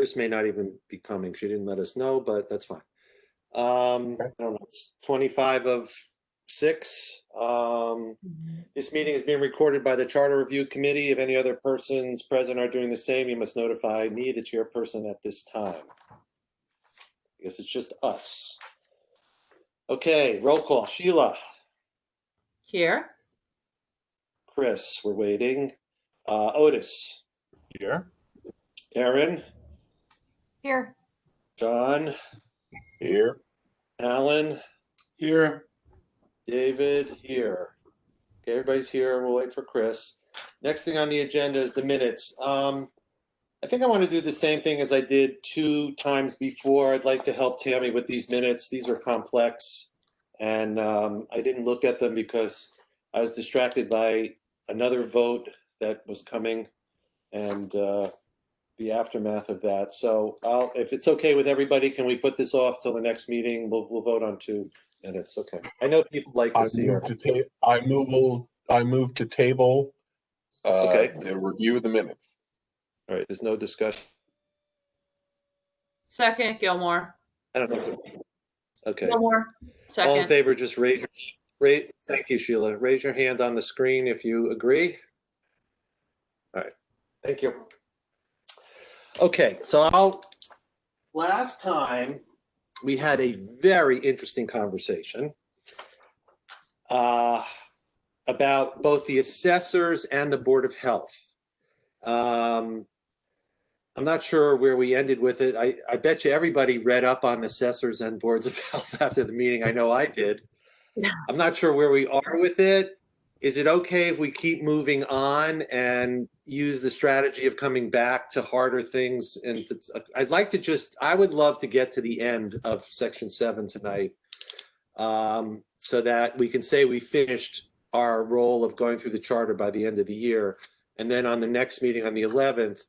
Chris may not even be coming. She didn't let us know, but that's fine. I don't know, it's 25 of 6. This meeting is being recorded by the Charter Review Committee. If any other persons present are doing the same, you must notify me, the chairperson, at this time. I guess it's just us. Okay, roll call. Sheila. Here. Chris, we're waiting. Otis. Here. Erin. Here. John. Here. Alan. Here. David. Here. Okay, everybody's here. We'll wait for Chris. Next thing on the agenda is the minutes. I think I want to do the same thing as I did 2 times before. I'd like to help Tammy with these minutes. These are complex, and I didn't look at them because I was distracted by another vote that was coming and the aftermath of that. So if it's okay with everybody, can we put this off till the next meeting? We'll vote on 2 minutes. Okay. I know people like to see it. I move to table okay. The review of the minutes. All right, there's no discussion. Second, Gilmore. I don't know if okay. Gilmore. Second. All in favor, just thank you, Sheila. Raise your hand on the screen if you agree. All right, thank you. Okay, so last time we had a very interesting conversation about both the assessors and the Board of Health. I'm not sure where we ended with it. I bet you everybody read up on assessors and boards of health after the meeting. I know I did. Yeah. I'm not sure where we are with it. Is it okay if we keep moving on and use the strategy of coming back to harder things? And I would love to get to the end of section 7 tonight, so that we can say we finished our role of going through the charter by the end of the year. And then on the next meeting on the 11th,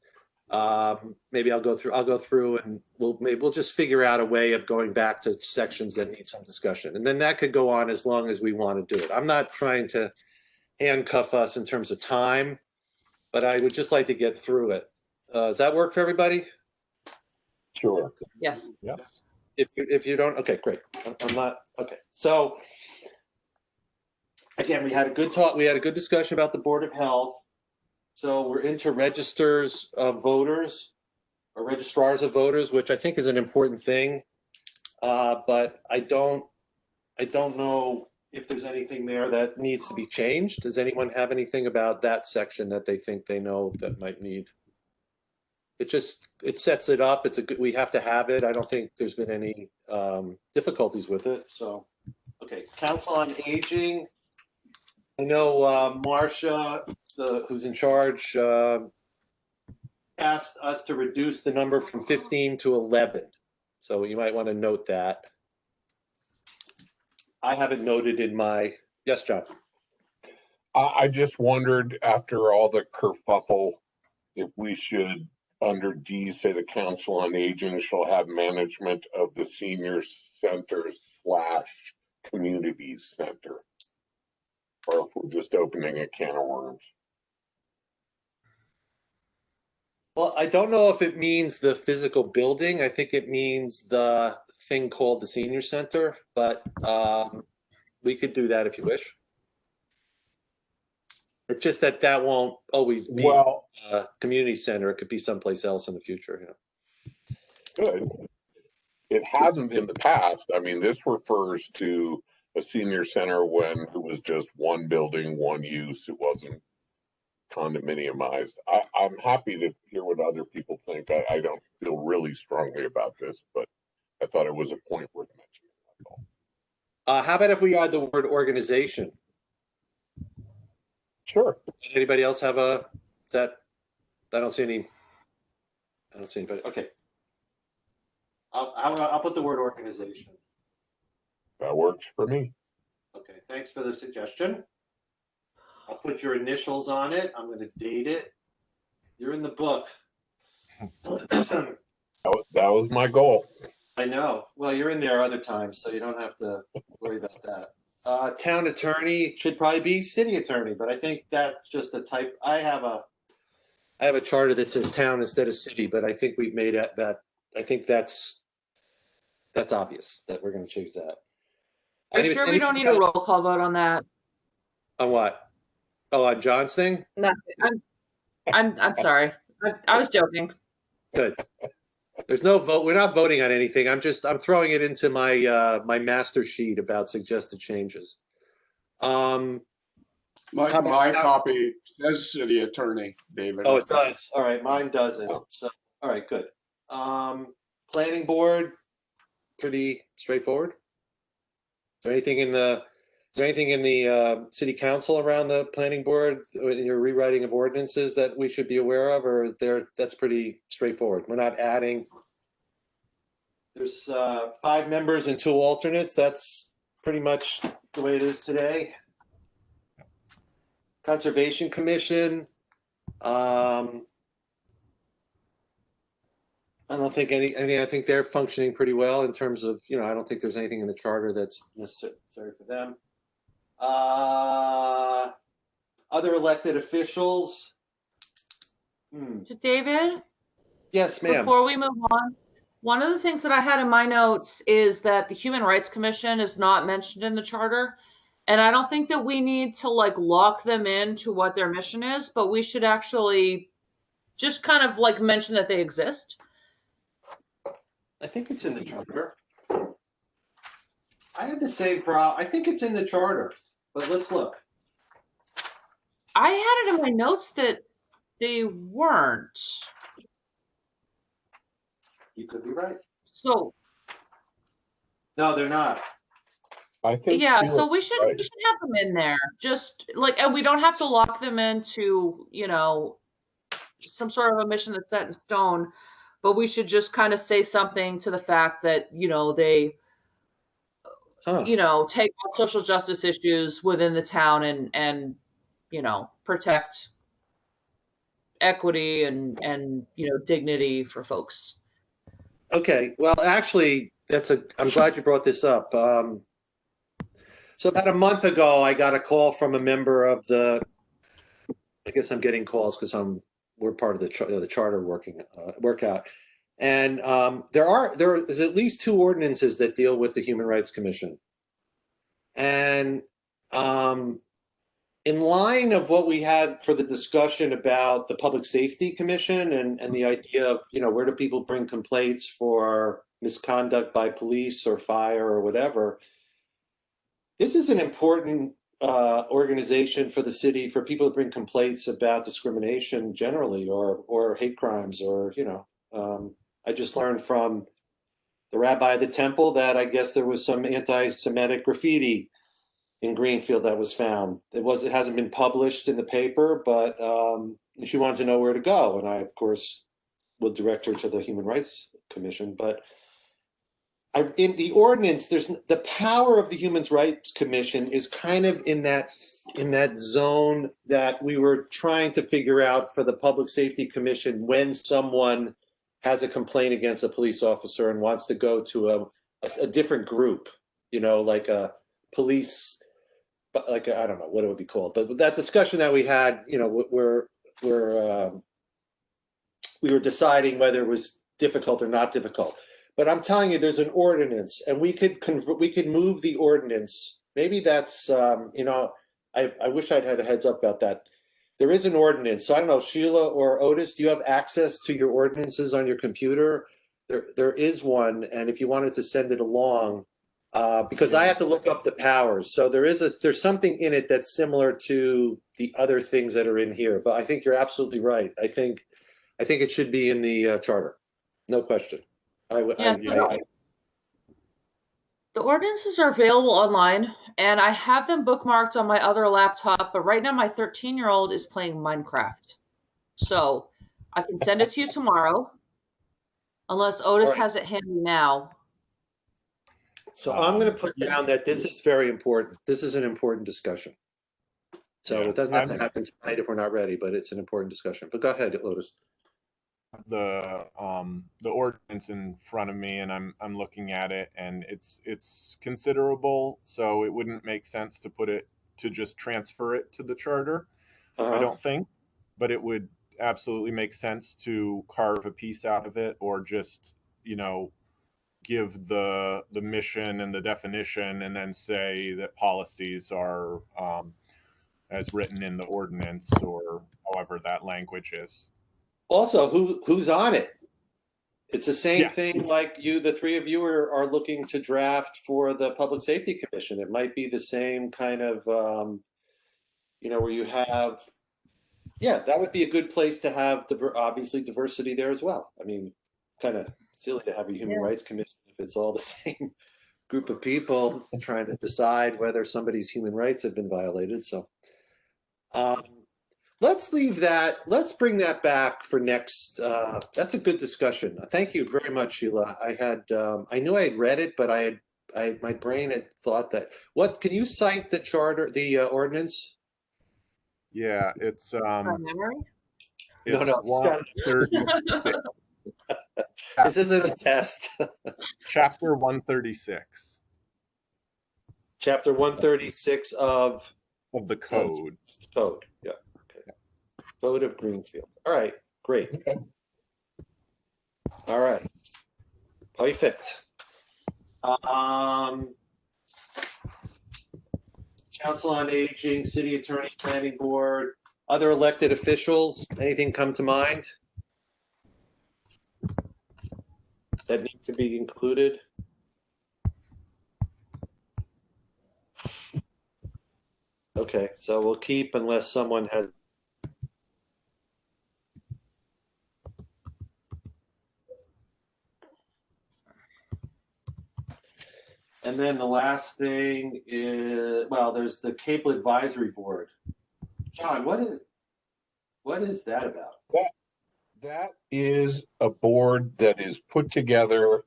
maybe I'll go through and we'll just figure out a way of going back to sections that need some discussion. And then that could go on as long as we want to do it. I'm not trying to handcuff us in terms of time, but I would just like to get through it. Does that work for everybody? Sure. Yes. Yes. If you don't, okay, great. I'm not, okay. So again, we had a good talk. We had a good discussion about the Board of Health. So we're into registers of voters or registrars of voters, which I think is an important thing. But I don't know if there's anything there that needs to be changed. Does anyone have anything about that section that they think they know that might need? It sets it up. We have to have it. I don't think there's been any difficulties with it. So, okay, Council on Aging. I know Marcia, who's in charge, asked us to reduce the number from 15 to 11. So you might want to note that. I haven't noted in my, yes, John. I just wondered, after all the kerfuffle, if we should, under D, say the Council on Aging shall have management of the senior center / communities center. Or if we're just opening a can of worms. Well, I don't know if it means the physical building. I think it means the thing called the senior center, but we could do that if you wish. It's just that won't always be a community center. It could be someplace else in the future. Yeah. Good. It hasn't in the past. I mean, this refers to a senior center when it was just one building, one use. It wasn't condominiumized. I'm happy to hear what other people think. I don't feel really strongly about this, but I thought it was a point worth mentioning. How about if we add the word organization? Sure. Anybody else have I don't see anybody. Okay. I'll put the word organization. That works for me. Okay, thanks for the suggestion. I'll put your initials on it. I'm going to date it. You're in the book. That was my goal. I know. Well, you're in there other times, so you don't have to worry about that. Town attorney should probably be city attorney, but I think that's just a type. I have a I have a charter that says town instead of city, but I think we've made that. I think that's obvious that we're going to choose that. Are you sure we don't need a roll call vote on that? On what? Oh, on John's thing? Nothing. I'm sorry. I was joking. Good. There's no vote. We're not voting on anything. I'm throwing it into my my master sheet about suggested changes. My copy says city attorney, David. Oh, it does. All right, mine doesn't. So, all right, good. Planning board, pretty straightforward. Is there anything in the city council around the planning board in your rewriting of ordinances that we should be aware of, or that's pretty straightforward? We're not adding. There's 5 members and 2 alternates. That's pretty much the way it is today. Conservation Commission. I don't think I think they're functioning pretty well in terms of, I don't think there's anything in the charter that's necessary for them. Other elected officials. David? Yes, ma'am. Before we move on, one of the things that I had in my notes is that the Human Rights Commission is not mentioned in the charter. And I don't think that we need to lock them into what their mission is, but we should actually just kind of mention that they exist. I think it's in the charter. I had the same problem. I think it's in the charter, but let's look. I had it in my notes that they weren't. You could be right. So. No, they're not. I think. Yeah, so we should have them in there. Just and we don't have to lock them into, some sort of a mission that's set in stone. But we should just kind of say something to the fact that, they, take on social justice issues within the town and protect equity and dignity for folks. Okay. Well, actually, I'm glad you brought this up. So about a month ago, I got a call from a member of I guess I'm getting calls because we're part of the charter workout, and there is at least 2 ordinances that deal with the Human Rights Commission, and in line of what we had for the discussion about the Public Safety Commission and the idea of where do people bring complaints for misconduct by police or fire or whatever. This is an important organization for the city for people to bring complaints about discrimination generally or hate crimes or I just learned from the rabbi of the temple that I guess there was some anti-Semitic graffiti in Greenfield that was found. It hasn't been published in the paper, but she wanted to know where to go, and I of course will direct her to the Human Rights Commission. But in the ordinance, there's the power of the Human Rights Commission is kind of in that zone that we were trying to figure out for the Public Safety Commission when someone has a complaint against a police officer and wants to go to a different group, like a police, I don't know what it would be called, but that discussion that we had, we were deciding whether it was difficult or not difficult. But I'm telling you, there's an ordinance, and we could move the ordinance. Maybe that's I wish I'd had a heads up about that. There is an ordinance. So I don't know, Sheila or Otis, do you have access to your ordinances on your computer? There is one, and if you wanted to send it along, because I have to look up the powers. So there's something in it that's similar to the other things that are in here. But I think you're absolutely right. I think it should be in the charter, no question. The ordinances are available online, and I have them bookmarked on my other laptop, but right now my 13-year-old is playing Minecraft. So I can send it to you tomorrow, unless Otis has it handy now. So I'm going to put down that this is very important. This is an important discussion. So it doesn't have to happen tonight if we're not ready, but it's an important discussion. But go ahead, Otis. The ordinance in front of me, and I'm looking at it, and it's considerable, so it wouldn't make sense to just transfer it to the charter. I don't think, but it would absolutely make sense to carve a piece out of it, or just, give the mission and the definition, and then say that policies are as written in the ordinance, or however that language is. Also, who's on it? It's the same Yeah. thing like the three of you are looking to draft for the Public Safety Commission. It might be the same kind of, where you have, that would be a good place to have obviously diversity there as well. I mean, kind of silly to have a Human Rights Commission if it's all the same group of people trying to decide whether somebody's human rights have been violated. So let's leave that. Let's bring that back for next. That's a good discussion. Thank you very much, Sheila. I knew I had read it, but my brain had thought that. What can you cite the charter, the ordinance? Yeah, it's From memory? it's No, 136. This isn't a test. Chapter 136 Chapter 136 of of the code. Code. Yeah. Okay. Code of Greenfield. All right. Great. Okay. All right. Perfect. Council on Aging, City Attorney, Planning Board, other elected officials. Anything come to mind that need to be included? Okay, so we'll keep unless someone has. And then the last thing is, there's the Cable Advisory Board. John, what is that about? That is a board that is put together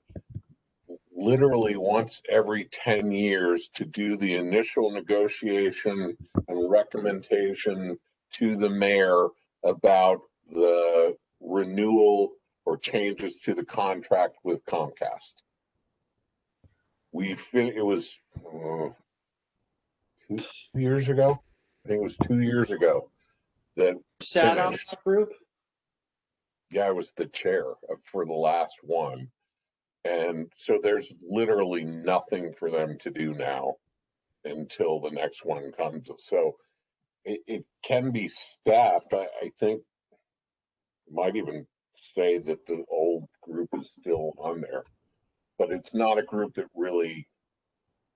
literally once every 10 years to do the initial negotiation and recommendation to the mayor about the renewal or changes to the contract with Comcast. It was 2 years ago. I think it was 2 years ago that Sat on finished. that group? Yeah, I was the chair for the last one. And so there's literally nothing for them to do now until the next one comes. So it can be staffed. I think might even say that the old group is still on there, but it's not a group that really,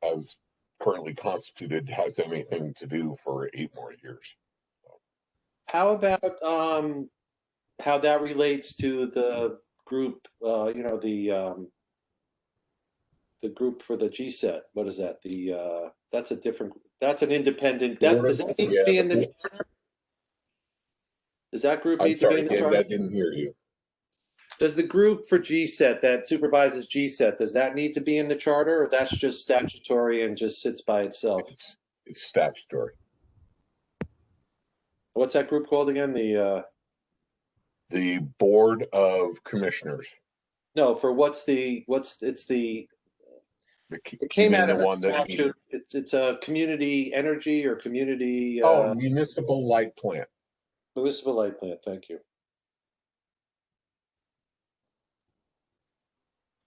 as currently constituted, has anything to do for 8 more years. How about how that relates to the group, the group for the GSET? What is that? That's an independent. Does that need to be in the charter? Does that group need to be in the charter? I didn't hear you. Does the group for GSET that supervises GSET, does that need to be in the charter, or that's just statutory and just sits by itself? It's statutory. What's that group called again? The Board of Commissioners. No, for it came out of the statute. It's a community energy or community. Municipal light plant. Municipal light plant. Thank you.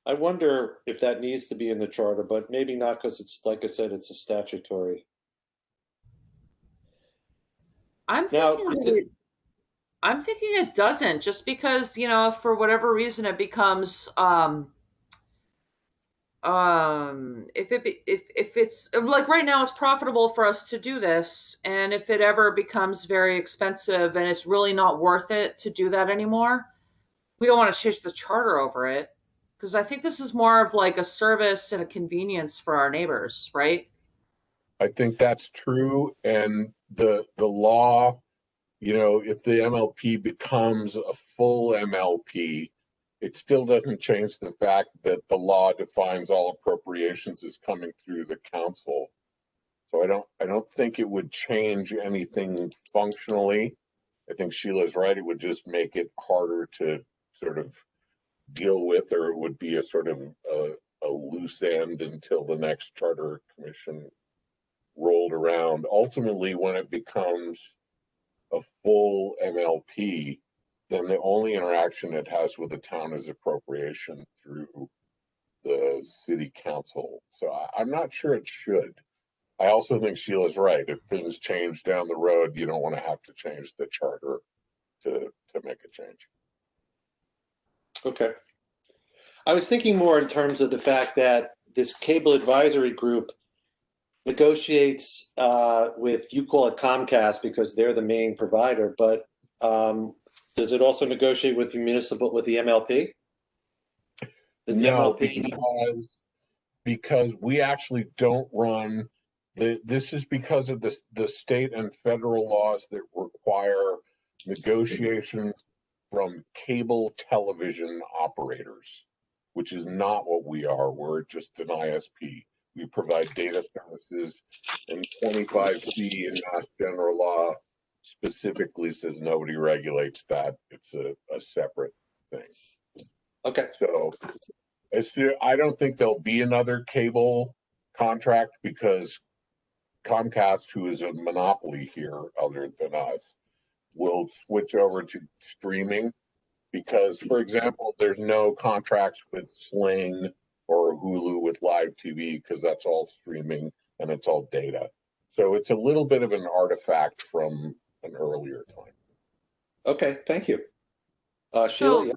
I wonder if that needs to be in the charter, but maybe not, because it's, like I said, it's a statutory. I'm thinking it doesn't, just because, if for whatever reason it becomes if it's like right now it's profitable for us to do this, and if it ever becomes very expensive and it's really not worth it to do that anymore, we don't want to change the charter over it, because I think this is more of like a service and a convenience for our neighbors, right? I think that's true. And the law, if the MLP becomes a full MLP, it still doesn't change the fact that the law defines all appropriations as coming through the council. So I don't think it would change anything functionally. I think Sheila's right. It would just make it harder to sort of deal with, or it would be a sort of a loose end until the next charter commission rolled around. Ultimately, when it becomes a full MLP, then the only interaction it has with the town is appropriation through the city council. So I'm not sure it should. I also think Sheila's right. If things change down the road, you don't want to have to change the charter to make a change. Okay. I was thinking more in terms of the fact that this cable advisory group negotiates with, you call it Comcast because they're the main provider, but does it also negotiate with the MLP? Does the No, MLP? because we actually don't run this is because of the state and federal laws that require negotiations from cable television operators, which is not what we are. We're just an ISP. We provide data services, and 25C in Mass General Law specifically says nobody regulates that. It's a separate thing. Okay. So I don't think there'll be another cable contract because Comcast, who is a monopoly here other than us, will switch over to streaming because, for example, there's no contracts with Sling or Hulu with live TV because that's all streaming and it's all data. So it's a little bit of an artifact from an earlier time. Okay, thank you. Sheila? So, Yeah.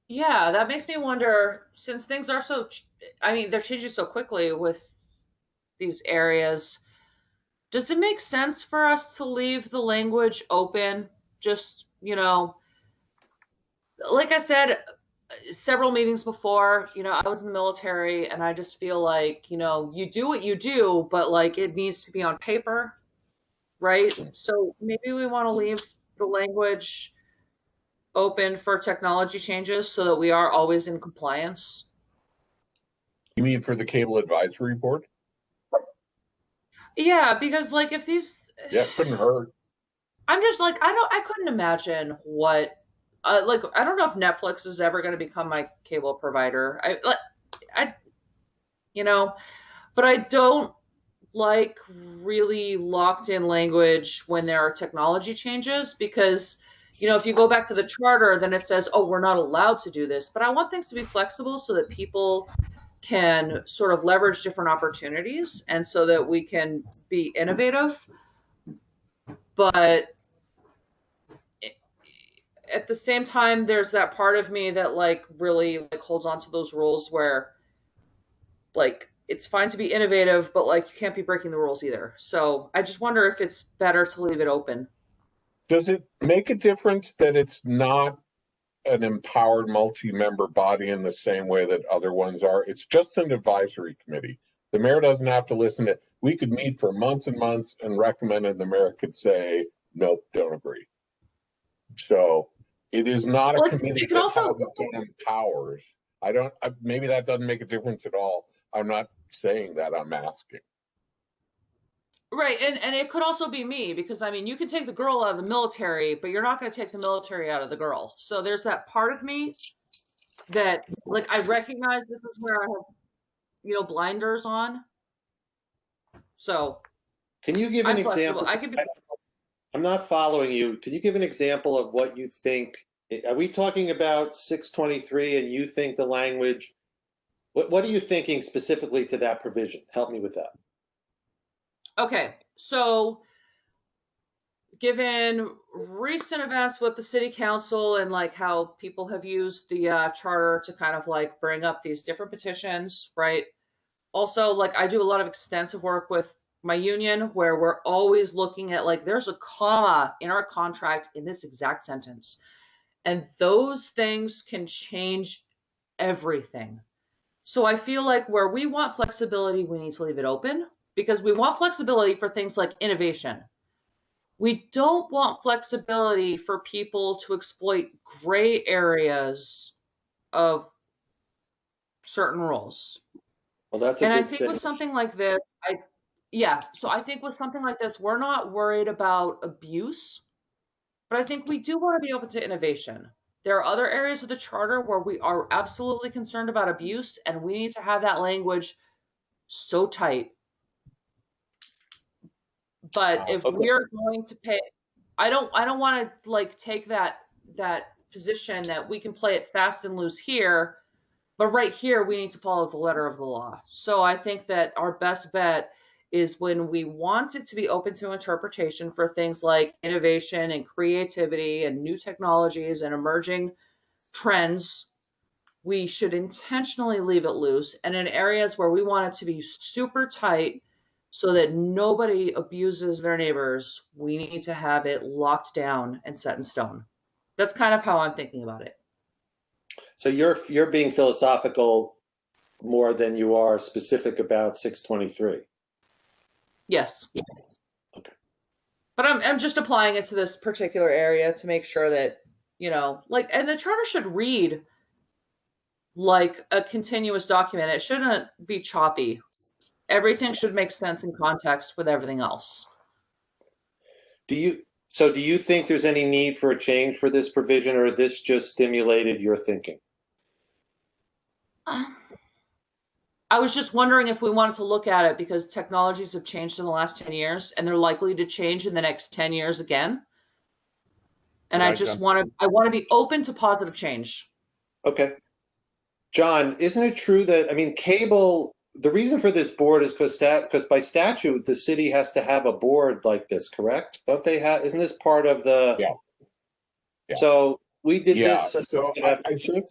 yeah, that makes me wonder, since things are so, I mean, they're changing so quickly with these areas, does it make sense for us to leave the language open? Just, like I said, several meetings before, I was in the military and I just feel like, you do what you do, but like it needs to be on paper, right? So maybe we want to leave the language open for technology changes so that we are always in compliance. You mean for the cable advisory board? Yeah, because like if these, Yeah, it couldn't hurt. I'm just like, I couldn't imagine what, like, I don't know if Netflix is ever going to become my cable provider. But I don't like really locked in language when there are technology changes because, if you go back to the charter, then it says, oh, we're not allowed to do this. But I want things to be flexible so that people can sort of leverage different opportunities and so that we can be innovative. But at the same time, there's that part of me that like really like holds on to those rules where like it's fine to be innovative, but like you can't be breaking the rules either. So I just wonder if it's better to leave it open. Does it make a difference that it's not an empowered multi-member body in the same way that other ones are? It's just an advisory committee. The mayor doesn't have to listen to it. We could meet for months and months and recommend, and the mayor could say, nope, don't agree. So it is not a committee that has its own powers. Maybe that doesn't make a difference at all. I'm not saying that, I'm asking. Right, and it could also be me because I mean you can take the girl out of the military, but you're not going to take the military out of the girl. So there's that part of me that like I recognize this is where I have blinders on. So can you give an example? I can be. I'm not following you. Can you give an example of what you think? Are we talking about 623 and you think the language? What are you thinking specifically to that provision? Help me with that. Okay, so given recent events with the city council and like how people have used the charter to kind of like bring up these different petitions, right? Also, like I do a lot of extensive work with my union where we're always looking at like there's a comma in our contract in this exact sentence. And those things can change everything. So I feel like where we want flexibility, we need to leave it open because we want flexibility for things like innovation. We don't want flexibility for people to exploit gray areas of certain rules. Well, that's a good I think with something like this, so I think with something like this, we're not worried about abuse, but I think we do want to be open to innovation. There are other areas of the charter where we are absolutely concerned about abuse, and we need to have that language so tight. But if we are going to pay, I don't want to like take that position that we can play it fast and loose here, but right here we need to follow the letter of the law. So I think that our best bet is when we want it to be open to interpretation for things like innovation and creativity and new technologies and emerging trends, we should intentionally leave it loose. And in areas where we want it to be super tight so that nobody abuses their neighbors, we need to have it locked down and set in stone. That's kind of how I'm thinking about it. So you're being philosophical more than you are specific about 623. Yes. Okay. But I'm just applying it to this particular area to make sure that, you know, like, and the charter should read like a continuous document. It shouldn't be choppy. Everything should make sense in context with everything else. Do you think there's any need for a change for this provision, or this just stimulated your thinking? I was just wondering if we wanted to look at it because technologies have changed in the last 10 years and they're likely to change in the next 10 years again. And I just want to be open to positive change. Okay. John, isn't it true that, I mean, cable, the reason for this board is because by statute, the city has to have a board like this, correct? Don't they have, isn't this part of the? Yeah. Yeah. So we did this. So I think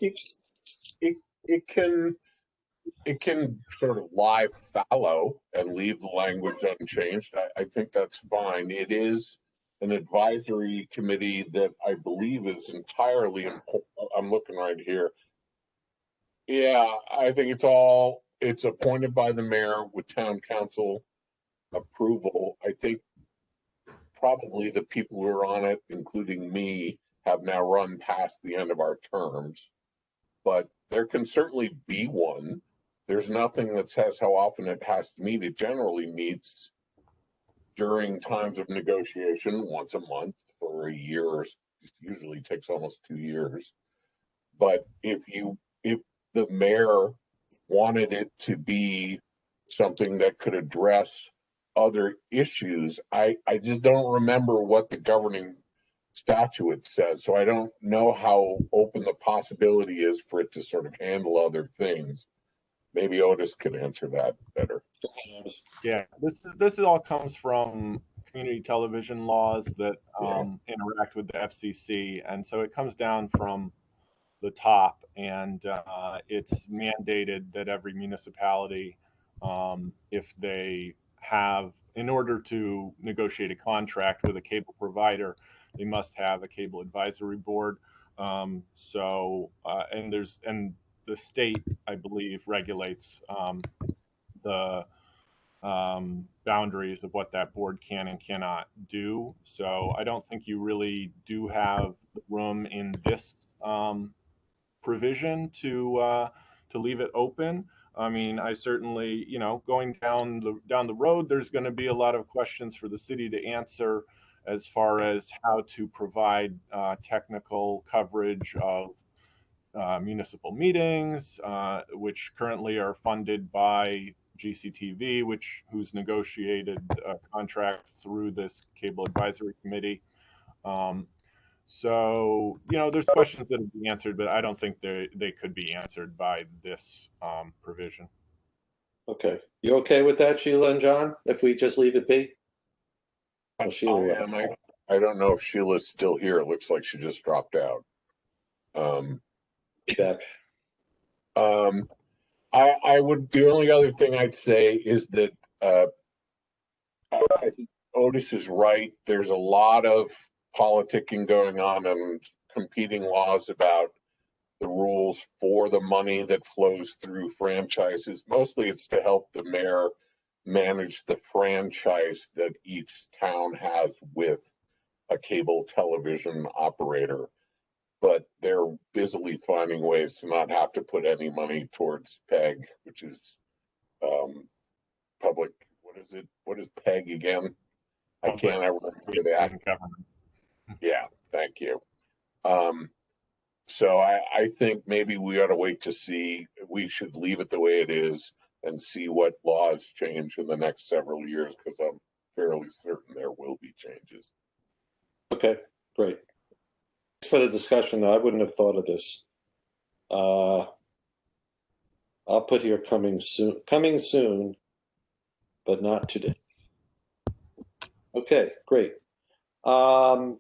it can sort of lie fallow and leave the language unchanged. I think that's fine. It is an advisory committee that I believe is entirely, I'm looking right here. Yeah, I think it's appointed by the mayor with town council approval. I think probably the people who are on it, including me, have now run past the end of our terms, but there can certainly be one. There's nothing that says how often it has to meet. It generally meets during times of negotiation once a month for a year, or usually takes almost 2 years. But if the mayor wanted it to be something that could address other issues, I just don't remember what the governing statute says. So I don't know how open the possibility is for it to sort of handle other things. Maybe Otis can answer that better. Yeah, this all comes from community television laws that interact with the FCC, and so it comes down from the top, and it's mandated that every municipality, if they have, in order to negotiate a contract with a cable provider, they must have a cable advisory board. And the state, I believe, regulates the boundaries of what that board can and cannot do. So I don't think you really do have room in this provision to leave it open. I mean, I certainly, going down the road, there's going to be a lot of questions for the city to answer as far as how to provide technical coverage of municipal meetings, which currently are funded by GCTV, who's negotiated a contract through this cable advisory committee. So, there's questions that will be answered, but I don't think they could be answered by this provision. Okay. You okay with that, Sheila and John, if we just leave it be? Oh, Sheila, I don't know if Sheila's still here. It looks like she just dropped out. Be back. The only other thing I'd say is that I think Otis is right. There's a lot of politicking going on and competing laws about the rules for the money that flows through franchises. Mostly it's to help the mayor manage the franchise that each town has with a cable television operator. But they're busily finding ways to not have to put any money towards PEG, which is public. What is PEG again? I can't ever remember that. Yeah, thank you. So I think maybe we ought to wait to see. We should leave it the way it is and see what laws change in the next several years, because I'm fairly certain there will be changes. Okay, great. for the discussion, though. I wouldn't have thought of this. I'll put here coming soon, but not today. Okay, great. The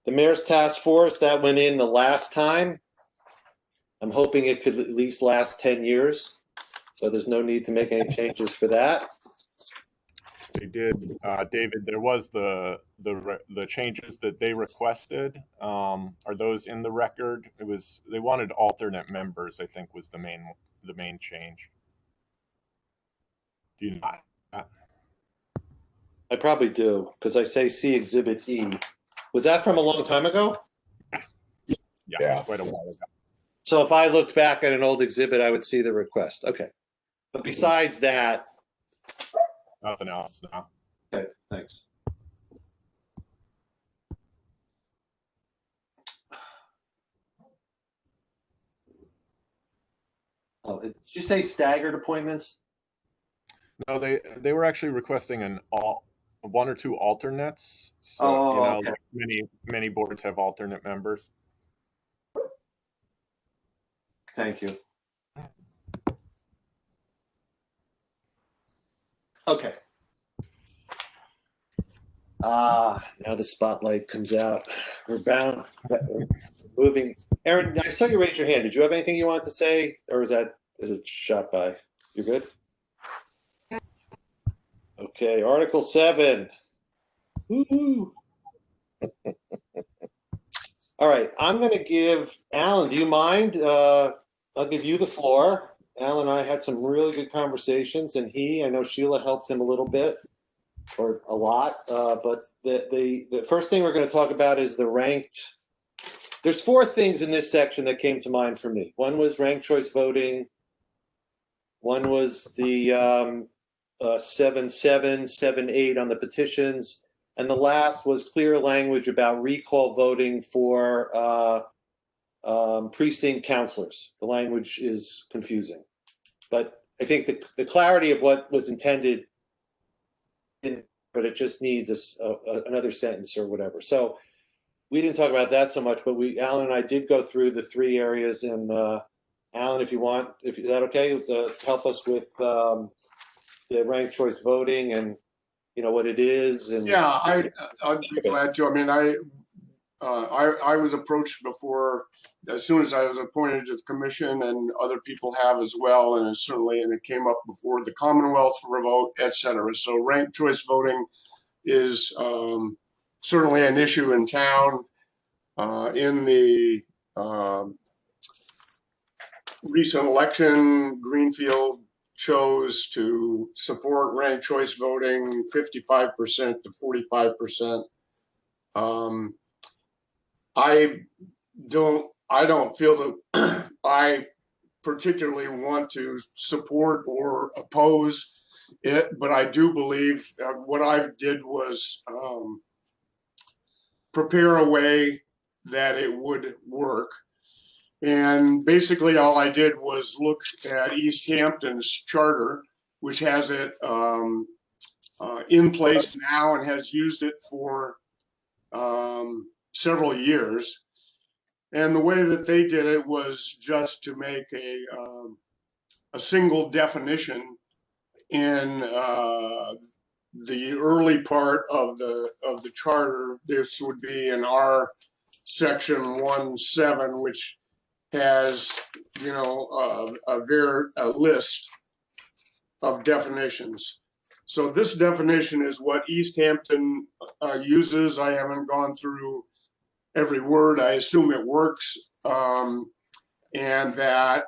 mayor's task force, that went in the last time. I'm hoping it could at least last 10 years. So there's no need to make any changes for that. They did, David. There was the changes that they requested. Are those in the record? It was, they wanted alternate members, I think, was the main change. Do you not? I probably do, because I say see Exhibit E. Was that from a long time ago? Yeah, quite a while ago. So if I looked back at an old exhibit, I would see the request. Okay. But besides that. Nothing else now. Okay, thanks. Oh, did you say staggered appointments? No, they were actually requesting one or two alternates. So okay. many boards have alternate members. Thank you. Okay. Now the spotlight comes out. We're moving. Aaron, I saw you raise your hand. Did you have anything you wanted to say, or is it shot by? You good? Okay, Article 7. Woo-hoo. All right, I'm going to give Alan. Do you mind? I'll give you the floor. Alan and I had some really good conversations, and I know Sheila helped him a little bit, or a lot. But the first thing we're going to talk about is the ranked. There's 4 things in this section that came to mind for me. One was ranked choice voting. One was the 7-7, 7-8 on the petitions. And the last was clear language about recall voting for precinct counselors. The language is confusing. But I think the clarity of what was intended, but it just needs another sentence or whatever. So we didn't talk about that so much, but Alan and I did go through the 3 areas. And Alan, if you want, is that okay to help us with the ranked choice voting and what it is? And yeah, I'd be glad to. I mean, I was approached before, as soon as I was appointed to the commission, and other people have as well, and it came up before the Commonwealth for a vote, etc. So ranked choice voting is certainly an issue in town. In the recent election, Greenfield chose to support ranked choice voting 55% to 45%. I don't feel that I particularly want to support or oppose it, but I do believe what I did was prepare a way that it would work. And basically all I did was look at East Hampton's charter, which has it in place now and has used it for several years. And the way that they did it was just to make a single definition in the early part of the charter. This would be in our section 1.7, which has a list of definitions. So this definition is what East Hampton uses. I haven't gone through every word. I assume it works, and that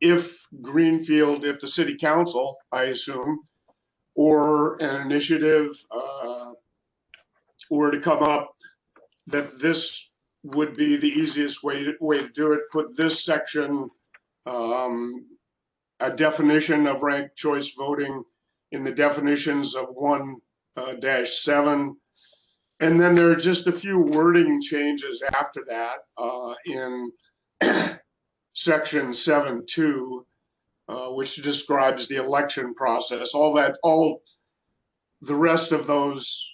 if the city council, I assume, or an initiative were to come up, that this would be the easiest way to do it. Put this section, a definition of ranked choice voting, in the definitions of 1-7. And then there are just a few wording changes after that in section 7.2, which describes the election process. All the rest of those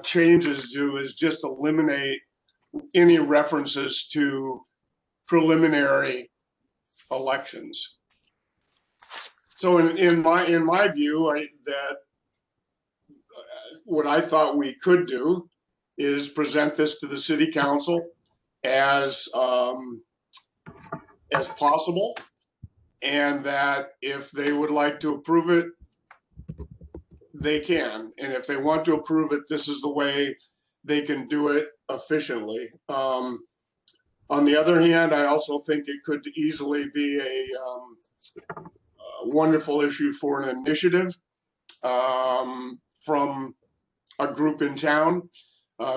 changes do is just eliminate any references to preliminary elections. So in my view, what I thought we could do is present this to the city council as possible, and that if they would like to approve it, they can. And if they want to approve it, this is the way they can do it efficiently. On the other hand, I also think it could easily be a wonderful issue for an initiative from a group in town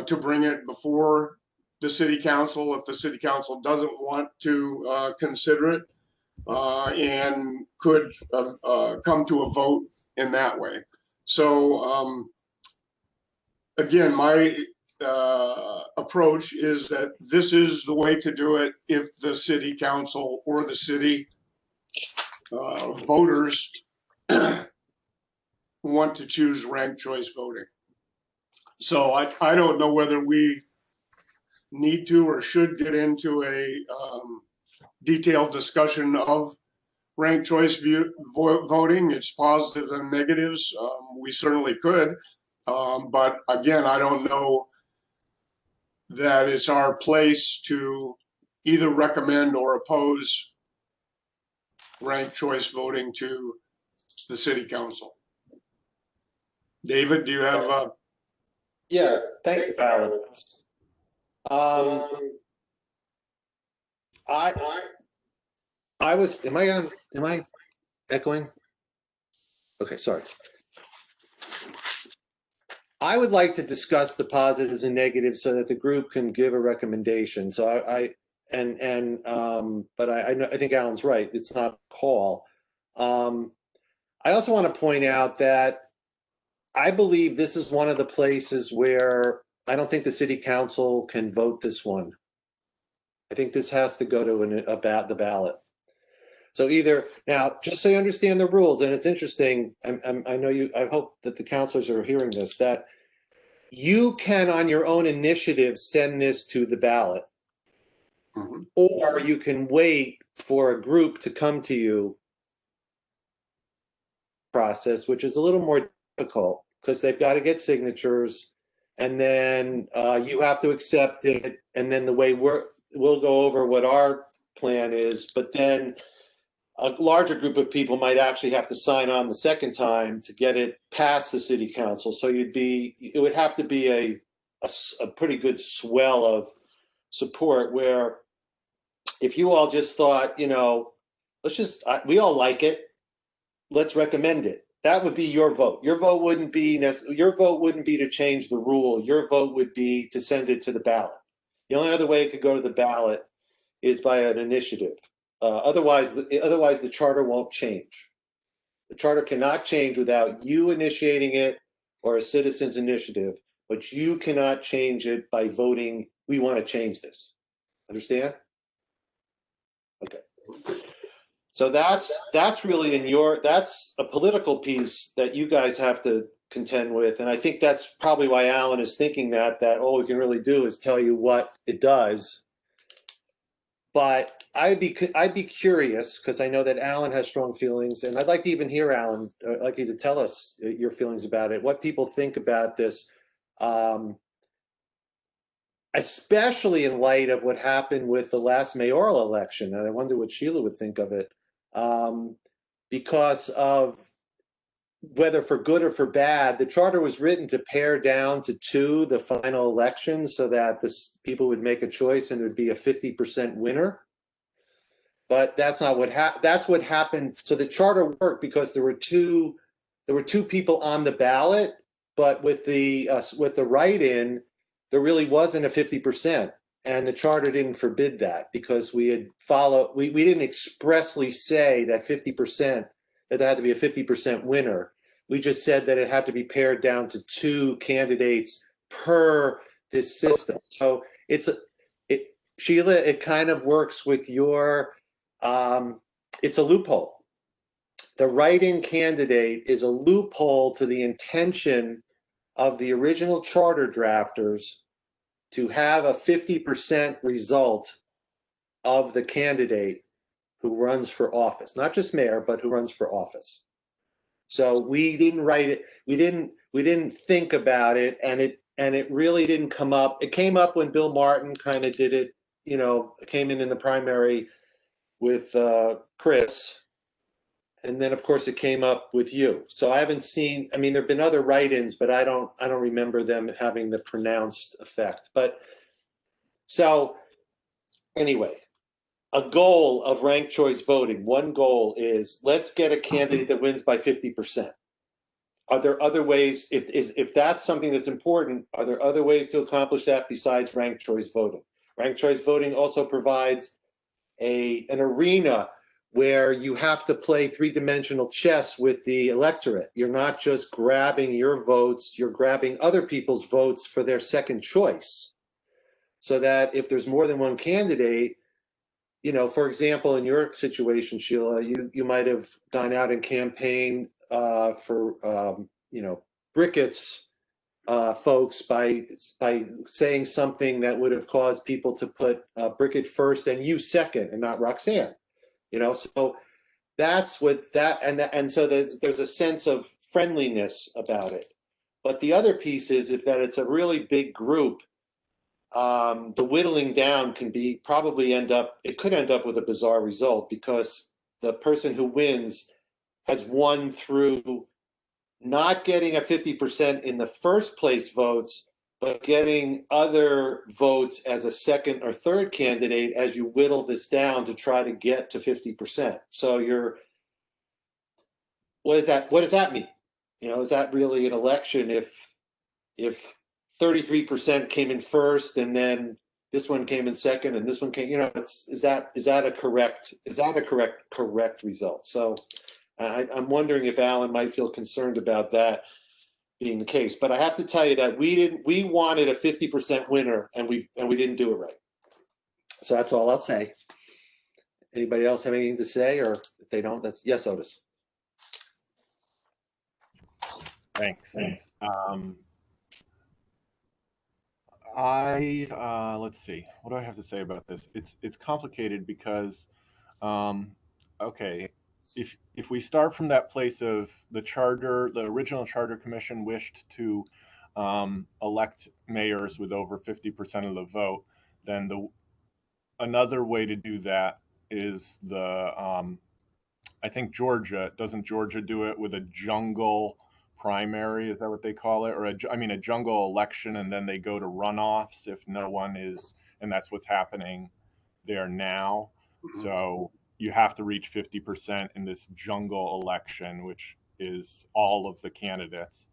to bring it before the city council if the city council doesn't want to consider it, and could come to a vote in that way. So again, my approach is that this is the way to do it if the city council or the city voters want to choose ranked choice voting. So I don't know whether we need to or should get into a detailed discussion of ranked choice voting, its positives and negatives. We certainly could, but again, I don't know that it's our place to either recommend or oppose ranked choice voting to the city council. David, do you have Yeah, thank you, Alan. Am I echoing? Okay, sorry. I would like to discuss the positives and negatives so that the group can give a recommendation. So but I think Alan's right. It's not a call. I also want to point out that I believe this is one of the places where I don't think the city council can vote this one. I think this has to go to the ballot. So either, now, just so you understand the rules, and it's interesting, I know you, I hope that the councilors are hearing this, that you can on your own initiative send this to the ballot. Mm-hmm. Or you can wait for a group to come to you process, which is a little more difficult because they've got to get signatures, and then you have to accept it, and then the way we'll go over what our plan is, but then a larger group of people might actually have to sign on the second time to get it past the city council. So it would have to be a pretty good swell of support, where if you all just thought, you know, we all like it, let's recommend it. That would be your vote. Your vote wouldn't be to change the rule. Your vote would be to send it to the ballot. The only other way it could go to the ballot is by an initiative. Otherwise, the charter won't change. The charter cannot change without you initiating it or a citizen's initiative, but you cannot change it by voting, we want to change this. Understand? Okay. So that's really that's a political piece that you guys have to contend with. And I think that's probably why Alan is thinking that all we can really do is tell you what it does. But I'd be curious, because I know that Alan has strong feelings, and I'd like to even hear, Alan, I'd like you to tell us your feelings about it, what people think about this, especially in light of what happened with the last mayoral election. And I wonder what Sheila would think of it, because of whether for good or for bad, the charter was written to pare down to 2 the final election so that people would make a choice and there'd be a 50% winner. But that's not what happened. That's what happened. So the charter worked because there were two people on the ballot, but with the write-in, there really wasn't a 50%, and the charter didn't forbid that because we didn't expressly say that 50%, that there had to be a 50% winner. We just said that it had to be pared down to 2 candidates per this system. So Sheila, it kind of works with your, it's a loophole. The write-in candidate is a loophole to the intention of the original charter drafters to have a 50% result of the candidate who runs for office, not just mayor, but who runs for office. So we didn't write it. We didn't think about it, and it really didn't come up. It came up when Bill Martin kind of did it. You know, came in the primary with Chris, and then of course it came up with you. So I haven't seen. I mean, there've been other write-ins, but I don't remember them having the pronounced effect. But so anyway. A goal of ranked choice voting, one goal is let's get a candidate that wins by 50%. Are there other ways, if that's something that's important, are there other ways to accomplish that besides ranked choice voting? Ranked choice voting also provides an arena where you have to play three-dimensional chess with the electorate. You're not just grabbing your votes, you're grabbing other people's votes for their second choice. So that if there's more than one candidate, you know, for example, in your situation, Sheila, you might have gone out and campaigned for, you know, Brickett's folks by saying something that would have caused people to put Brickett first and you second, and not Roxanne. You know, so that's what that and so there's a sense of friendliness about it. But the other piece is that it's a really big group. The whittling down can it could end up with a bizarre result, because the person who wins has won through not getting a 50% in the first place votes, but getting other votes as a second or third candidate as you whittle this down to try to get to 50%. So what does that mean? You know, is that really an election if 33% came in first, and then this one came in second, and this one came? You know, is that a correct result? So I'm wondering if Alan might feel concerned about that being the case. But I have to tell you that we wanted a 50% winner, and we didn't do it right. So that's all I'll say. Anybody else have anything to say? Or if they don't, that's yes, Otis. Thanks. Let's see. What do I have to say about this? It's complicated because, okay, if we start from that place of the original charter commission wished to elect mayors with over 50% of the vote, then another way to do that is I think doesn't Georgia do it with a jungle primary? Is that what they call it? Or a jungle election, and then they go to runoffs if no one is, and that's what's happening there now. Mm-hmm. So you have to reach 50% in this jungle election, which is all of the candidates.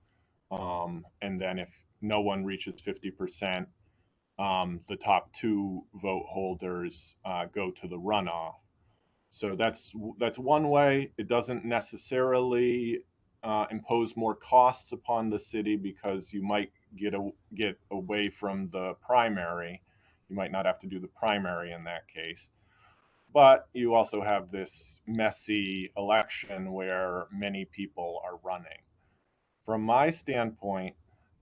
And then if no one reaches 50%, the top two vote holders go to the runoff. So that's one way. It doesn't necessarily impose more costs upon the city, because you might get away from the primary. You might not have to do the primary in that case. But you also have this messy election where many people are running. From my standpoint,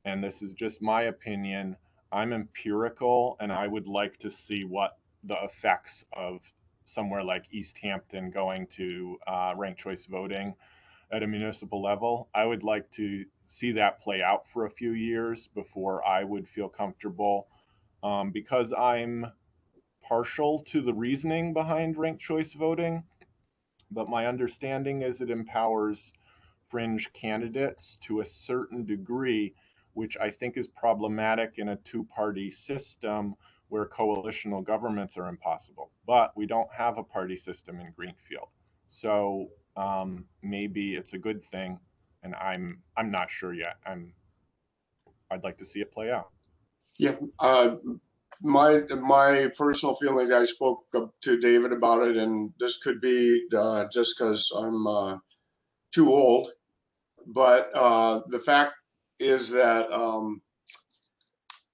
and this is just my opinion, I'm empirical, and I would like to see what the effects of somewhere like East Hampton going to ranked choice voting at a municipal level. I would like to see that play out for a few years before I would feel comfortable, because I'm partial to the reasoning behind ranked choice voting, but my understanding is it empowers fringe candidates to a certain degree, which I think is problematic in a two-party system where coalitional governments are impossible. But we don't have a party system in Greenfield. So maybe it's a good thing, and I'm not sure yet. I'd like to see it play out. Yeah, my personal feelings, I spoke to David about it, and this could be just because I'm too old, but the fact is that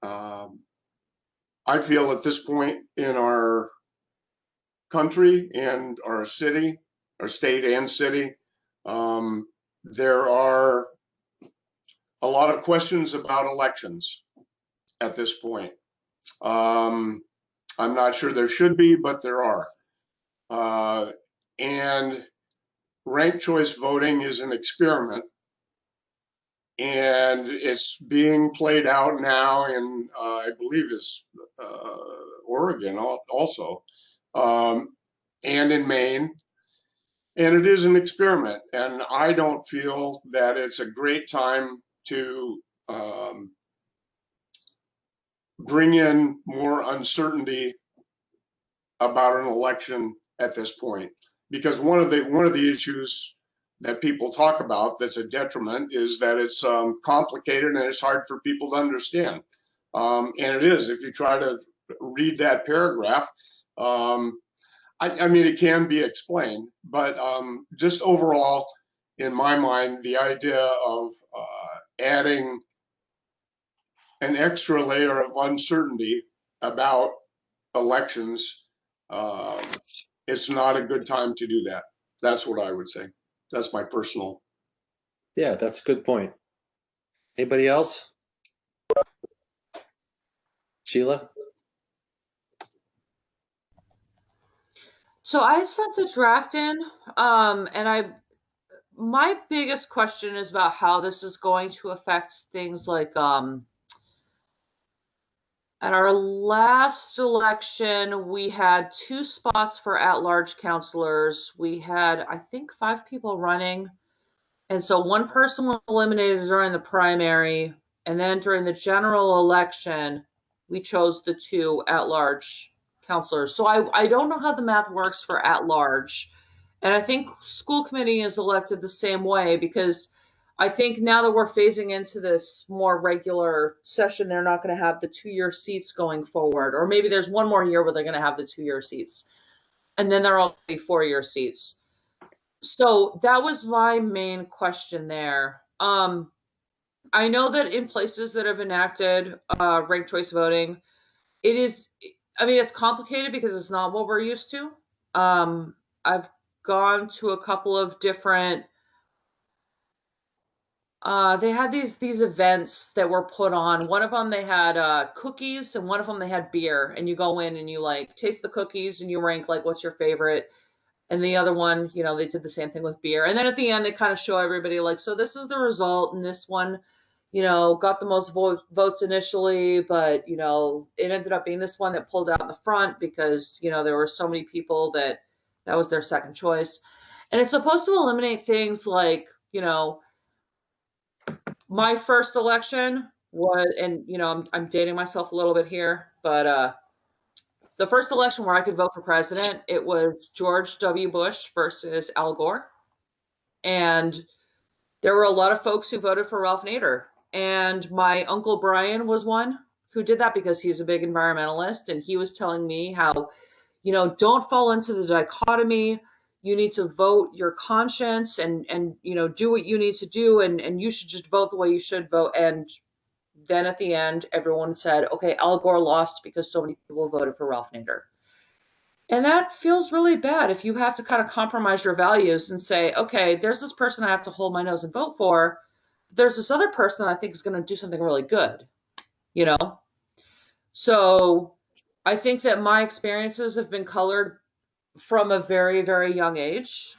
I feel at this point in our country and our city, our state and city, there are a lot of questions about elections at this point. I'm not sure there should be, but there are. And ranked choice voting is an experiment, and it's being played out now in, I believe it's Oregon also, and in Maine. And it is an experiment, and I don't feel that it's a great time to bring in more uncertainty about an election at this point, because one of the issues that people talk about that's a detriment is that it's complicated and it's hard for people to understand, and it is if you try to read that paragraph. I mean, it can be explained, but just overall, in my mind, the idea of adding an extra layer of uncertainty about elections, it's not a good time to do that. That's what I would say. That's my personal. Yeah, that's a good point. Anybody else? Sheila? So I sent a draft in, and my biggest question is about how this is going to affect things like at our last election, we had 2 spots for at-large counselors. We had, I think, 5 people running. And so one person was eliminated during the primary. And then during the general election, we chose the 2 at-large counselors. So I don't know how the math works for at-large. And I think school committee is elected the same way, because I think now that we're phasing into this more regular session, they're not going to have the 2-year seats going forward. Or maybe there's one more year where they're going to have the 2-year seats. And then they're all going to be 4-year seats. So that was my main question there. I know that in places that have enacted ranked choice voting, it is, I mean, it's complicated because it's not what we're used to. I've gone to a couple of different, they had these events that were put on. One of them they had cookies, and one of them they had beer, and you go in and you like taste the cookies and you rank like what's your favorite. And the other one, you know, they did the same thing with beer. And then at the end, they kind of show everybody like, so this is the result. And this one, you know, got the most votes initially, but, you know, it ended up being this one that pulled out in the front because, you know, there were so many people that was their second choice. And it's supposed to eliminate things like, you know, my first election was, and, you know, I'm dating myself a little bit here, but, the first election where I could vote for president, it was George W. Bush versus Al Gore. And there were a lot of folks who voted for Ralph Nader. And my uncle Brian was one who did that because he's a big environmentalist. And he was telling me how, you know, don't fall into the dichotomy. You need to vote your conscience and you know, do what you need to do. And you should just vote the way you should vote. And then at the end, everyone said, okay, Al Gore lost because so many people voted for Ralph Nader. And that feels really bad if you have to kind of compromise your values and say, okay, there's this person I have to hold my nose and vote for. There's this other person that I think is going to do something really good, you know? So I think that my experiences have been colored from a very, very young age.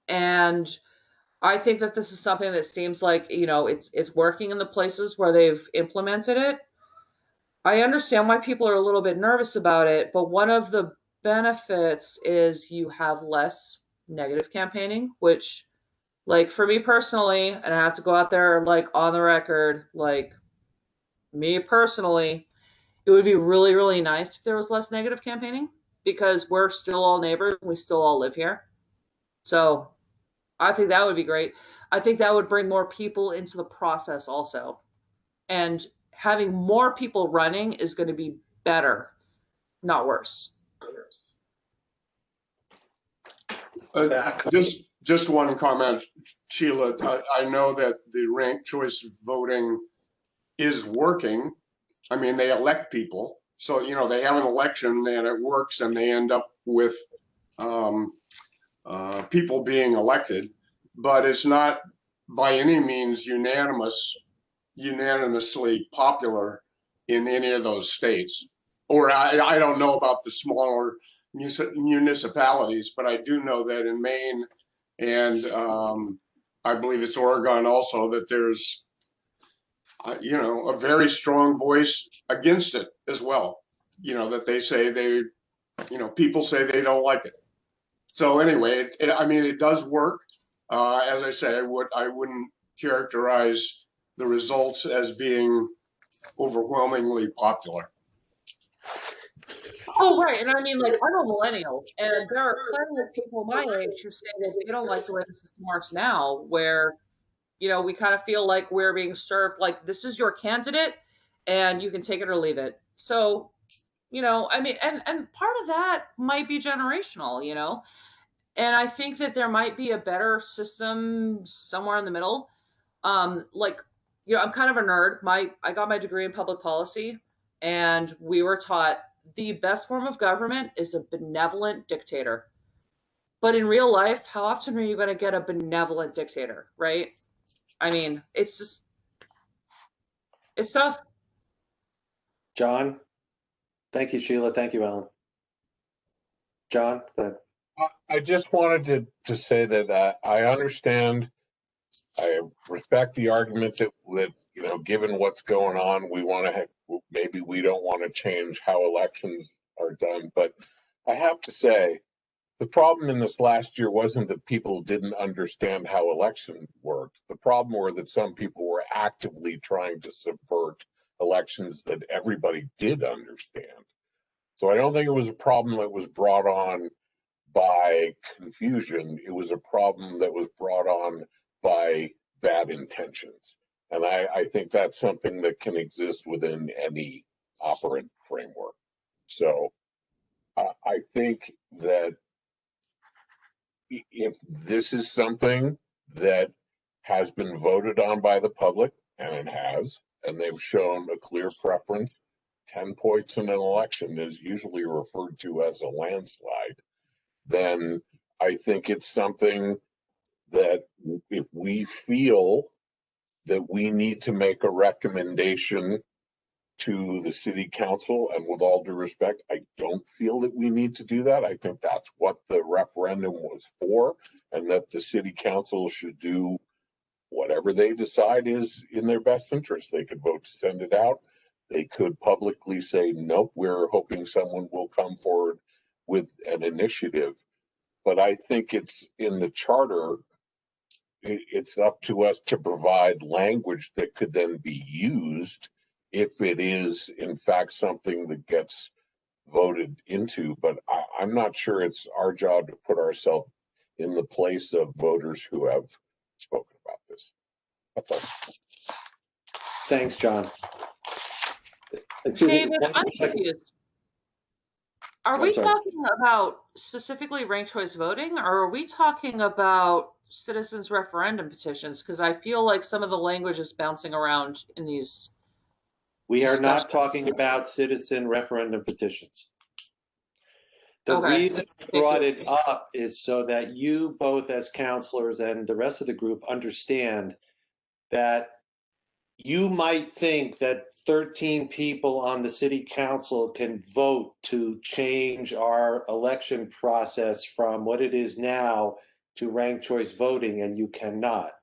And I think that this is something that seems like, you know, it's working in the places where they've implemented it. I understand why people are a little bit nervous about it, but one of the benefits is you have less negative campaigning, which, like, for me personally, and I have to go out there, like, on the record, like, me personally, it would be really, really nice if there was less negative campaigning, because we're still all neighbors and we still all live here. So I think that would be great. I think that would bring more people into the process also. And having more people running is going to be better, not worse. Just one comment, Sheila. I know that the ranked choice voting is working. I mean, they elect people. So, you know, they have an election and it works and they end up with people being elected. But it's not by any means unanimously popular in any of those states. or I don't know about the smaller municipalities, but I do know that in Maine and I believe it's Oregon also, that there's, you know, a very strong voice against it as well. You know, that they say they, you know, people say they don't like it. So anyway, I mean, it does work. As I say, I wouldn't characterize the results as being overwhelmingly popular. Oh, right. And I mean, like, I'm a millennial, and there are plenty of people my age who say that they don't like the way the system works now, where, you know, we kind of feel like we're being served, like, this is your candidate, and you can take it or leave it. So, you know, I mean, and part of that might be generational, you know, and I think that there might be a better system somewhere in the middle. Like, you know, I'm kind of a nerd. I got my degree in public policy, and we were taught the best form of government is a benevolent dictator. But in real life, how often are you going to get a benevolent dictator, right? I mean, it's tough. John? Thank you, Sheila. Thank you, Alan. John, go ahead. I just wanted to say that I understand, I respect the argument that you know, given what's going on, we want to maybe we don't want to change how elections are done. But I have to say, the problem in this last year wasn't that people didn't understand how elections worked. The problem were that some people were actively trying to subvert elections that everybody did understand. So I don't think it was a problem that was brought on by confusion. It was a problem that was brought on by bad intentions. And I think that's something that can exist within any operant framework. So I think that if this is something that has been voted on by the public, and it has, and they've shown a clear preference, 10 points in an election is usually referred to as a landslide, then I think it's something that if we feel that we need to make a recommendation to the city council, and with all due respect, I don't feel that we need to do that. I think that's what the referendum was for, and that the city council should do whatever they decide is in their best interest. They could vote to send it out. They could publicly say, nope, we're hoping someone will come forward with an initiative. But I think it's in the charter, it's up to us to provide language that could then be used if it is in fact something that gets voted into. But I'm not sure it's our job to put ourselves in the place of voters who have spoken about this. That's all. Thanks, John. Excuse David, me, I'm confused. Are we sorry. talking about specifically ranked choice voting, or are we talking about citizens referendum petitions? Because I feel like some of the language is bouncing around in these. We are not talking about citizen referendum petitions. The Okay. reason I brought it up is so that you both as counselors and the rest of the group understand that you might think that 13 people on the city council can vote to change our election process from what it is now to ranked choice voting, and you cannot.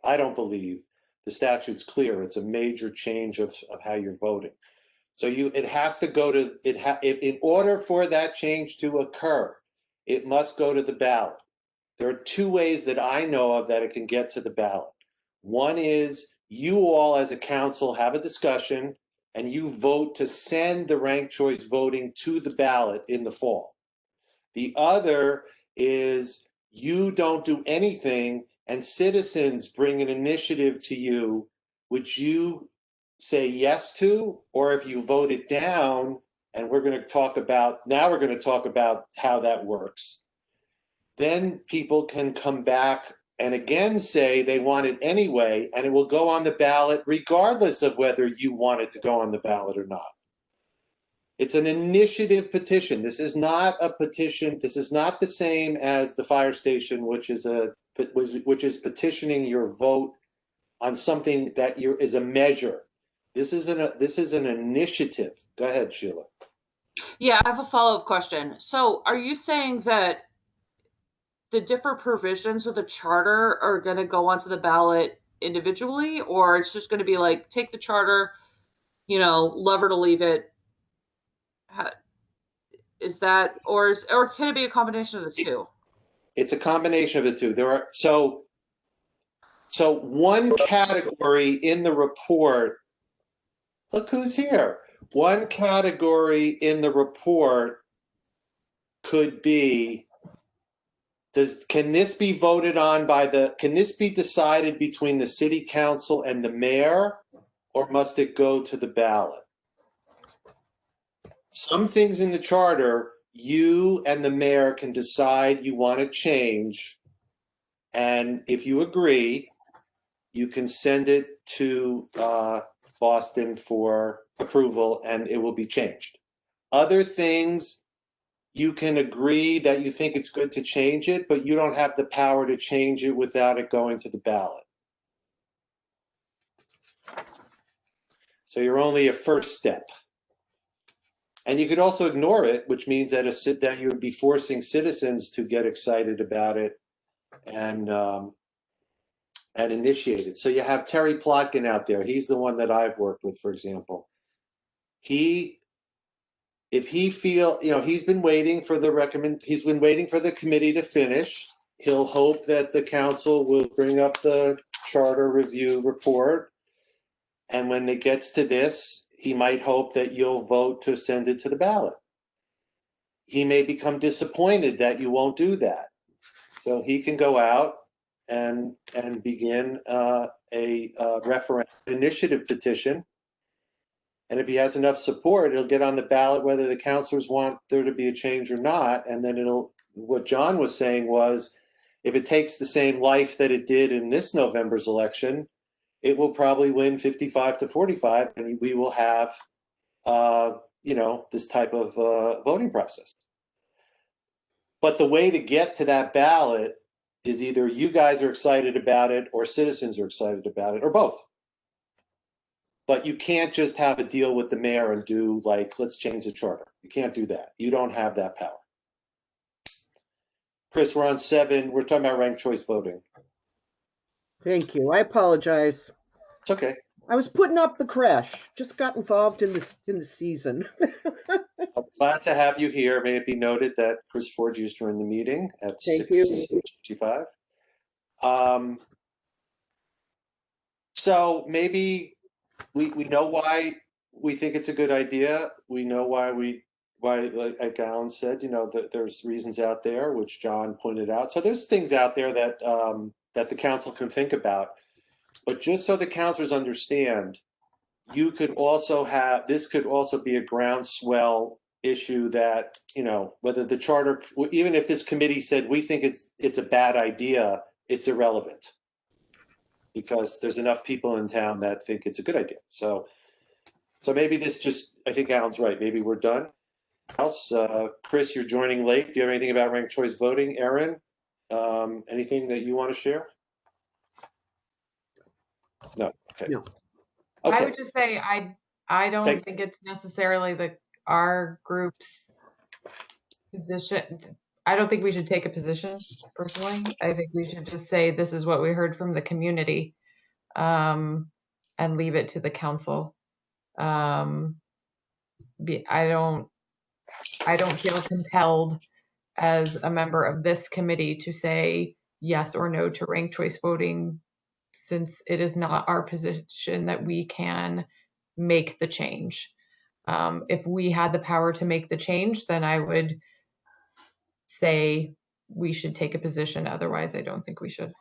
I don't believe. The statute's clear. It's a major change of how you're voting. So it has to go to, in order for that change to occur, it must go to the ballot. There are two ways that I know of that it can get to the ballot. One is you all as a council have a discussion and you vote to send the ranked choice voting to the ballot in the fall. The other is you don't do anything and citizens bring an initiative to you, which you say yes to, or if you vote it down, and we're going to talk about how that works. Then people can come back and again say they want it anyway, and it will go on the ballot regardless of whether you want it to go on the ballot or not. It's an initiative petition. This is not a petition. This is not the same as the fire station, which is petitioning your vote on something that is a measure. This is an initiative. Go ahead, Sheila. Yeah, I have a follow-up question. So are you saying that the different provisions of the charter are going to go onto the ballot individually, or it's just going to be like, take the charter, love it or leave it? Is that, or can it be a combination of the two? It's a combination of the two. There are so one category in the report. Look who's here. One category in the report could be, can this be voted on can this be decided between the city council and the mayor, or must it go to the ballot? Some things in the charter, you and the mayor can decide you want to change. And if you agree, you can send it to Boston for approval and it will be changed. Other things, you can agree that you think it's good to change it, but you don't have the power to change it without it going to the ballot. So you're only a first step. And you could also ignore it, which means that you would be forcing citizens to get excited about it and initiate it. So you have Terry Plotkin out there. He's the one that I've worked with, for example. If he he's been waiting for the committee to finish. He'll hope that the council will bring up the charter review report. And when it gets to this, he might hope that you'll vote to send it to the ballot. He may become disappointed that you won't do that. So he can go out and begin a referendum initiative petition. And if he has enough support, it'll get on the ballot whether the councilors want there to be a change or not. And then what John was saying was, if it takes the same life that it did in this November's election, it will probably win 55 to 45, and we will have, this type of voting process. But the way to get to that ballot is either you guys are excited about it or citizens are excited about it, or both. But you can't just have a deal with the mayor and do let's change the charter. You can't do that. You don't have that power. Chris, we're on 7. We're talking about ranked choice voting. Thank you. I apologize. It's okay. I was putting up the crash. Just got involved in the season. I'm glad to have you here. May it be noted that Chris Ford used to run the meeting at 6:55. So maybe we know why we think it's a good idea. We know why like Alan said, that there's reasons out there, which John pointed out. So there's things out there that the council can think about. But just so the councilors understand, this could also be a groundswell issue that, whether the charter, even if this committee said we think it's a bad idea, it's irrelevant. Because there's enough people in town that think it's a good idea. So maybe I think Alan's right. Maybe we're done. Chris, you're joining late. Do you have anything about ranked choice voting? Erin, anything that you want to share? No. Okay. No. Okay. I would just say I don't think it's necessarily our group's position. I don't think we should take a position personally. I think we should just say this is what we heard from the community, and leave it to the council. I don't feel compelled as a member of this committee to say yes or no to ranked choice voting, since it is not our position that we can make the change. If we had the power to make the change, then I would say we should take a position. Otherwise, I don't think we should.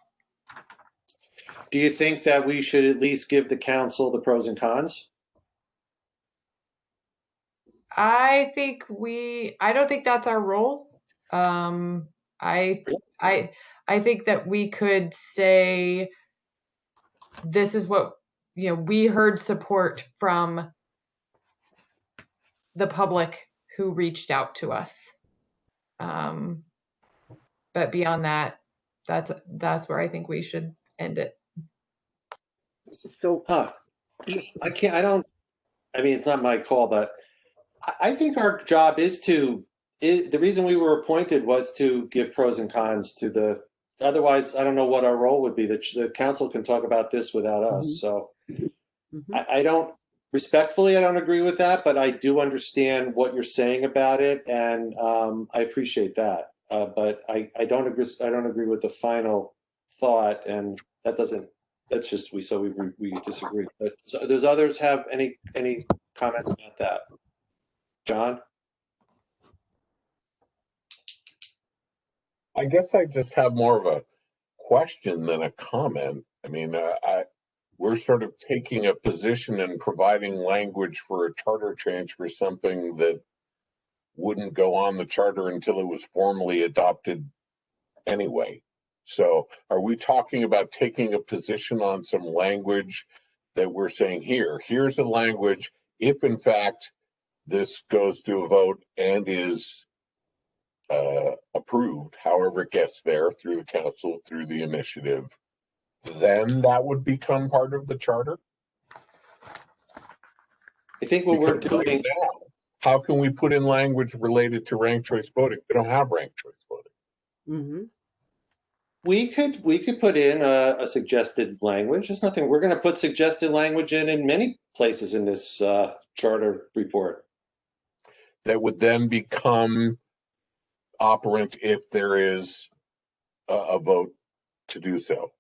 Do you think that we should at least give the council the pros and cons? I don't think that's our role. I think that we could say, this is what, we heard support from the public who reached out to us. But beyond that, that's where I think we should end it. So it's not my call, but I think our job is the reason we were appointed was to give pros and cons to the, otherwise, I don't know what our role would be. The council can talk about this without us. So I don't, respectfully, I don't agree with that, but I do understand what you're saying about it, and I appreciate that. But I don't agree with the final thought, and that's just, we disagree. But does others have any comments about that? John? I guess I just have more of a question than a comment. I mean, we're sort of taking a position and providing language for a charter change for something that wouldn't go on the charter until it was formally adopted anyway. So are we talking about taking a position on some language that we're saying here's the language, if in fact this goes to a vote and is approved, however it gets there through the council, through the initiative, then that would become part of the charter? I think what we're doing right now, how can we put in language related to ranked choice voting? We don't have ranked choice voting. We could put in a suggested language. There's nothing, we're going to put suggested language in many places in this charter report. That would then become operant if there is a vote to do so.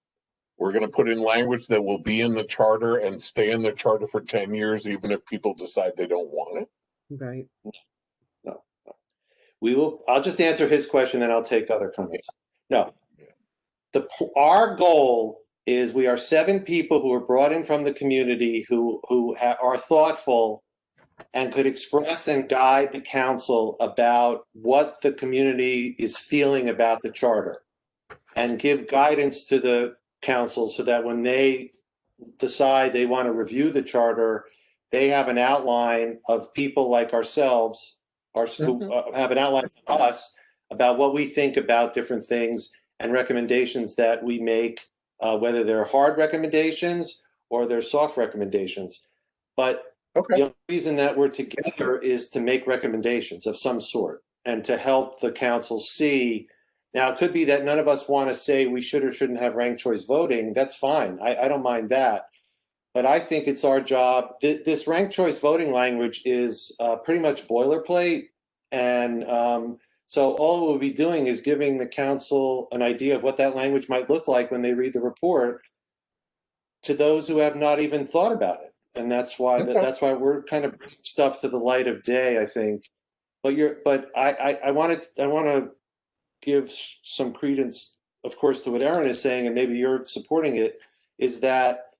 We're going to put in language that will be in the charter and stay in the charter for 10 years, even if people decide they don't want it. Right. No. We will. I'll just answer his question, then I'll take other comments. No. Our goal is we are 7 people who are brought in from the community who are thoughtful and could express and guide the council about what the community is feeling about the charter, and give guidance to the council so that when they decide they want to review the charter, they have an outline of people like ourselves, who have an outline for us about what we think about different things and recommendations that we make, whether they're hard recommendations or they're soft recommendations. But the only reason that we're together is to make recommendations of some sort and to help the council see. Now, it could be that none of us want to say we should or shouldn't have ranked choice voting. That's fine. I don't mind that. But I think it's our job. This ranked choice voting language is pretty much boilerplate. And so all we'll be doing is giving the council an idea of what that language might look like when they read the report to those who have not even thought about it. And that's why we're kind of bringing stuff to the light of day, I think. But I want to give some credence, of course, to what Aaron is saying, and maybe you're supporting it, is that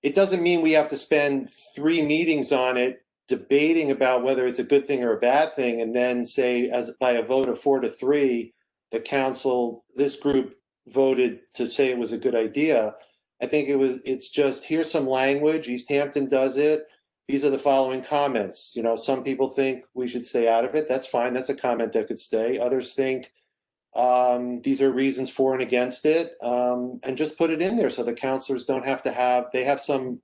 it doesn't mean we have to spend 3 meetings on it debating about whether it's a good thing or a bad thing, and then say, as by a vote of 4-3, the council, this group voted to say it was a good idea. I think it's just, here's some language, East Hampton does it, these are the following comments. You know, some people think we should stay out of it. That's fine. That's a comment that could stay. Others think these are reasons for and against it, and just put it in there so the counselors don't have to they have some,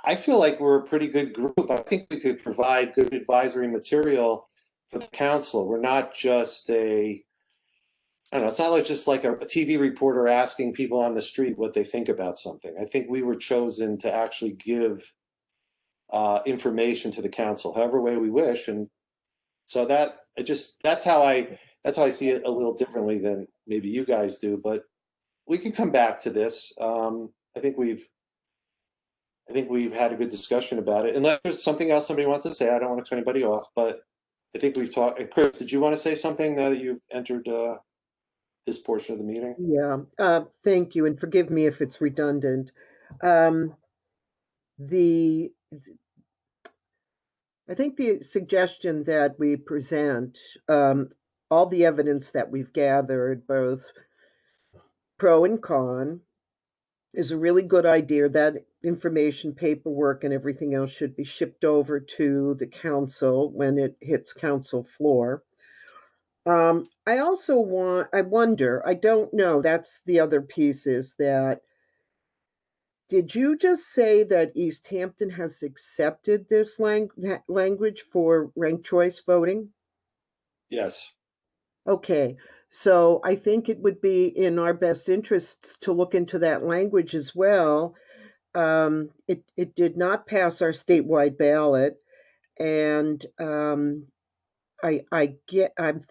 I feel like we're a pretty good group. I think we could provide good advisory material for the council. We're not just I don't know, it's not like just like a TV reporter asking people on the street what they think about something. I think we were chosen to actually give information to the council however way we wish. And so that's how I see it a little differently than maybe you guys do, but we can come back to this. I think we've had a good discussion about it. Unless there's something else somebody wants to say, I don't want to cut anybody off, but I think we've talked. Chris, did you want to say something now that you've entered this portion of the meeting? Yeah, thank you, and forgive me if it's redundant. I think the suggestion that we present, all the evidence that we've gathered, both pro and con, is a really good idea. That information, paperwork, and everything else should be shipped over to the council when it hits council floor. I also I wonder, I don't know, that's the other piece, is that did you just say that East Hampton has accepted this language for ranked choice voting? Yes. Okay, so I think it would be in our best interests to look into that language as well. It did not pass our statewide ballot, and I'm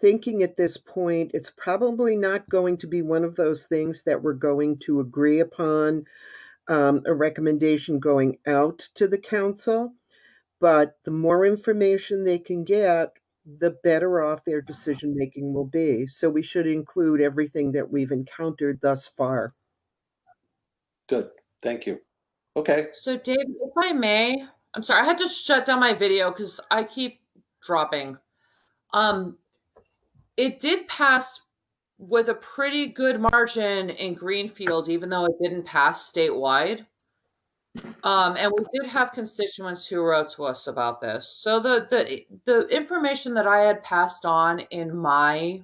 thinking at this point it's probably not going to be one of those things that we're going to agree upon, a recommendation going out to the council. But the more information they can get, the better off their decision making will be. So we should include everything that we've encountered thus far. Good. Thank you. Okay. So Dave, if I may, I'm sorry, I had to shut down my video because I keep dropping. It did pass with a pretty good margin in Greenfield, even though it didn't pass statewide. And we did have constituents who wrote to us about this. So the information that I had passed on in my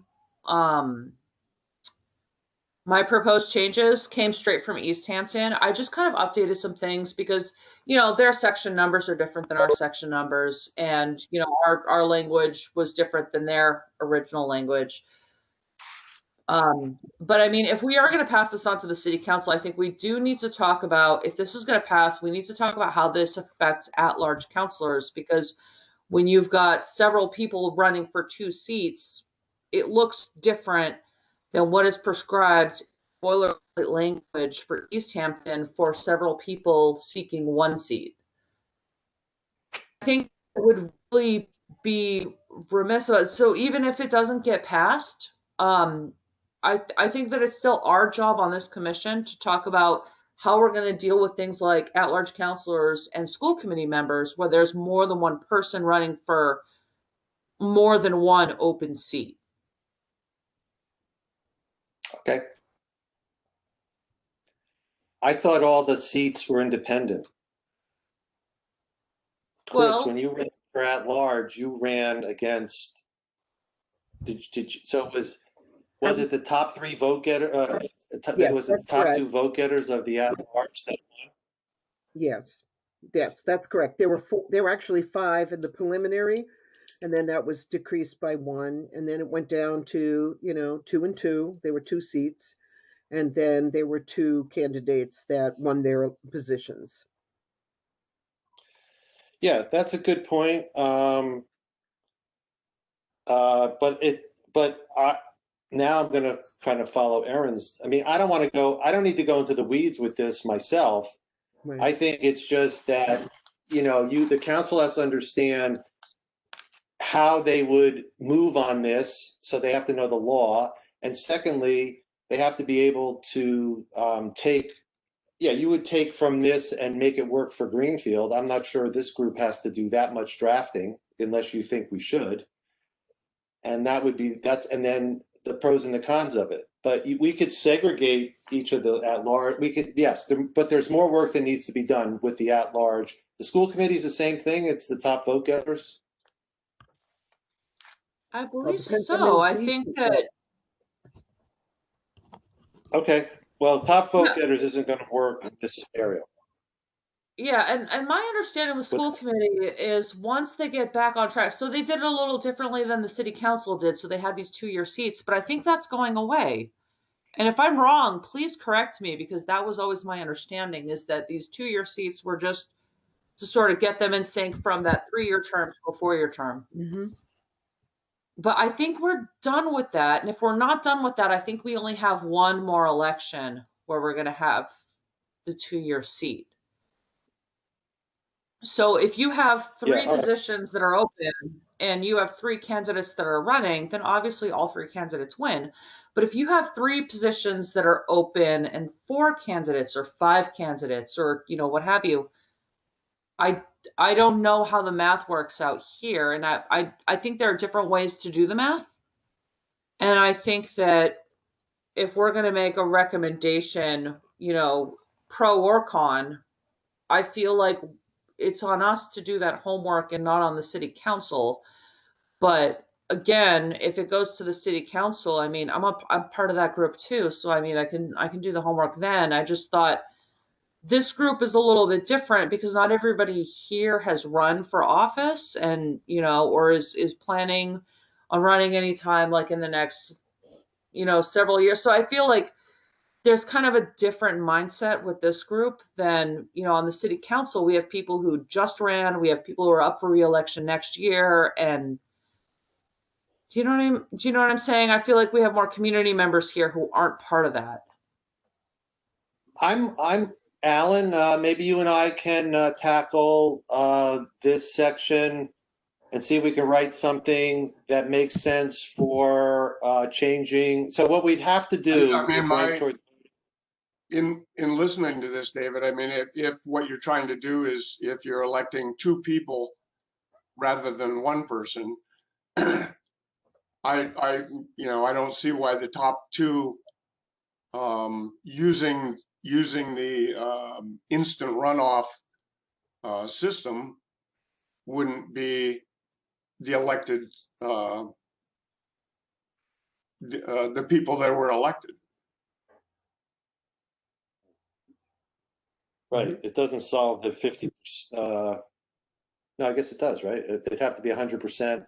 my proposed changes came straight from East Hampton. I just kind of updated some things because, their section numbers are different than our section numbers. And, our language was different than their original language. But I mean, if we are going to pass this on to the city council, I think we do need to talk about, if this is going to pass, we need to talk about how this affects at-large councilors, because when you've got several people running for 2 seats, it looks different than what is prescribed boilerplate language for East Hampton for several people seeking 1 seat. I think it would really be remiss of us. So even if it doesn't get passed, I think that it's still our job on this commission to talk about how we're going to deal with things like at-large counselors and school committee members where there's more than one person running for more than 1 open seat. Okay. I thought all the seats were independent. Chris, Well, when you ran for at-large, you ran against, so it was it the top 3 vote getter? Yes, Was it the that's top correct. 2 vote getters of the at-large that won? Yes, that's correct. There were actually 5 in the preliminary, and then that was decreased by 1, and then it went down to 2 and 2. There were 2 seats, and then there were 2 candidates that won their positions. Yeah, that's a good point. Now I'm going to kind of follow Erin's. I mean, I don't need to go into the weeds with this myself. Right. I think it's just that, the council has to understand how they would move on this. So they have to know the law. And secondly, they have to be able to you would take from this and make it work for Greenfield. I'm not sure this group has to do that much drafting unless you think we should. And and then the pros and the cons of it. But we could segregate each of the at-large. But there's more work that needs to be done with the at-large. The school committee is the same thing. It's the top vote getters. I believe depends on so. the I seat. think that. Okay. Well, top vote getters isn't going to work in this scenario. Yeah, and my understanding with school committee is once they get back on track, so they did it a little differently than the city council did. So they had these 2-year seats, but I think that's going away. And if I'm wrong, please correct me, because that was always my understanding, is that these 2-year seats were just to sort of get them in sync from that 3-year term to a 4-year term. Mm-hmm. But I think we're done with that. And if we're not done with that, I think we only have 1 more election where we're going to have the 2-year seat. So if you have 3 positions that are open and you have 3 candidates that are running, then obviously all 3 candidates win. But if you have 3 positions that are open and 4 candidates or 5 candidates or, what have you, I don't know how the math works out here. And I think there are different ways to do the math. And I think that if we're going to make a recommendation, pro or con, I feel like it's on us to do that homework and not on the city council. But again, if it goes to the city council, I mean, I'm part of that group too. So I mean, I can do the homework then. I just thought This group is a little bit different because not everybody here has run for office and, or is planning on running anytime like in the next, several years. So I feel like there's kind of a different mindset with this group than, on the city council. We have people who just ran, we have people who are up for re-election next year. And do you know what I'm saying? I feel like we have more community members here who aren't part of that. I'm Alan, maybe you and I can tackle this section and see if we can write something that makes sense for changing. So what we'd have to do, in listening to this, David, I mean, if what you're trying to do is if you're electing two people rather than one person, I don't see why the top two using the instant runoff system wouldn't be the elected the people that were elected. Right. It doesn't solve the 50%. No, I guess it does, right? It'd have to be 100%.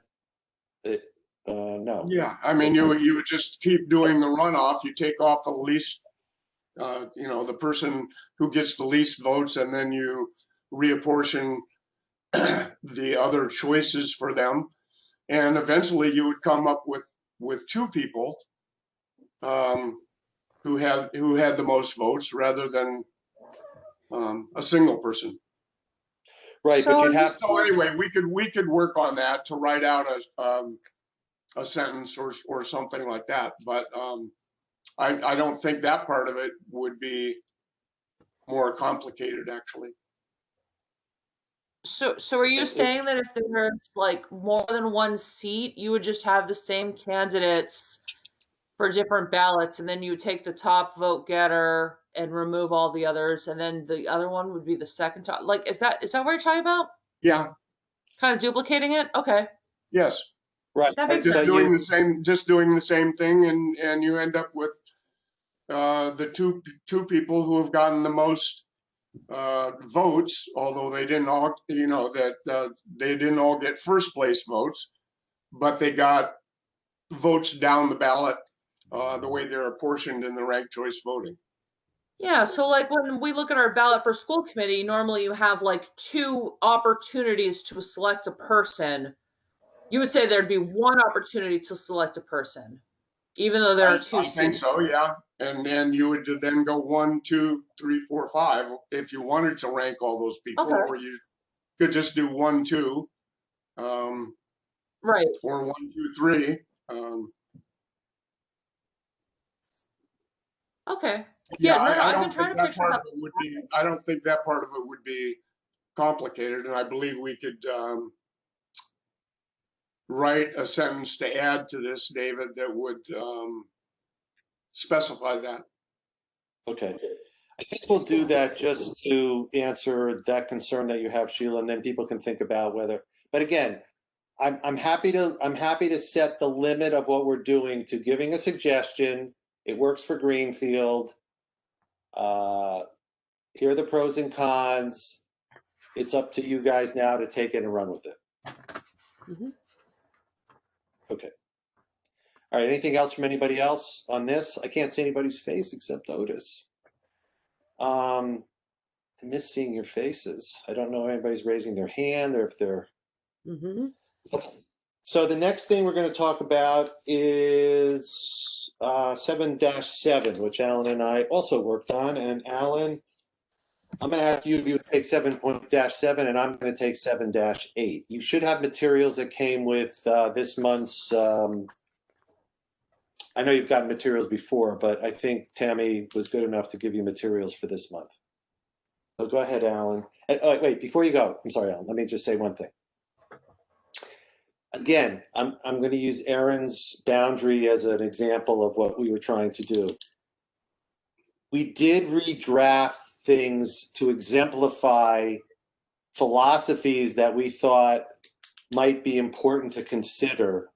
No. Yeah, I mean, you would just keep doing the runoff. You take off the least, the person who gets the least votes, and then you reapportion the other choices for them. And eventually you would come up with two people who had the most votes rather than a single person. Right, so but you'd have. So anyway, we could work on that to write out a sentence or something like that. But I don't think that part of it would be more complicated, actually. So are you saying that if there's like more than one seat, you would just have the same candidates for different ballots, and then you would take the top vote getter and remove all the others, and then the other one would be the second top? Like, is that what you're talking about? Yeah. Kind of duplicating it? Okay. Yes. Right. That makes Just sense. doing the same thing, and you end up with the two people who have gotten the most votes, although they didn't all, they didn't all get first place votes, but they got votes down the ballot the way they're apportioned in the ranked choice voting. Yeah, so like when we look at our ballot for school committee, normally you have like two opportunities to select a person. You would say there'd be one opportunity to select a person, even though there are two seats. I think so, yeah. And then you would then go 1, 2, 3, 4, 5 if you wanted to rank all those people, Okay. or you could just do 1, 2, right, or 1, 2, 3. Okay. Yeah, no, I I've don't been trying think to that picture part how. of it would be. I don't think that part of it would be complicated, and I believe we could write a sentence to add to this, David, that would specify that. Okay. I think we'll do that just to answer that concern that you have, Sheila, and then people can think about whether. But again, I'm happy to set the limit of what we're doing to giving a suggestion. It works for Greenfield. Here are the pros and cons. It's up to you guys now to take it and run with it. Mm-hmm. Okay. All right. Anything else from anybody else on this? I can't see anybody's face except Otis. I miss seeing your faces. I don't know if anybody's raising their hand or if they're. Mm-hmm. So the next thing we're going to talk about is 7-7, which Alan and I also worked on. And Alan, I'm going to ask you if you would take 7.-7, and I'm going to take 7-8. You should have materials that came with this month's. I know you've gotten materials before, but I think Tammy was good enough to give you materials for this month. So go ahead, Alan. Wait, before you go, I'm sorry, Alan, let me just say one thing. Again, I'm going to use Erin's boundary as an example of what we were trying to do. We did redraft things to exemplify philosophies that we thought might be important to consider.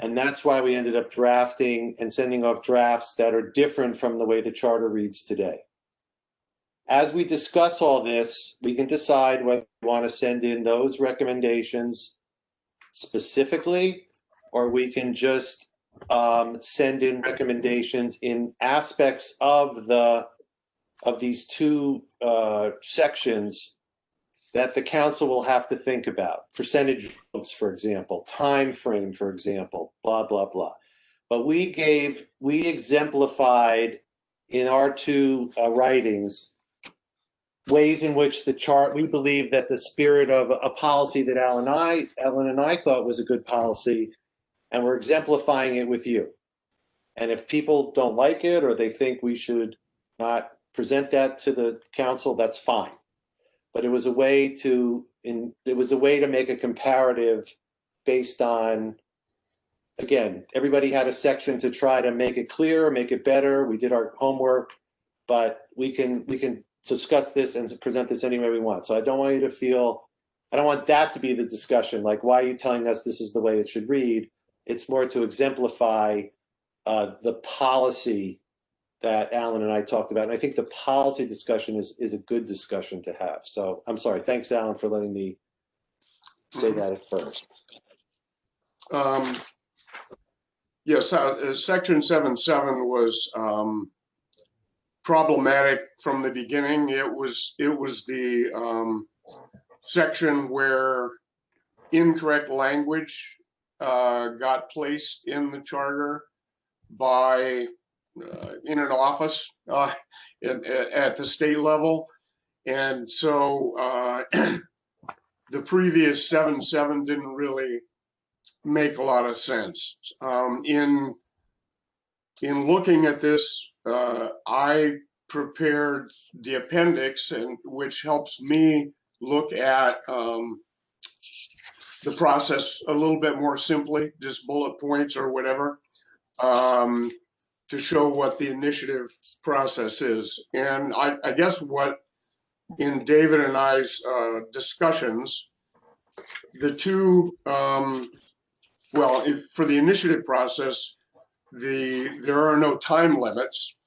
And that's why we ended up drafting and sending off drafts that are different from the way the charter reads today. As we discuss all this, we can decide whether we want to send in those recommendations specifically, or we can just send in recommendations in aspects of these two sections that the council will have to think about. Percentage votes, for example, time frame, for example, blah, blah, blah. But we exemplified in our two writings ways in which we believe that the spirit of a policy that Ellen and I thought was a good policy, and we're exemplifying it with you. And if people don't like it, or they think we should not present that to the council, that's fine. But it was a way to make a comparative based on, again, everybody had a section to try to make it clear, make it better. We did our homework, but we can discuss this and present this any way we want. So I don't want you to feel, I don't want that to be the discussion, like, why are you telling us this is the way it should read? It's more to exemplify the policy that Alan and I talked about. And I think the policy discussion is a good discussion to have. So I'm sorry. Thanks, Alan, for letting me say that at first. Yes, section 7.7 was problematic from the beginning. It was the section where incorrect language got placed in the charter by in an office at the state level. And so the previous 7.7 didn't really make a lot of sense. In looking at this, I prepared the appendix, which helps me look at the process a little bit more simply, just bullet points or whatever, to show what the initiative process is. And I guess what in David and I's discussions, the two, well, for the initiative process, there are no time limits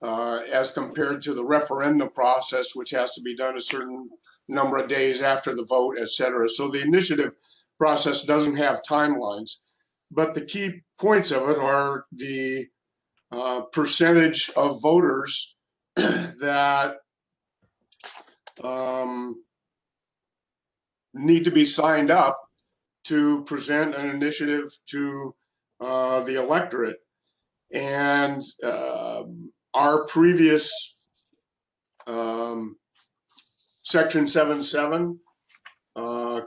as compared to the referendum process, which has to be done a certain number of days after the vote, et cetera. So the initiative process doesn't have timelines, but the key points of it are the percentage of voters that need to be signed up to present an initiative to the electorate. And our previous section 7.7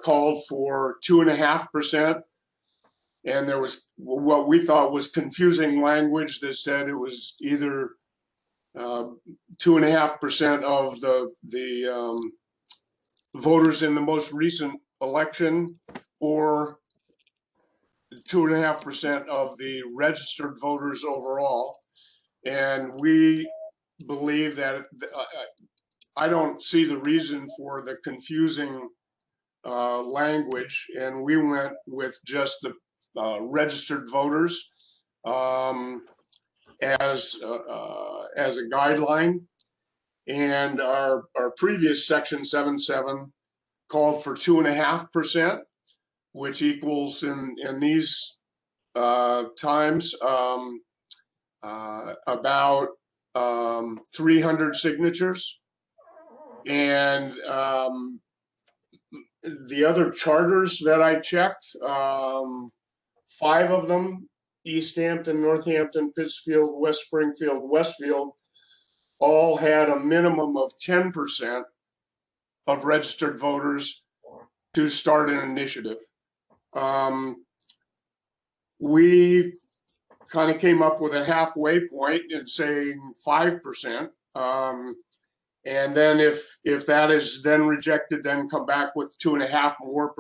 called for 2.5%. And there was what we thought was confusing language that said it was either 2.5% of the voters in the most recent election, or 2.5% of the registered voters overall. And we believe that I don't see the reason for the confusing language, and we went with just the registered voters as a guideline. And our previous section 7.7 called for 2.5%, which equals in these times about 300 signatures. And the other charters that I checked, 5 of them, East Hampton, Northampton, Pittsfield, West Springfield, Westfield, all had a minimum of 10% of registered voters to start an initiative. We kind of came up with a halfway point in saying 5%. And then if that is then rejected, then come back with 2.5% more.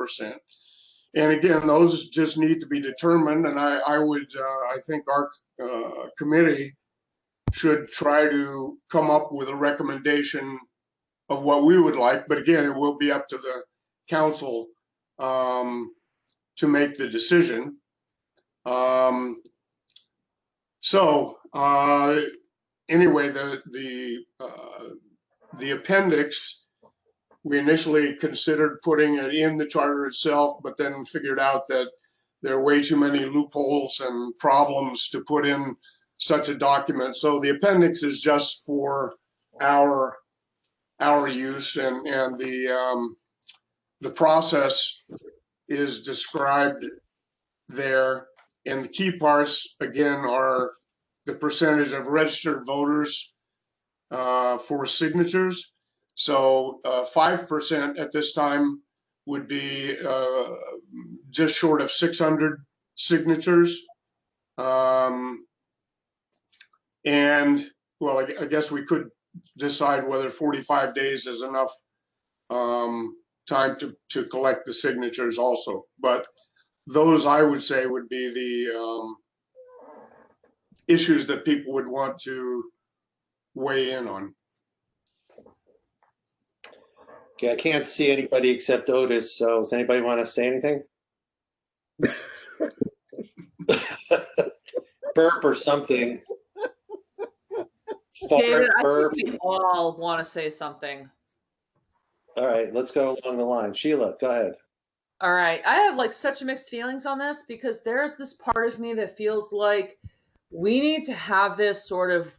And again, those just need to be determined. And I think our committee should try to come up with a recommendation of what we would like. But again, it will be up to the council to make the decision. Anyway, the appendix, we initially considered putting it in the charter itself, but then figured out that there are way too many loopholes and problems to put in such a document. So the appendix is just for our use, and the process is described there. And the key parts, again, are the percentage of registered voters for signatures. So 5% at this time would be just short of 600 signatures. And well, I guess we could decide whether 45 days is enough time to collect the signatures also. But those, I would say, would be the issues that people would want to weigh in on. Okay, I can't see anybody except Otis, so does anybody want to say anything? Burp or something. David, I Burp. think we all want to say something. All right, let's go along the line. Sheila, go ahead. All right. I have like such mixed feelings on this because there's this part of me that feels like we need to have this sort of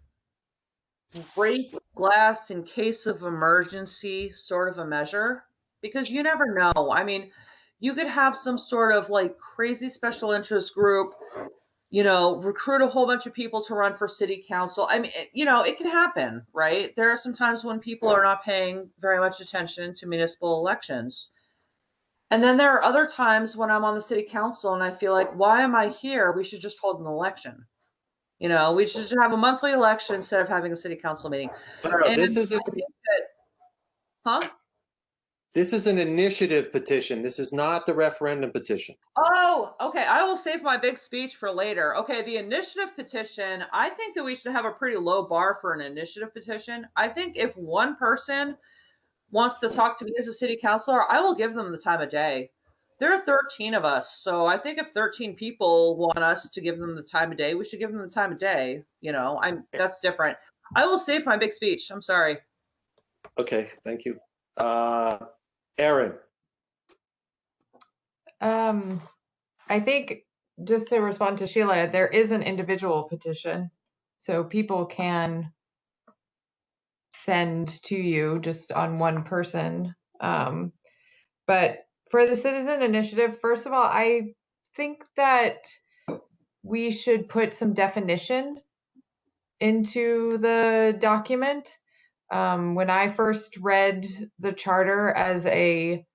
break glass in case of emergency sort of a measure, because you never know. I mean, you could have some sort of like crazy special interest group, you know, recruit a whole bunch of people to run for city council. I mean, you know, it can happen, right? There are some times when people are not paying very much attention to municipal elections. And then there are other times when I'm on the city council and I feel like, why am I here? We should just hold an election. You know, we should have a monthly election instead of having a city council meeting. No, this is This is an initiative petition. This is not the referendum petition. Oh, okay. I will save my big speech for later. Okay, the initiative petition, I think that we should have a pretty low bar for an initiative petition. I think if one person wants to talk to me as a city councilor, I will give them the time of day. There are 13 of us, so I think if 13 people want us to give them the time of day, we should give them the time of day. You know, that's different. I will save my big speech. I'm sorry. Okay, thank you. Aaron. I think just to respond to Sheila, there is an individual petition, so people can send to you just on one person. But for the citizen initiative, first of all, I think that we should put some definition into the document. When I first read the charter as a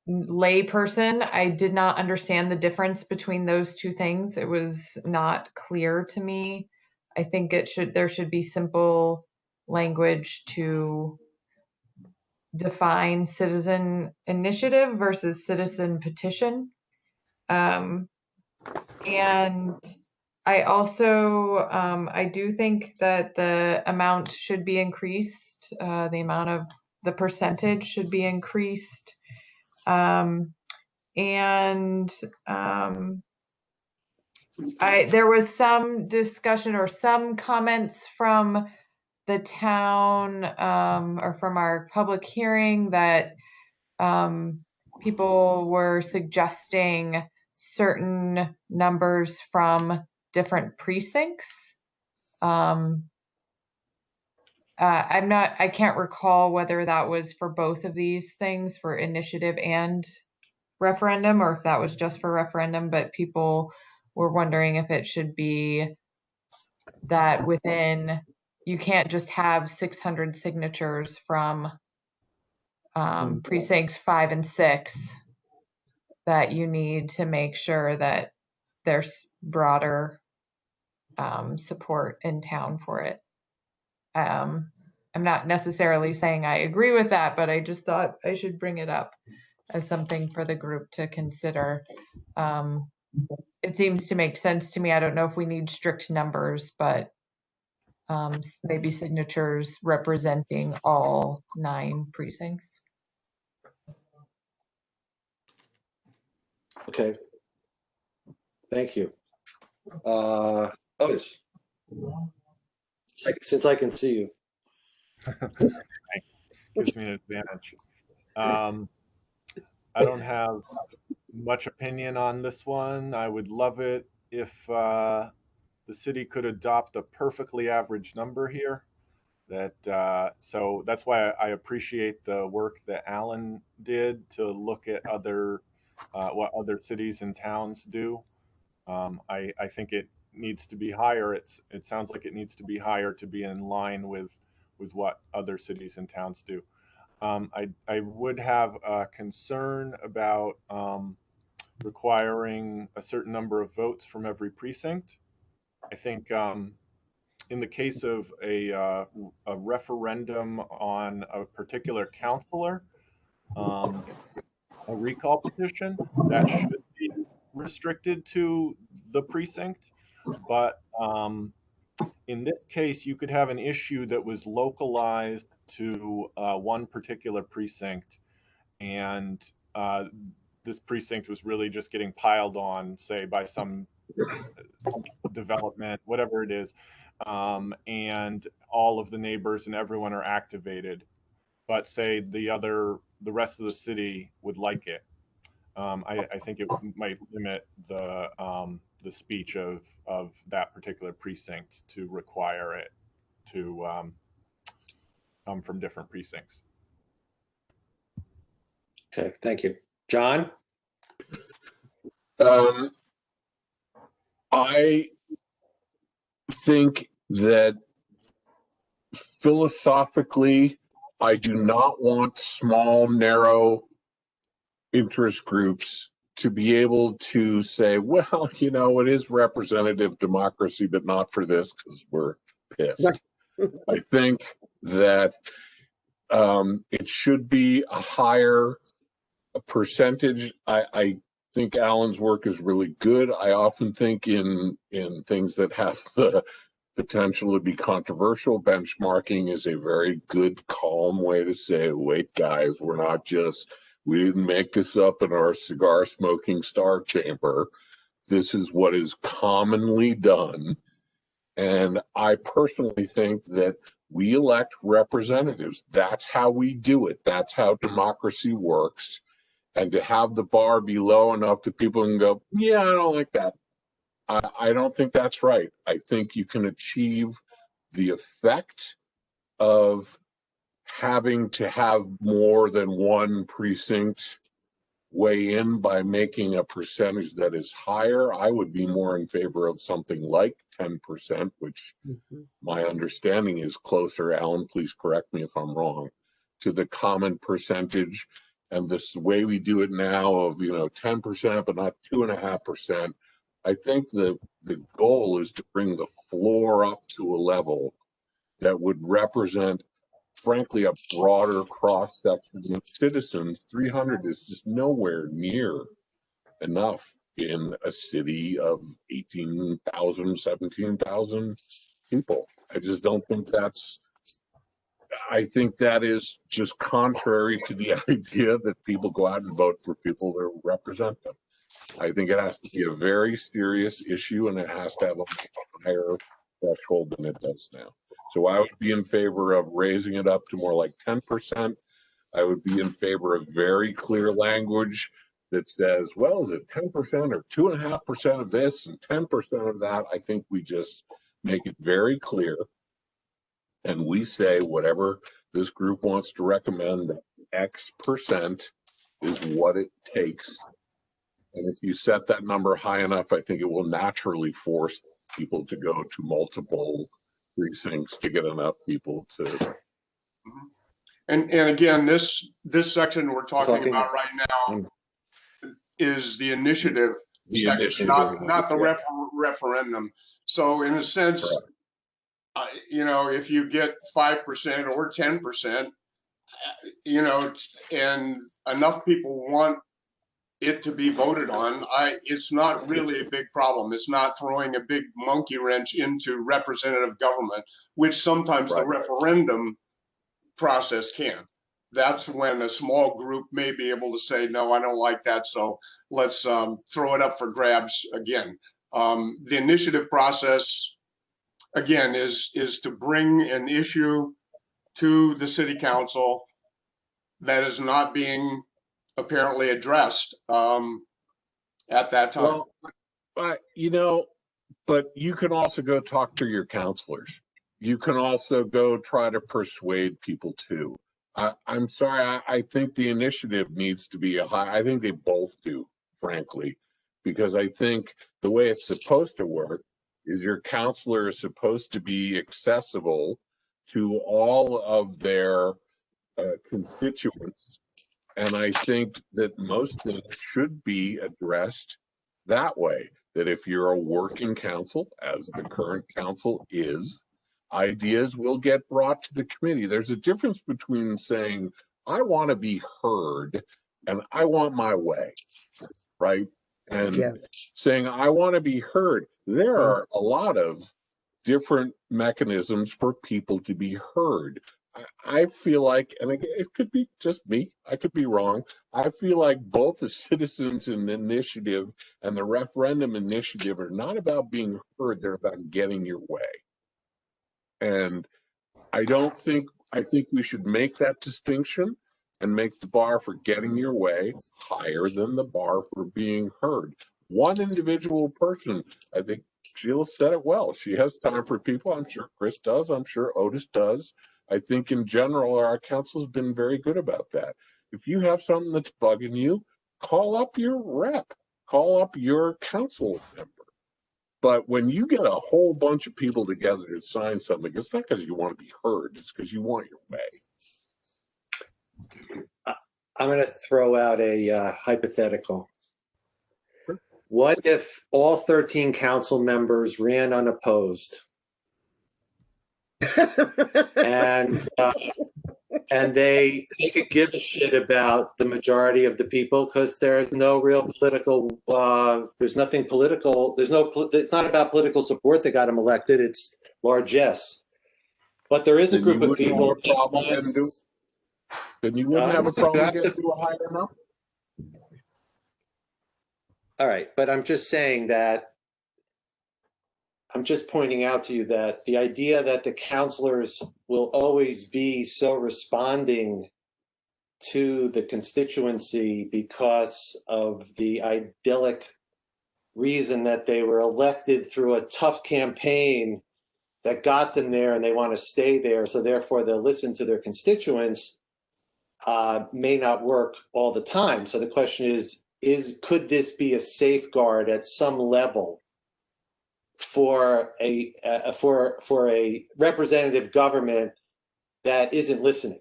lay person, I did not understand the difference between those two things. It was not clear to me. I think there should be simple language to define citizen initiative versus citizen petition. And I also, I do think that the amount should be increased. The percentage should be increased. There was some discussion or some comments from the town or from our public hearing that people were suggesting certain numbers from different precincts. I can't recall whether that was for both of these things, for initiative and referendum, or if that was just for referendum, but people were wondering if it should be that you can't just have 600 signatures from precincts 5 and 6, that you need to make sure that there's broader support in town for it. I'm not necessarily saying I agree with that, but I just thought I should bring it up as something for the group to consider. It seems to make sense to me. I don't know if we need strict numbers, but maybe signatures representing all 9 precincts. Okay. Thank you. Otis. Since I can see you. Gives me an advantage. I don't have much opinion on this one. I would love it if the city could adopt a perfectly average number here. So that's why I appreciate the work that Alan did to look at what other cities and towns do. I think it needs to be higher. It sounds like it needs to be higher to be in line with what other cities and towns do. I would have a concern about requiring a certain number of votes from every precinct. I think in the case of a referendum on a particular counselor, a recall petition, that should be restricted to the precinct. But in this case, you could have an issue that was localized to one particular precinct, and this precinct was really just getting piled on, say, by some development, whatever it is, and all of the neighbors and everyone are activated, but say the rest of the city would like it. I think it might limit the speech of that particular precinct to require it to come from different precincts. Okay, thank you. John? I think that philosophically, I do not want small, narrow interest groups to be able to say, well, it is representative democracy, but not for this because we're pissed. I think that it should be a higher percentage. I think Alan's work is really good. I often think in things that have the potential to be controversial, benchmarking is a very good, calm way to say, wait, guys, we didn't make this up in our cigar smoking star chamber. This is what is commonly done. And I personally think that we elect representatives. That's how we do it. That's how democracy works. And to have the bar be low enough that people can go, yeah, I don't like that. I don't think that's right. I think you can achieve the effect of having to have more than one precinct weigh in by making a percentage that is higher. I would be more in favor of something like 10%, which my understanding is closer, Alan, please correct me if I'm wrong, to the common percentage. And this way we do it now of 10%, but not 2.5%. I think the goal is to bring the floor up to a level that would represent, frankly, a broader cross section of citizens. 300 is just nowhere near enough in a city of 18,000, 17,000 people. I just don't think I think that is just contrary to the idea that people go out and vote for people that represent them. I think it has to be a very serious issue, and it has to have a much higher threshold than it does now. So I would be in favor of raising it up to more like 10%. I would be in favor of very clear language that says, well, is it 10% or 2.5% of this and 10% of that? I think we just make it very clear. And we say whatever this group wants to recommend, that X percent is what it takes. And if you set that number high enough, I think it will naturally force people to go to multiple precincts to get enough people to. And again, this section we're talking about right now is the initiative section, not the referendum. So in a sense, if you get 5% or 10%, and enough people want it to be voted on, it's not really a big problem. It's not throwing a big monkey wrench into representative government, which sometimes the referendum process can. That's when a small group may be able to say, no, I don't like that, so let's throw it up for grabs again. The initiative process, again, is to bring an issue to the city council that is not being apparently addressed at that time. Well, but you can also go talk to your counselors. You can also go try to persuade people too. I'm sorry, I think the initiative needs to be I think they both do, frankly, because I think the way it's supposed to work is your counselor is supposed to be accessible to all of their constituents. And I think that most things should be addressed that way, that if you're a working council, as the current council is, ideas will get brought to the committee. There's a difference between saying, I want to be heard and I want my way, right? And saying, I want to be heard. There are a lot of different mechanisms for people to be heard. I feel like, and it could be just me, I could be wrong. I feel like both the citizens initiative and the referendum initiative are not about being heard, they're about getting your way. And I think we should make that distinction and make the bar for getting your way higher than the bar for being heard. One individual person, I think Sheila said it well. She has time for people. I'm sure Chris does. I'm sure Otis does. I think in general, our council's been very good about that. If you have something that's bugging you, call up your rep, call up your council member. But when you get a whole bunch of people together to sign something, it's not because you want to be heard, it's because you want your way. I'm going to throw out a hypothetical. Sure. What if all 13 council members ran unopposed? and they could give a shit about the majority of the people because there's no real political there's nothing political, it's not about political support that got them elected, it's largesse. But there is a group of people then you wouldn't have a problem getting to a higher number. All right, but I'm just saying that I'm just pointing out to you that the idea that the counselors will always be so responding to the constituency because of the idyllic reason that they were elected through a tough campaign that got them there and they want to stay there, so therefore they'll listen to their constituents, may not work all the time. So the question is could this be a safeguard at some level for a representative government that isn't listening?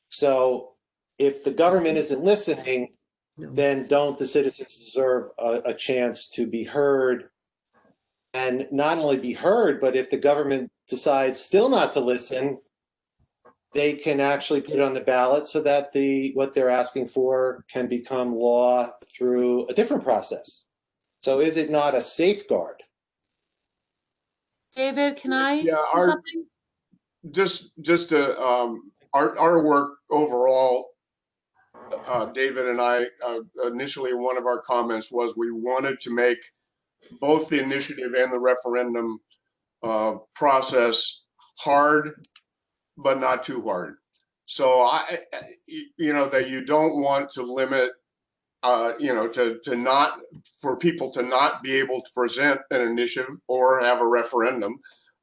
So if the government isn't listening, then don't the citizens deserve a chance to be heard? And not only be heard, but if the government decides still not to listen, they can actually put it on the ballot so that what they're asking for can become law through a different process. So is it not a safeguard? David, can I do something? Just to our work overall, David and I, initially one of our comments was we wanted to make both the initiative and the referendum process hard, but not too hard. So that you don't want to limit, to not, for people to not be able to present an initiative or have a referendum,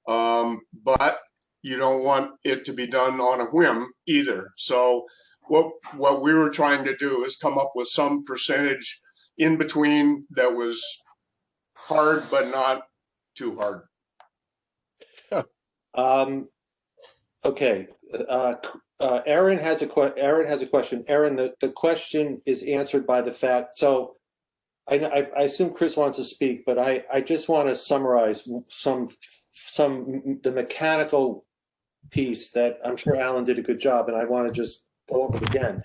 but you don't want it to be done on a whim either. So what we were trying to do is come up with some percentage in between that was hard, but not too hard. Okay. Aaron has a question. Aaron, the question is answered by the fact. So I assume Chris wants to speak, but I just want to summarize the mechanical piece that I'm sure Alan did a good job, and I want to just go over it again.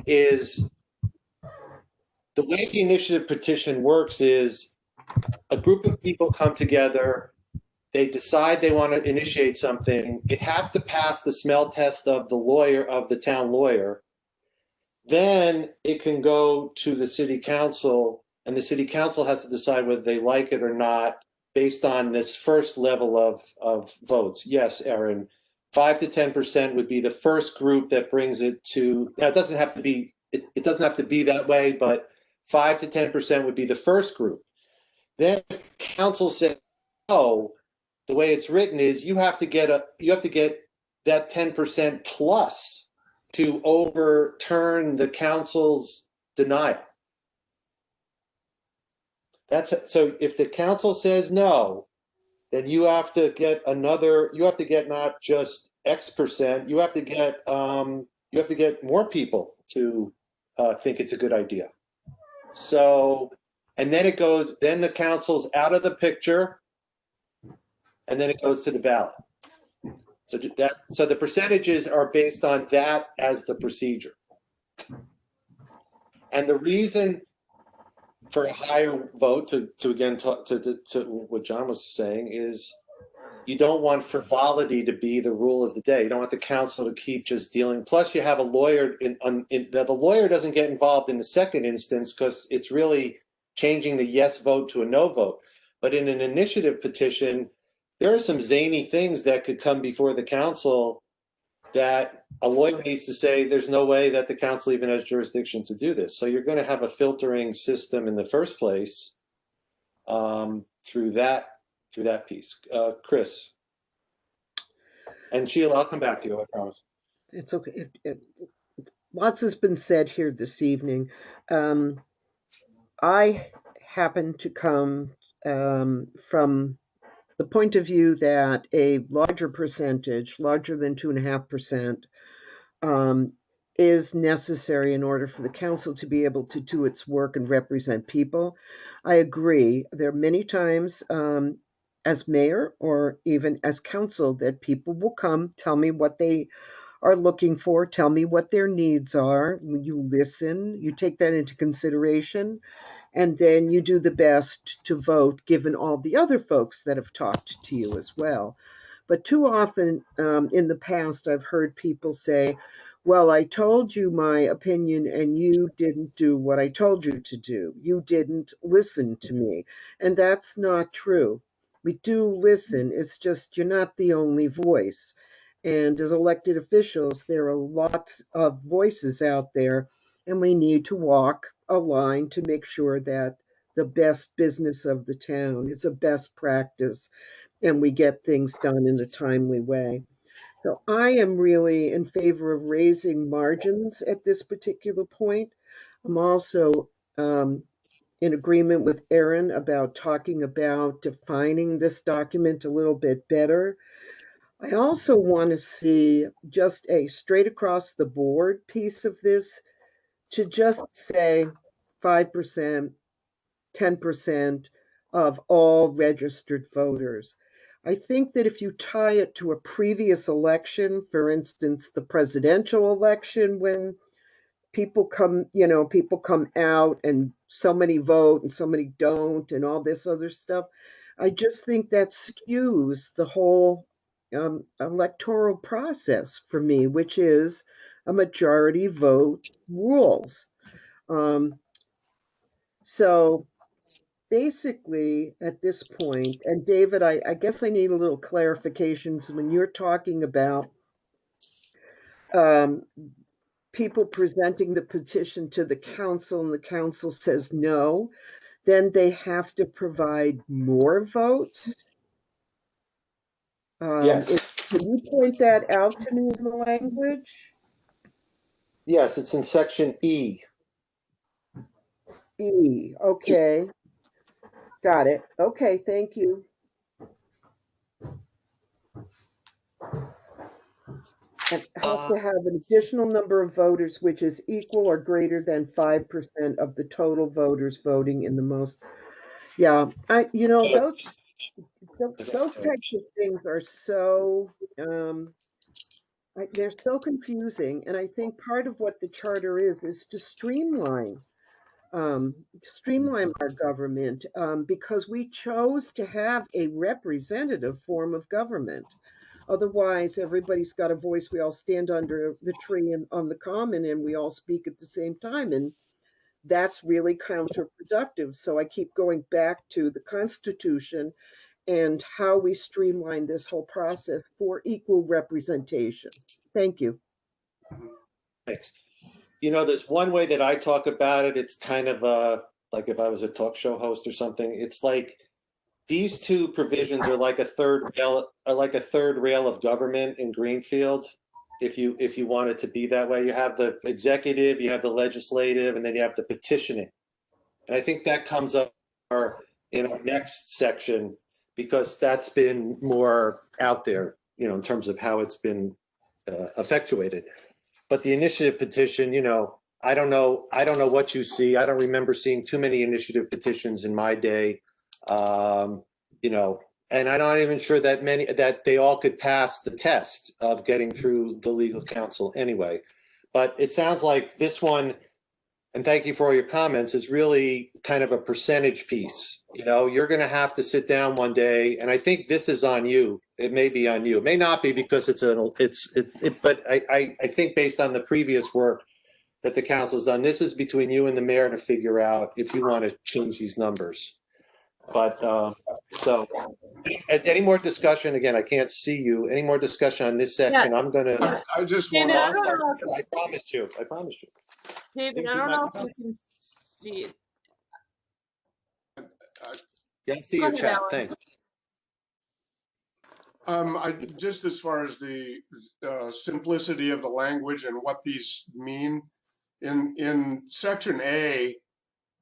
Is the way the initiative petition works is a group of people come together. They decide they want to initiate something. It has to pass the smell test of the town lawyer. Then it can go to the city council, and the city council has to decide whether they like it or not based on this first level of votes. Yes, Aaron, 5 to 10% would be the first group that brings it to, now it doesn't have to be, it doesn't have to be that way, but 5 to 10% would be the first group. Then if council said, no, the way it's written is you have to get that 10% plus to overturn the council's denial. So if the council says no, then you have to get not just X%, you have to get more people to think it's a good idea. So, and then then the council's out of the picture, and then it goes to the ballot. So the percentages are based on that as the procedure. And the reason for a higher vote, to again talk to what John was saying, is you don't want frivolity to be the rule of the day. You don't want the council to keep just dealing. Plus, you have a lawyer. The lawyer doesn't get involved in the second instance because it's really changing the yes vote to a no vote. But in an initiative petition, there are some zany things that could come before the council that a lawyer needs to say there's no way that the council even has jurisdiction to do this. So you're going to have a filtering system in the first place through that piece. Chris. And Sheila, I'll come back to you, I promise. It's okay. Lots has been said here this evening. I happen to come from the point of view that a larger percentage, larger than 2.5%, is necessary in order for the council to be able to do its work and represent people. I agree. There are many times as mayor or even as council that people will come, tell me what they are looking for, tell me what their needs are. You listen, you take that into consideration, and then you do the best to vote given all the other folks that have talked to you as well. But too often in the past, I've heard people say, well, I told you my opinion and you didn't do what I told you to do. You didn't listen to me. And that's not true. We do listen. It's just you're not the only voice. And as elected officials, there are lots of voices out there, and we need to walk a line to make sure that the best business of the town is a best practice and we get things done in a timely way. So I am really in favor of raising margins at this particular point. I'm also in agreement with Erin about talking about defining this document a little bit better. I also want to see just a straight across the board piece of this to just say 5%, 10% of all registered voters. I think that if you tie it to a previous election, for instance, the presidential election, when people come out and so many vote and so many don't and all this other stuff, I just think that skews the whole electoral process for me, which is a majority vote rules. So basically, at this point, and David, I guess I need a little clarification. So when you're talking about people presenting the petition to the council and the council says no, then they have to provide more votes. Yes. Can you point that out to me in the language? Yes, it's in section E. E, okay. Got it. Okay, thank you. And have to have an additional number of voters which is equal or greater than 5% of the total voters voting in the most. Yeah, those types of things are so they're so confusing, and I think part of what the charter is to streamline our government because we chose to have a representative form of government. Otherwise, everybody's got a voice. We all stand under the tree and on the common, and we all speak at the same time. And that's really counterproductive. So I keep going back to the Constitution and how we streamline this whole process for equal representation. Thank you. Thanks. You know, there's one way that I talk about it. It's kind of like if I was a talk show host or something. It's like these two provisions are like a third rail of government in Greenfield. If you want it to be that way, you have the executive, you have the legislative, and then you have the petitioning. And I think that comes up in our next section because that's been more out there, you know, in terms of how it's been effectuated. But the initiative petition, you know, I don't know what you see. I don't remember seeing too many initiative petitions in my day, you know, and I'm not even sure that they all could pass the test of getting through the legal counsel anyway. But it sounds like this one, and thank you for all your comments, is really kind of a percentage piece. You know, you're going to have to sit down one day, and I think this is on you. It may be on you. It may not be because but I think based on the previous work that the council's done, this is between you and the mayor to figure out if you want to change these numbers. But so any more discussion? Again, I can't see you. Any more discussion on this section? Yeah. I'm going to. I just want David, to. I promised you. David, I don't know if you can see it. Yeah, I see Go your ahead, chat. Alan. Thanks. Just as far as the simplicity of the language and what these mean, in section A,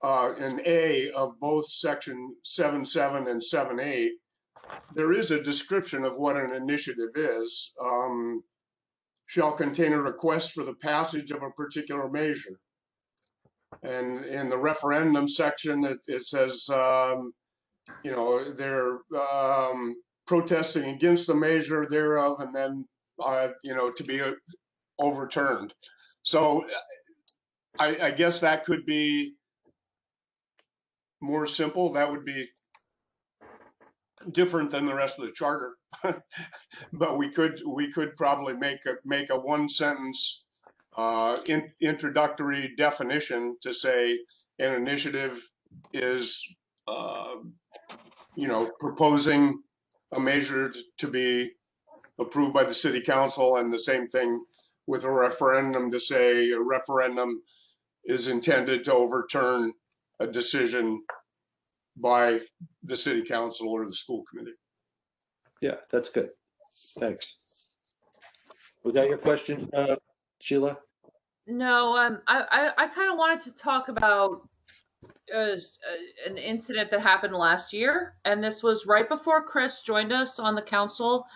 in A of both section 7.7 and 7.8, there is a description of what an initiative is. Shall contain a request for the passage of a particular measure. And in the referendum section, it says, you know, they're protesting against the measure thereof, and then, you know, to be overturned. So I guess that could be more simple. That would be different than the rest of the charter. But we could probably make a one sentence introductory definition to say an initiative is you know, proposing a measure to be approved by the city council, and the same thing with a referendum to say a referendum is intended to overturn a decision by the city council or the school committee. Yeah, that's good. Thanks. Was that your question, Sheila? No, I kind of wanted to talk about an incident that happened last year, and this was right before Chris joined us on the council,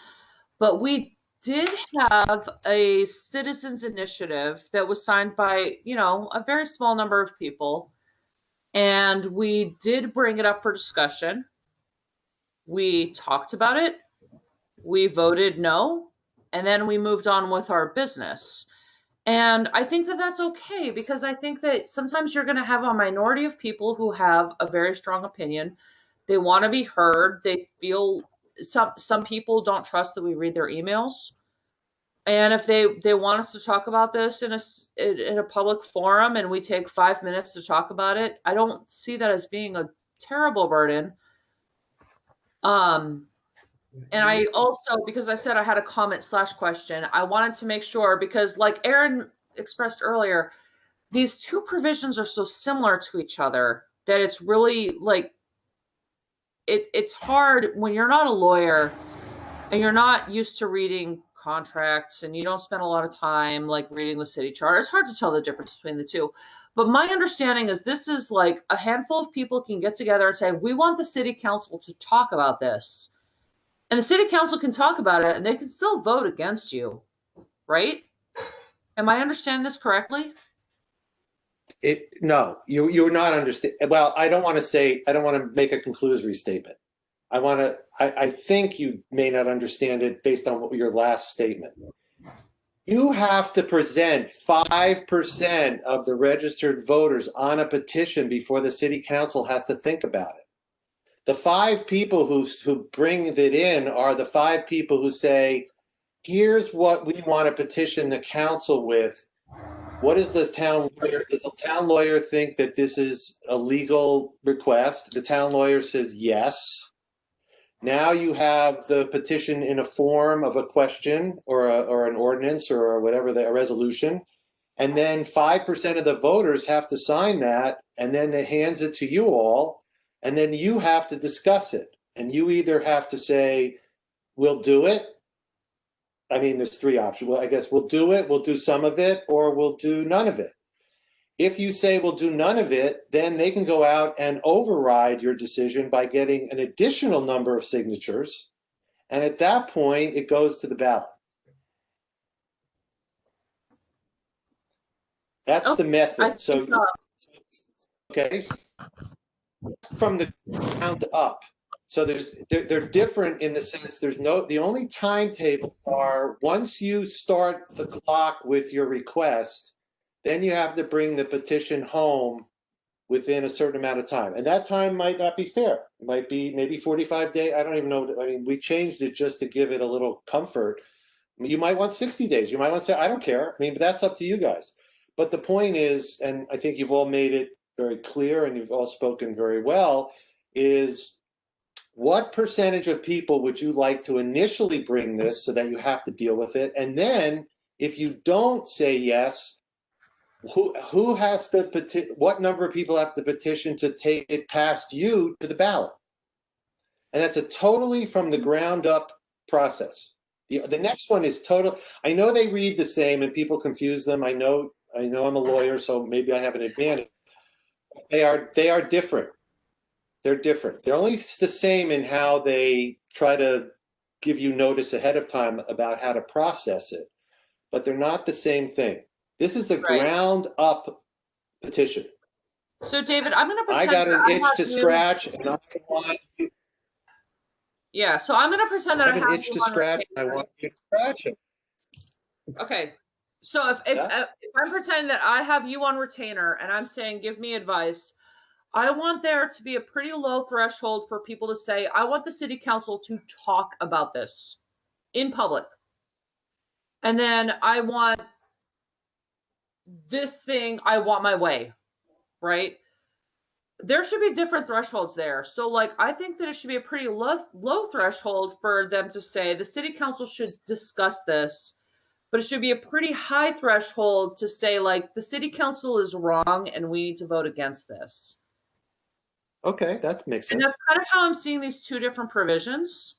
but we did have a citizens initiative that was signed by, you know, a very small number of people, and we did bring it up for discussion. We talked about it, we voted no, and then we moved on with our business. And I think that that's okay, because I think that sometimes you're going to have a minority of people who have a very strong opinion. They want to be heard. They feel some people don't trust that we read their emails. And if they want us to talk about this in a public forum and we take 5 minutes to talk about it, I don't see that as being a terrible burden. And I also, because I said I had a comment/question, I wanted to make sure, because like Aaron expressed earlier, these two provisions are so similar to each other that it's really like, it's hard when you're not a lawyer and you're not used to reading contracts and you don't spend a lot of time like reading the city charter. It's hard to tell the difference between the two. But my understanding is this is like a handful of people can get together and say, we want the city council to talk about this. And the city council can talk about it and they can still vote against you, right? Am I understanding this correctly? No, you're not understand. Well, I don't want to make a conclusory statement. I think you may not understand it based on your last statement. You have to present 5% of the registered voters on a petition before the city council has to think about it. The 5 people who bring it in are the 5 people who say, here's what we want to petition the council with. What is the town lawyer? Does the town lawyer think that this is a legal request? The town lawyer says yes. Now you have the petition in a form of a question or an ordinance or whatever, a resolution. And then 5% of the voters have to sign that, and then it hands it to you all, and then you have to discuss it. And you either have to say, we'll do it. I mean, there's three options. Well, I guess we'll do it, we'll do some of it, or we'll do none of it. If you say we'll do none of it, then they can go out and override your decision by getting an additional number of signatures. And at that point, it goes to the ballot. That's the method. So, okay, from the ground up. So they're different in the sense the only timetables are once you start the clock with your request, then you have to bring the petition home within a certain amount of time. And that time might not be fair. It might be maybe 45 days. I don't even know. I mean, we changed it just to give it a little comfort. You might want 60 days. You might want to say, I don't care. I mean, but that's up to you guys. But the point is, and I think you've all made it very clear and you've all spoken very well, is what percentage of people would you like to initially bring this so that you have to deal with it? And then if you don't say yes, who has to petition? What number of people have to petition to take it past you to the ballot? And that's a totally from the ground up process. The next one is total. I know they read the same and people confuse them. I know I'm a lawyer, so maybe I have an advantage. They are different. They're different. They're only the same in how they try to give you notice ahead of time about how to process it, but they're not the same thing. This is a ground up petition. So David, I'm going to pretend I got an itch to scratch, and I want you. Yeah, so I'm going to pretend that I have an itch to scratch. I want you to scratch it. Okay. So if I'm pretending that I have you on retainer and I'm saying, give me advice, I want there to be a pretty low threshold for people to say, I want the city council to talk about this in public. And then I want this thing, I want my way, right? There should be different thresholds there. So like, I think that it should be a pretty low threshold for them to say the city council should discuss this. But it should be a pretty high threshold to say, like, the city council is wrong and we need to vote against this. Okay, that makes sense. And that's kind of how I'm seeing these two different provisions.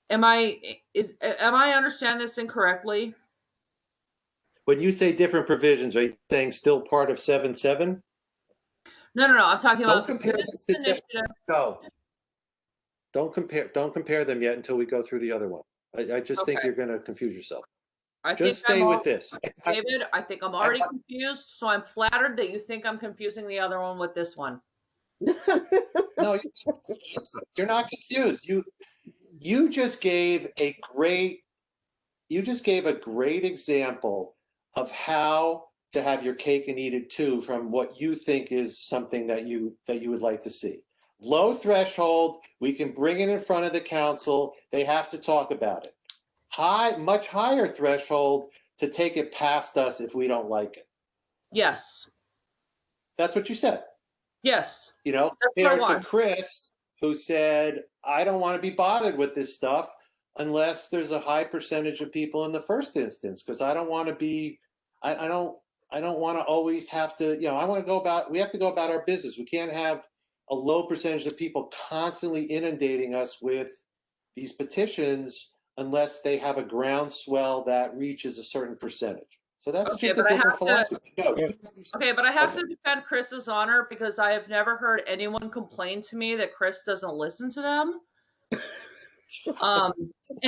Am I understanding this incorrectly? When you say different provisions, are you saying still part of 7.7? No. I'm talking about compare this initiative. No. Don't compare them yet until we go through the other one. I just think you're going to confuse yourself. Just stay with this. David, I think I'm already confused, so I'm flattered that you think I'm confusing the other one with this one. No, you're not confused. You just gave a great example of how to have your cake and eat it too, from what you think is something that you would like to see. Low threshold, we can bring it in front of the council. They have to talk about it. Much higher threshold to take it past us if we don't like it. Yes. That's what you said. Yes. You know, compared to Chris, who said, I don't want to be bothered with this stuff unless there's a high percentage of people in the first instance, because I don't want to be, I don't want to always have to, we have to go about our business. We can't have a low percentage of people constantly inundating us with these petitions unless they have a groundswell that reaches a certain percentage. So that's just a different philosophy. Okay, but I have to defend Chris's honor because I have never heard anyone complain to me that Chris doesn't listen to them.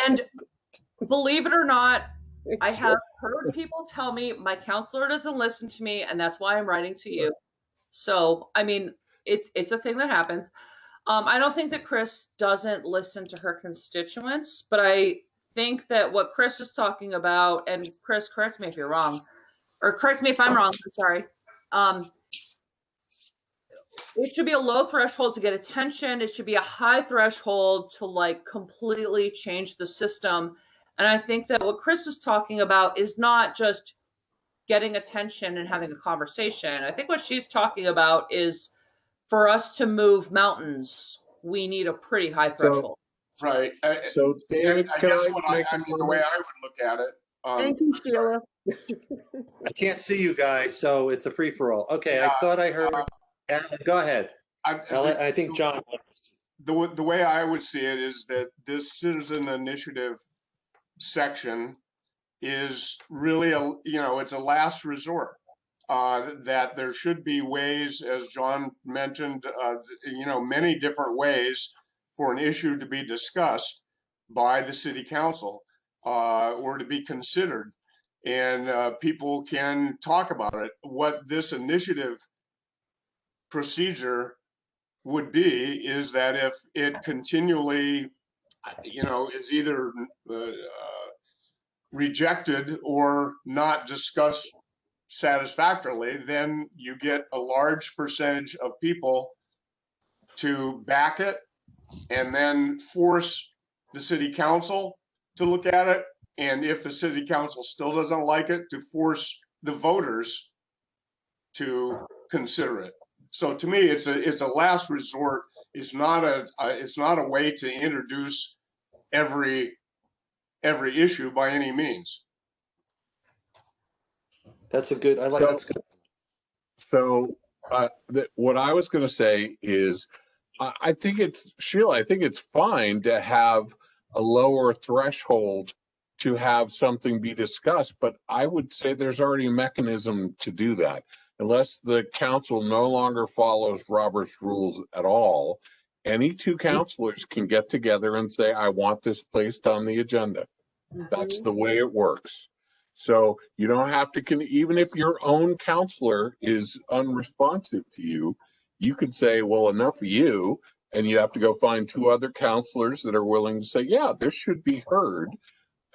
And believe it or not, I have heard people tell me my counselor doesn't listen to me, and that's why I'm writing to you. So, I mean, it's a thing that happens. I don't think that Chris doesn't listen to her constituents, but I think that what Chris is talking about, and Chris, correct me if you're wrong, or correct me if I'm wrong, I'm sorry. It should be a low threshold to get attention. It should be a high threshold to like completely change the system. And I think that what Chris is talking about is not just getting attention and having a conversation. I think what she's talking about is for us to move mountains we need a pretty high threshold. Right. So David, I can guess I the way I would look at it. Thank you, sorry. Sheila. I can't see you guys, so it's a free for all. Okay, I Yeah, thought I heard. Go ahead. I think John. The way I would see it is that this citizen initiative section is really it's a last resort. That there should be ways, as John mentioned, many different ways for an issue to be discussed by the city council or to be considered, and people can talk about it. What this initiative procedure would be is that if it continually, is either rejected or not discussed satisfactorily, then you get a large percentage of people to back it and then force the city council to look at it. And if the city council still doesn't like it, to force the voters to consider it. So to me, it's a last resort. It's not a way to introduce every issue by any means. That's a good. I like that's good. So what I was going to say is, I think it's fine to have a lower threshold to have something be discussed, but I would say there's already a mechanism to do that. Unless the council no longer follows Robert's rules at all, any two councilors can get together and say, I want this placed on the agenda. That's the way it works. So you don't have to, even if your own counselor is unresponsive to you, you could say, well, enough of you, and you have to go find two other counselors that are willing to say, yeah, this should be heard.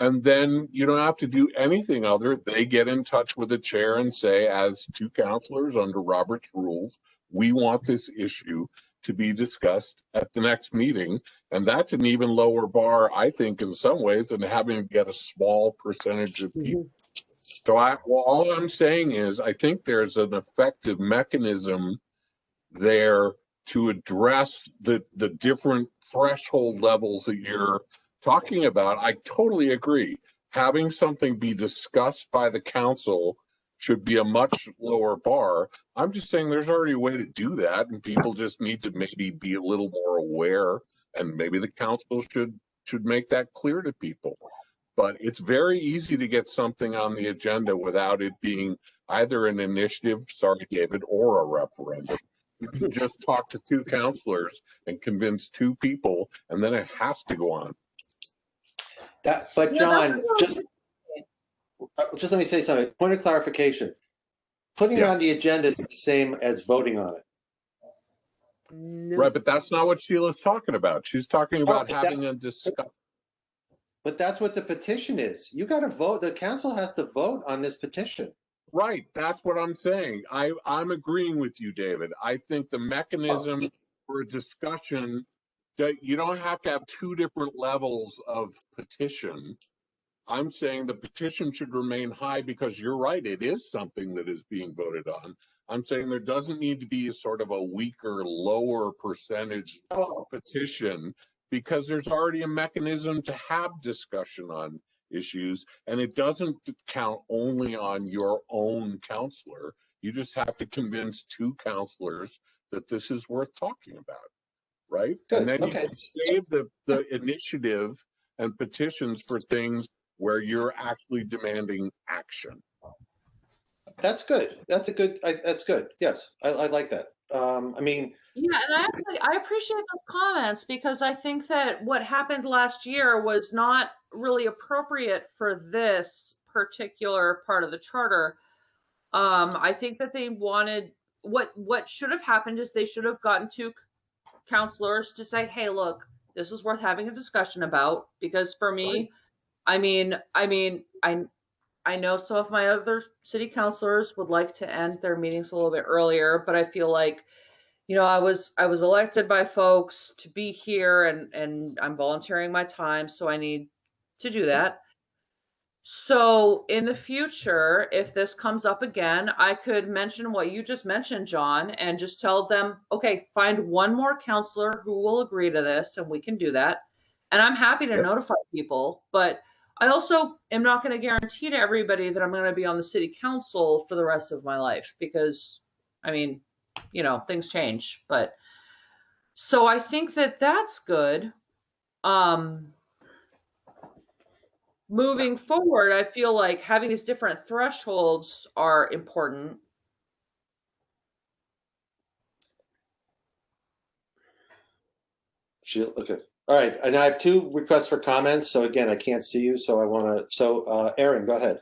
And then you don't have to do anything other. They get in touch with the chair and say, as two counselors under Robert's rules, we want this issue to be discussed at the next meeting. And that's an even lower bar, I think, in some ways, than having to get a small percentage of people. So all I'm saying is, I think there's an effective mechanism there to address the different threshold levels that you're talking about. I totally agree. Having something be discussed by the council should be a much lower bar. I'm just saying there's already a way to do that, and people just need to maybe be a little more aware, and maybe the council should make that clear to people. But it's very easy to get something on the agenda without it being either an initiative, sorry, David, or a referendum. You can just talk to two counselors and convince two people, and then it has to go on. But John, just let me say something. Point of clarification. Putting it on the agenda is the same as voting on it. No. Right, but that's not what Sheila's talking about. She's talking about having a discussion. But that's what the petition is. You got to vote. The council has to vote on this petition. Right, that's what I'm saying. I'm agreeing with you, David. I think the mechanism for a discussion, that you don't have to have two different levels of petition. I'm saying the petition should remain high because you're right, it is something that is being voted on. I'm saying there doesn't need to be a sort of a weaker, lower percentage petition, because there's already a mechanism to have discussion on issues, and it doesn't count only on your own counselor. You just have to convince two counselors that this is worth talking about, right? Good. And then you can save the initiative and petitions for things where you're actually demanding action. That's good. That's good. Yes, I like that. I mean, yeah, and I appreciate those comments, because I think that what happened last year was not really appropriate for this particular part of the charter. I think that they wanted, what should have happened is they should have gotten two counselors to say, hey, look, this is worth having a discussion about, because for me, right. I know some of my other city councilors would like to end their meetings a little bit earlier, but I feel like, I was elected by folks to be here, and I'm volunteering my time, so I need to do that. So in the future, if this comes up again, I could mention what you just mentioned, John, and just tell them, okay, find one more counselor who will agree to this, and we can do that. And I'm happy to Yep. notify people, but I also am not going to guarantee to everybody that I'm going to be on the city council for the rest of my life because, I mean, you know, things change. But so I think that that's good. Moving forward, I feel like having these different thresholds are important. Okay. All right. And I have 2 requests for comments. So again, I can't see you. So I want to, so Aaron, go ahead.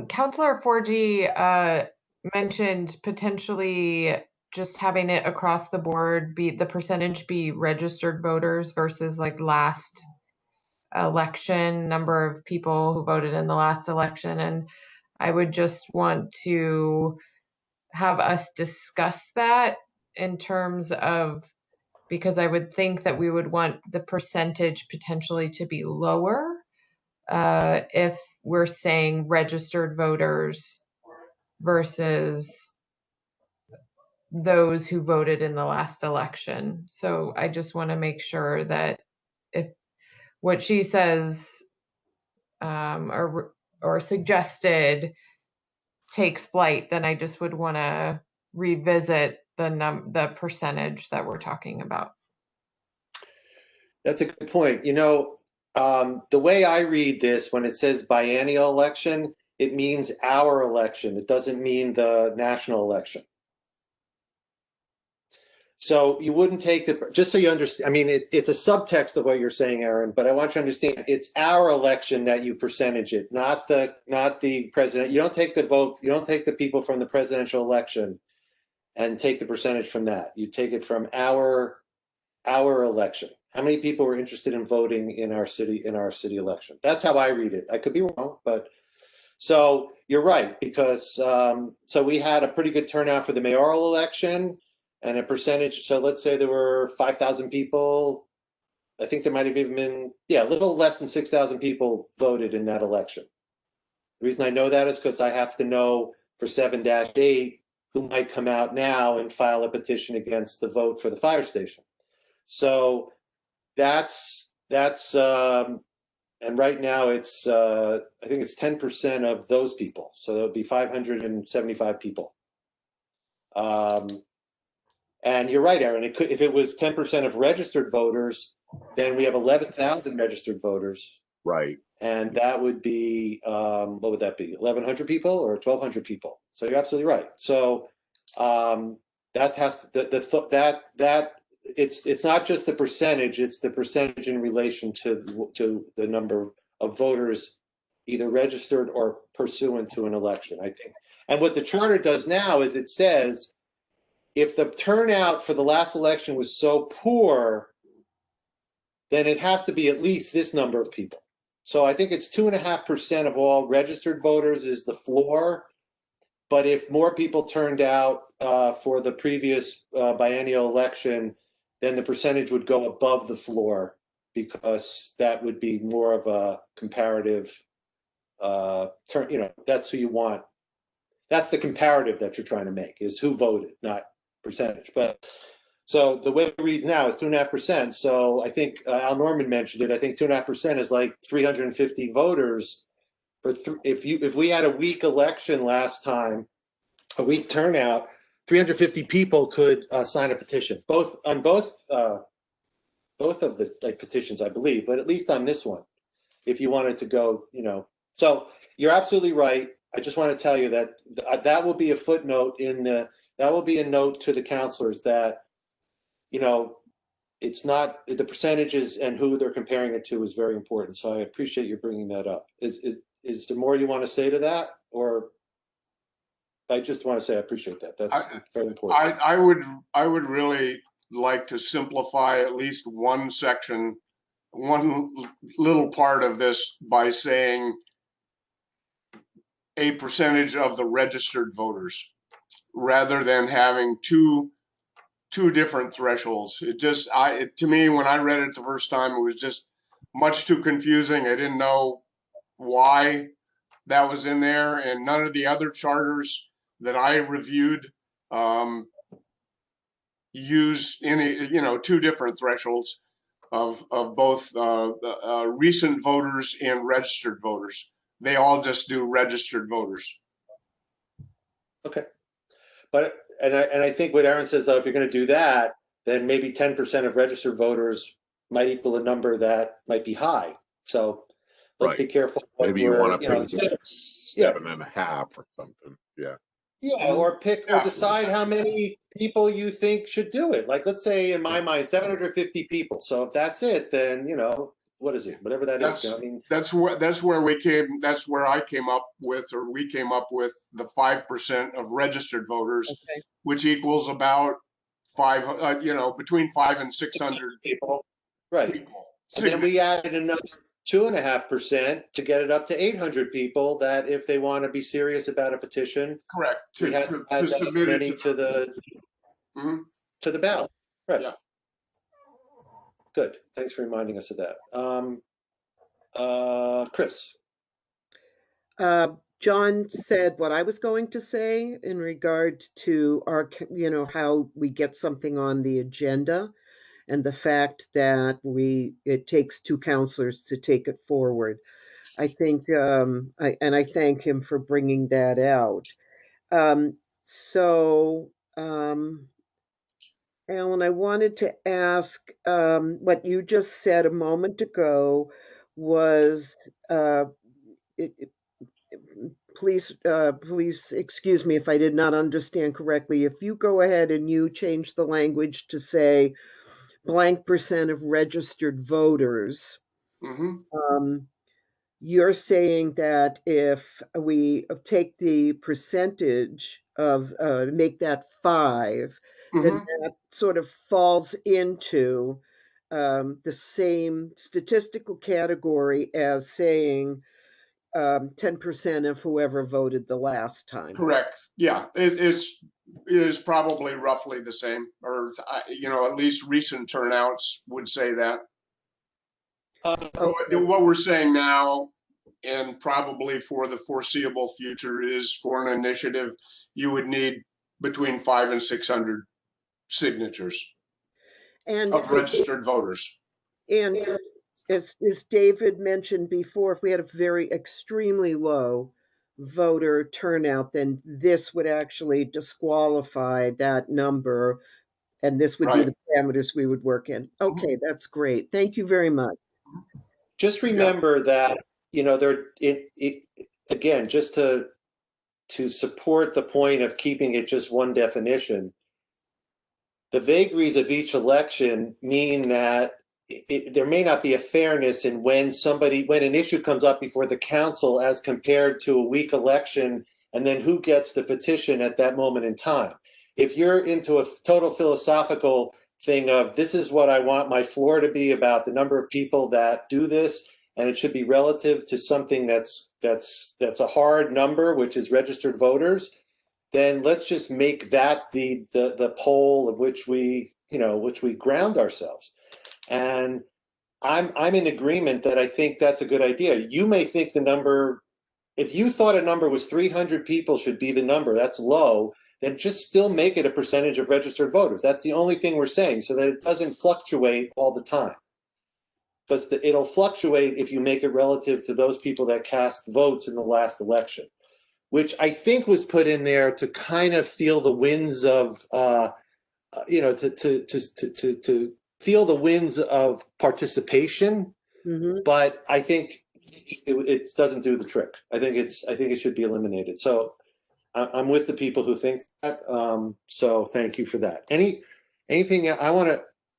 Councilor 4G mentioned potentially just having it across the board be the percentage be registered voters versus like last election, number of people who voted in the last election. And I would just want to have us discuss that in terms of, because I would think that we would want the percentage potentially to be lower if we're saying registered voters versus those who voted in the last election. So I just want to make sure that if what she says or suggested takes flight, then I just would want to revisit the percentage that we're talking about. That's a good point. You know, the way I read this, when it says biennial election, it means our election. It doesn't mean the national election. So you wouldn't take the, just so you understand, I mean, it's a subtext of what you're saying, Aaron, but I want you to understand it's our election that you percentage it, not the president. You don't take the vote, you don't take the people from the presidential election and take the percentage from that. You take it from our election. How many people were interested in voting in our city election? That's how I read it. I could be wrong, but so you're right, because so we had a pretty good turnout for the mayoral election. And a percentage, so let's say there were 5,000 people. I think there might have even been, a little less than 6,000 people voted in that election. The reason I know that is because I have to know for 7-8 who might come out now and file a petition against the vote for the fire station. So that's and right now it's, I think it's 10% of those people. So that would be 575 people. And you're right, Aaron. It could, if it was 10% of registered voters, then we have 11,000 registered voters. Right. And that would be, what would that be? 1,100 people or 1,200 people? So you're absolutely right. So that has to, it's not just the percentage; it's the percentage in relation to the number of voters either registered or pursuant to an election, I think. And what the charter does now is it says, if the turnout for the last election was so poor, then it has to be at least this number of people. So I think it's 2.5% of all registered voters is the floor. But if more people turned out for the previous biennial election, then the percentage would go above the floor, because that would be more of a comparative turn. You know, that's who you want. That's the comparative that you're trying to make, is who voted, not percentage. But so the way it reads now is 2.5%. So I think Al Norman mentioned it. I think 2.5% is like 350 voters. For if we had a weak election last time, a weak turnout, 350 people could sign a petition. Both of the petitions, I believe, but at least on this one, if you wanted to go, you know. So you're absolutely right. I just want to tell you that that will be a footnote in the. That will be a note to the counselors that, you know, it's not the percentages and who they're comparing it to is very important. So I appreciate you bringing that up. Is there more you want to say to that, or I just want to say I appreciate that. That's very important. I would really like to simplify at least one section, one little part of this by saying a percentage of the registered voters, rather than having two different thresholds. It just, to me, when I read it the first time, it was just much too confusing. I didn't know why that was in there, and none of the other charters that I reviewed use any, two different thresholds of both recent voters and registered voters. They all just do registered voters. Okay. But, and I think what Aaron says, though, if you're going to do that, then maybe 10% of registered voters might equal a number that might be high. So let's be careful. Maybe you want to pick instead of 7.5 or something. Yeah. Yeah, or pick or decide how many people you think should do it. Like, let's say in my mind, 750 people. So if that's it, then what is it? Whatever that is. I mean, that's where we came. That's where I came up with, or we came up with, the 5% of registered voters, which equals about between 500 and 600 people. Right. People. And then we added another 2.5% to get it up to 800 people, that if they want to be serious about a petition, correct, to submit it to the ballot. Right. Yeah. Good. Thanks for reminding us of that. Chris. John said what I was going to say in regard to our, how we get something on the agenda, and the fact that it takes two counselors to take it forward. I think, I thank him for bringing that out. Alan, I wanted to ask, what you just said a moment ago was, please excuse me if I did not understand correctly. If you go ahead and you change the language to say blank percent of registered voters, you're saying that if we take the percentage of, make that 5, then that sort of falls into the same statistical category as saying 10% of whoever voted the last time. Correct. Yeah, it is probably roughly the same, or at least recent turnouts would say that. What we're saying now, and probably for the foreseeable future, is for an initiative, you would need between 500 and 600 signatures of registered voters. And as David mentioned before, if we had a very extremely low voter turnout, then this would actually disqualify that number, and this would be the parameters we would work in. Okay, that's great. Thank you very much. Just remember that, again, just to support the point of keeping it just one definition, the vagaries of each election mean that there may not be a fairness in when an issue comes up before the council as compared to a weak election, and then who gets the petition at that moment in time. If you're into a total philosophical thing of, this is what I want my floor to be about the number of people that do this, and it should be relative to something that's a hard number, which is registered voters, then let's just make that the pole of which we ground ourselves. And I'm in agreement that I think that's a good idea. You may think the number, if you thought a number was 300 people should be the number, that's low, then just still make it a percentage of registered voters. That's the only thing we're saying, so that it doesn't fluctuate all the time. Because it'll fluctuate if you make it relative to those people that cast votes in the last election, which I think was put in there to kind of feel the winds of, to feel the winds of participation. But I think it doesn't do the trick. I think it should be eliminated. So I'm with the people who think that. So thank you for that. Anything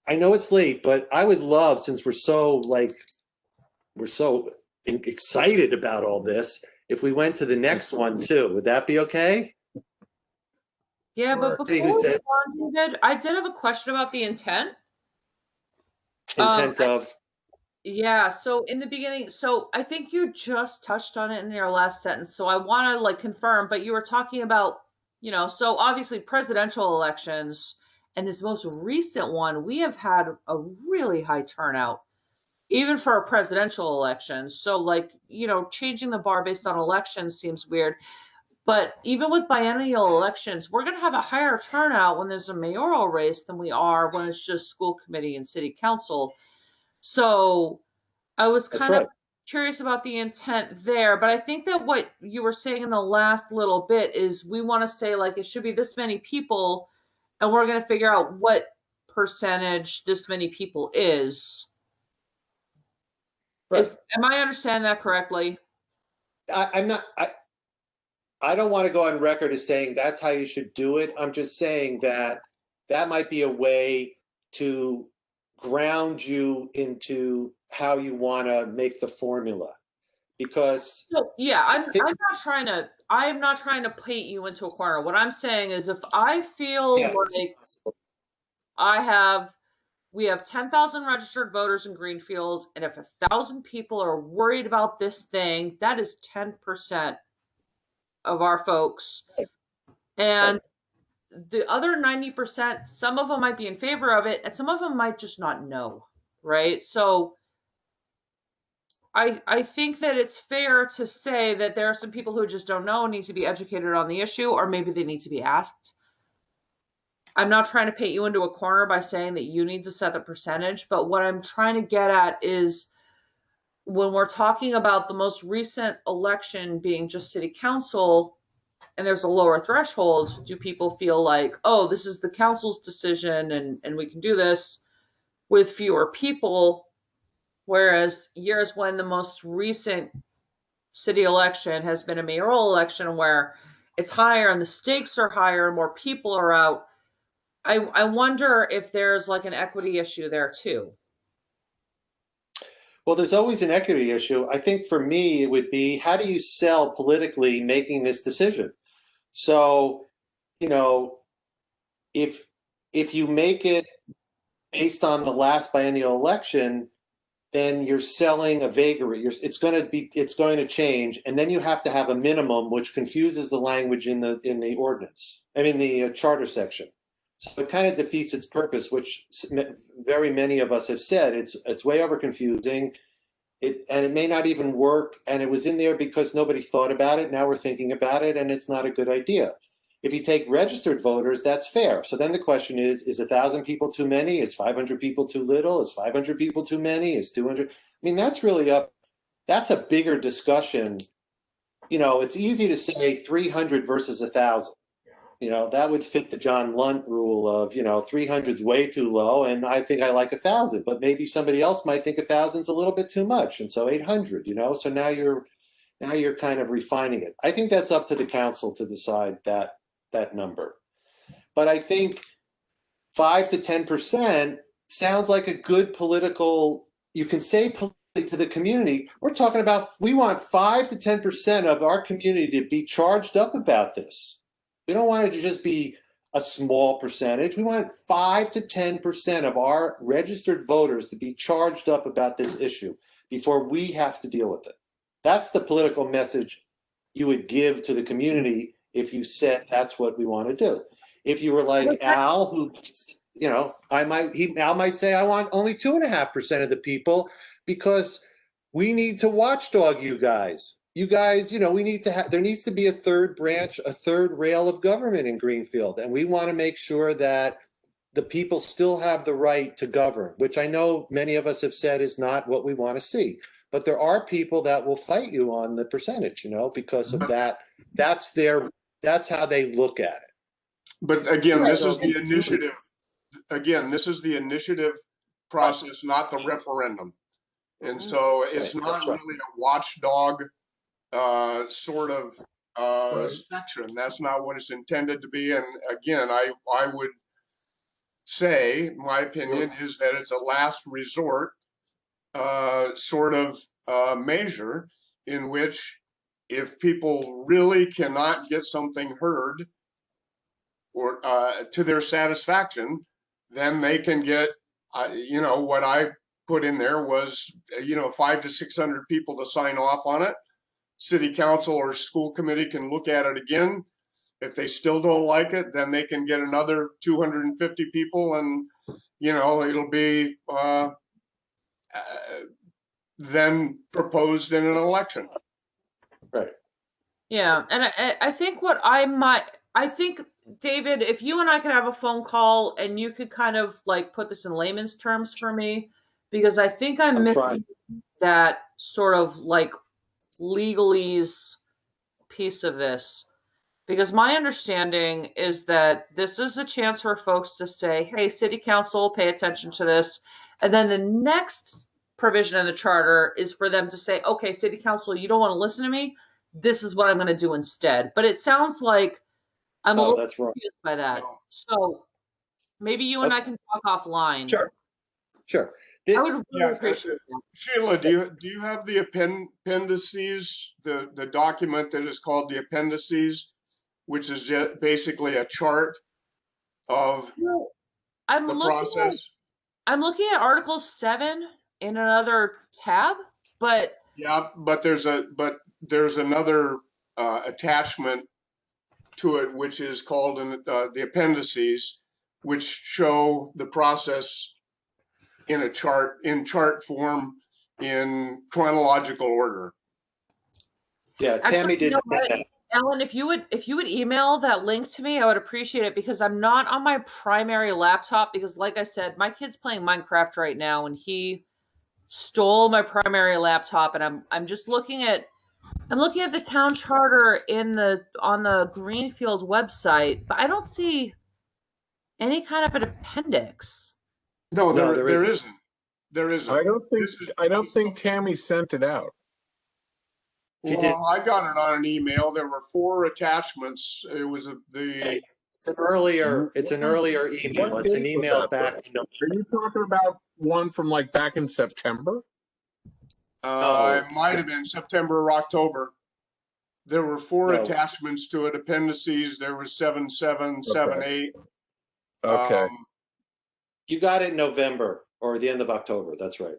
I know it's late, but I would love, since we're so excited about all this, if we went to the next one too. Would that be okay? Yeah, but before we move on, David, I did have a question about the intent. Yeah, so in the beginning, so I think you just touched on it in your last sentence, so I want to confirm, but you were talking about, so obviously presidential elections, and this most recent one, we have had a really high turnout. even for a presidential election. So like, you know, changing the bar based on elections seems weird. But even with biennial elections, we're going to have a higher turnout when there's a mayoral race than we are when it's just school committee and city council. So I was That's kind of right. curious about the intent there, but I think that what you were saying in the last little bit is we want to say like it should be this many people, and we're going to figure out what percentage this many people is. Right. Am I understand that correctly? I'm not. I don't want to go on record as saying that's how you should do it. I'm just saying that that might be a way to ground you into how you want to make the formula. Because So, yeah, I think, I am not trying to paint you into a corner. What I'm saying is if I feel yeah, it's like impossible. we have 10,000 registered voters in Greenfield, and if 1,000 people are worried about this thing, that is 10% of our folks. And the other 90%, some of them might be in favor of it, and some of them might just not know, right? So I think that it's fair to say that there are some people who just don't know and need to be educated on the issue, or maybe they need to be asked. I'm not trying to paint you into a corner by saying that you need to set the percentage, but what I'm trying to get at is when we're talking about the most recent election being just city council and there's a lower threshold, do people feel like, oh, this is the council's decision and we can do this with fewer people? Whereas years when the most recent city election has been a mayoral election where it's higher and the stakes are higher and more people are out, I wonder if there's like an equity issue there too. Well, there's always an equity issue. I think for me, it would be how do you sell politically making this decision? So, you know, if you make it based on the last biennial election, then you're selling a vagary. It's going to change, and then you have to have a minimum, which confuses the language in the ordinance. I mean the charter section. So it kind of defeats its purpose, which very many of us have said it's way over confusing. And it may not even work. And it was in there because nobody thought about it. Now we're thinking about it, and it's not a good idea. If you take registered voters, that's fair. So then the question is 1,000 people too many? Is 500 people too little? Is 500 people too many? Is 200? I mean, that's really that's a bigger discussion. You know, it's easy to say 300 versus 1,000. You know, that would fit the John Lunt rule of, 300 is way too low, and I think I like 1,000. But maybe somebody else might think 1,000 is a little bit too much, and so 800. So now you're kind of refining it. I think that's up to the council to decide that number. But I think 5 to 10% sounds like a good political. You can say politically to the community, we're talking about we want 5 to 10% of our community to be charged up about this. We don't want it to just be a small percentage. We want 5 to 10% of our registered voters to be charged up about this issue before we have to deal with it. That's the political message you would give to the community if you said that's what we want to do. If you were like Al, who, Al might say, I want only 2.5% of the people because we need to watchdog you guys. You guys, we need to there needs to be a third branch, a third rail of government in Greenfield. And we want to make sure that the people still have the right to govern, which I know many of us have said is not what we want to see. But there are people that will fight you on the percentage, because of that. That's how they look at it. But again, this is the initiative. Again, this is the initiative process, not the referendum. And so it's not really a watchdog sort of section. That's not what it's intended to be. And again, I would say my opinion is that it's a last resort sort of measure in which if people really cannot get something heard or to their satisfaction, then they can get, what I put in there was, 500 to 600 people to sign off on it. City council or school committee can look at it again. If they still don't like it, then they can get another 250 people, and it'll be then proposed in an election. Right. Yeah, and I think I think, David, if you and I could have a phone call and you could kind of like put this in layman's terms for me, because I think I'm I'm missing trying. that sort of like legalese piece of this. Because my understanding is that this is a chance for folks to say, hey, city council, pay attention to this. And then the next provision in the charter is for them to say, okay, city council, you don't want to listen to me. This is what I'm going to do instead. But it sounds like I'm a Oh, little that's wrong. confused by that. No. So maybe you and I Okay. can talk offline. Sure. I would really Yeah, appreciate that. Sheila, do you have the appendices, the document that is called the appendices, which is basically a chart of Well, I'm the looking process? I'm looking at Article 7 in another tab, but Yeah, but there's another attachment to it, which is called the appendices, which show the process in chart form in chronological order. Yeah, actually, Tammy you did know what, that. Alan, if you would email that link to me, I would appreciate it, because I'm not on my primary laptop, because like I said, my kid's playing Minecraft right now and he stole my primary laptop, and I'm just looking at the town charter on the Greenfield website, but I don't see any kind of an appendix. No, No, there there isn't. There isn't. I don't think Tammy sent it out. She did. Well, I got it on an email. There were 4 attachments. It was It's an earlier email. What It's an date was email that, back. though? Are you talking about one from like back in September? it might have been September or October. There were 4 No. attachments to it, appendices. There was 7.7, 7.8. Okay. You got it in November or the end of October. That's right.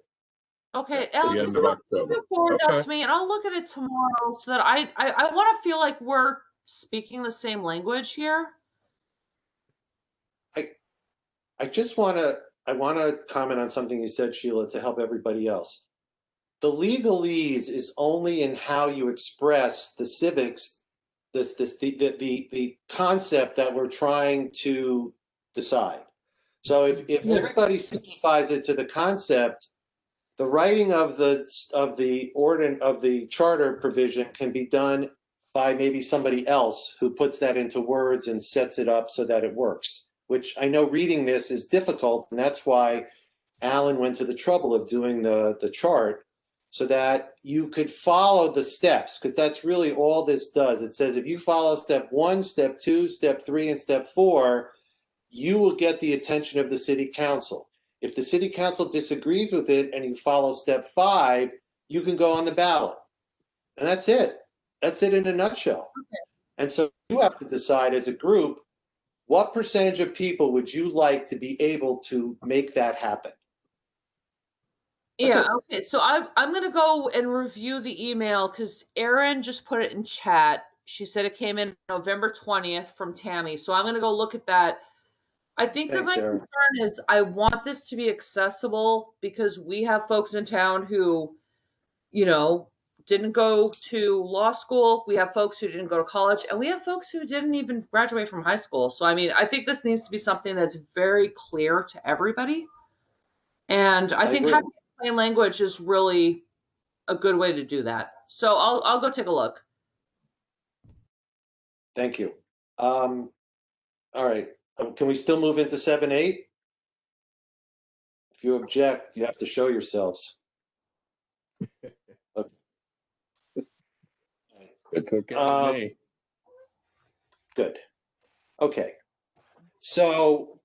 Okay, The Alan, end can of you October. forward that Okay. to me, and I'll look at it tomorrow, so that I want to feel like we're speaking the same language here. I just want to comment on something you said, Sheila, to help everybody else. The legalese is only in how you express the civics, the concept that we're trying to decide. So if everybody simplifies it to the concept, the writing of the charter provision can be done by maybe somebody else who puts that into words and sets it up so that it works, which I know reading this is difficult, and that's why Alan went to the trouble of doing the chart so that you could follow the steps, because that's really all this does. It says if you follow step 1, step 2, step 3, and step 4, you will get the attention of the city council. If the city council disagrees with it and you follow step 5, you can go on the ballot. And that's it. That's it in a nutshell. Okay. And so you have to decide as a group, what percentage of people would you like to be able to make that happen? Yeah, okay. So I'm going to go and review the email, because Erin just put it in chat. She said it came in November 20th from Tammy. So I'm going to go look at that. I think that my concern is I want this to be accessible, because we have folks in town who, didn't go to law school. We have folks who didn't go to college, and we have folks who didn't even graduate from high school. So, I mean, I think this needs to be something that's very clear to everybody. And I think having plain language is really a good way to do that. So I'll go take a look. Thank you. All right. Can we still move into 7.8? If you object, you have to show yourselves. Okay. It's okay with me. Good. Okay. So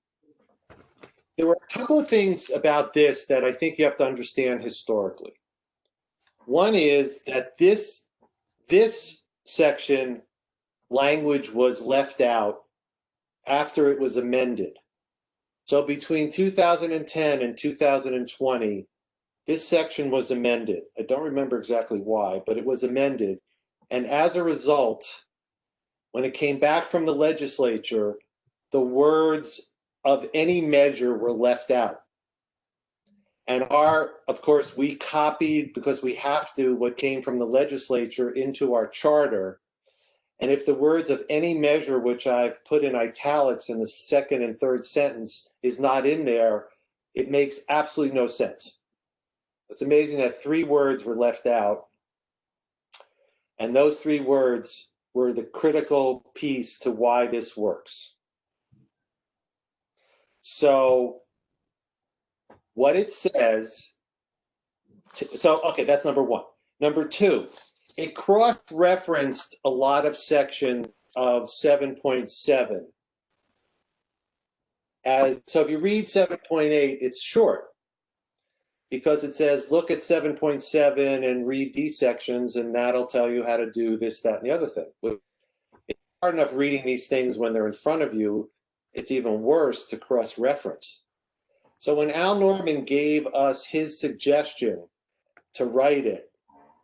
there were a couple of things about this that I think you have to understand historically. One is that this section language was left out after it was amended. So between 2010 and 2020, this section was amended. I don't remember exactly why, but it was amended. And as a result, when it came back from the legislature, the words of any measure were left out. And of course, we copied, because we have to, what came from the legislature into our charter. And if the words of any measure, which I've put in italics in the second and third sentence, is not in there, it makes absolutely no sense. It's amazing that 3 words were left out. And those 3 words were the critical piece to why this works. So what it says, okay, that's number 1. Number 2, it cross-referenced a lot of section of 7.7. So if you read 7.8, it's short, because it says, look at 7.7 and read these sections, and that'll tell you how to do this, that, and the other thing. It's hard enough reading these things when they're in front of you. It's even worse to cross-reference. So when Al Norman gave us his suggestion to write it,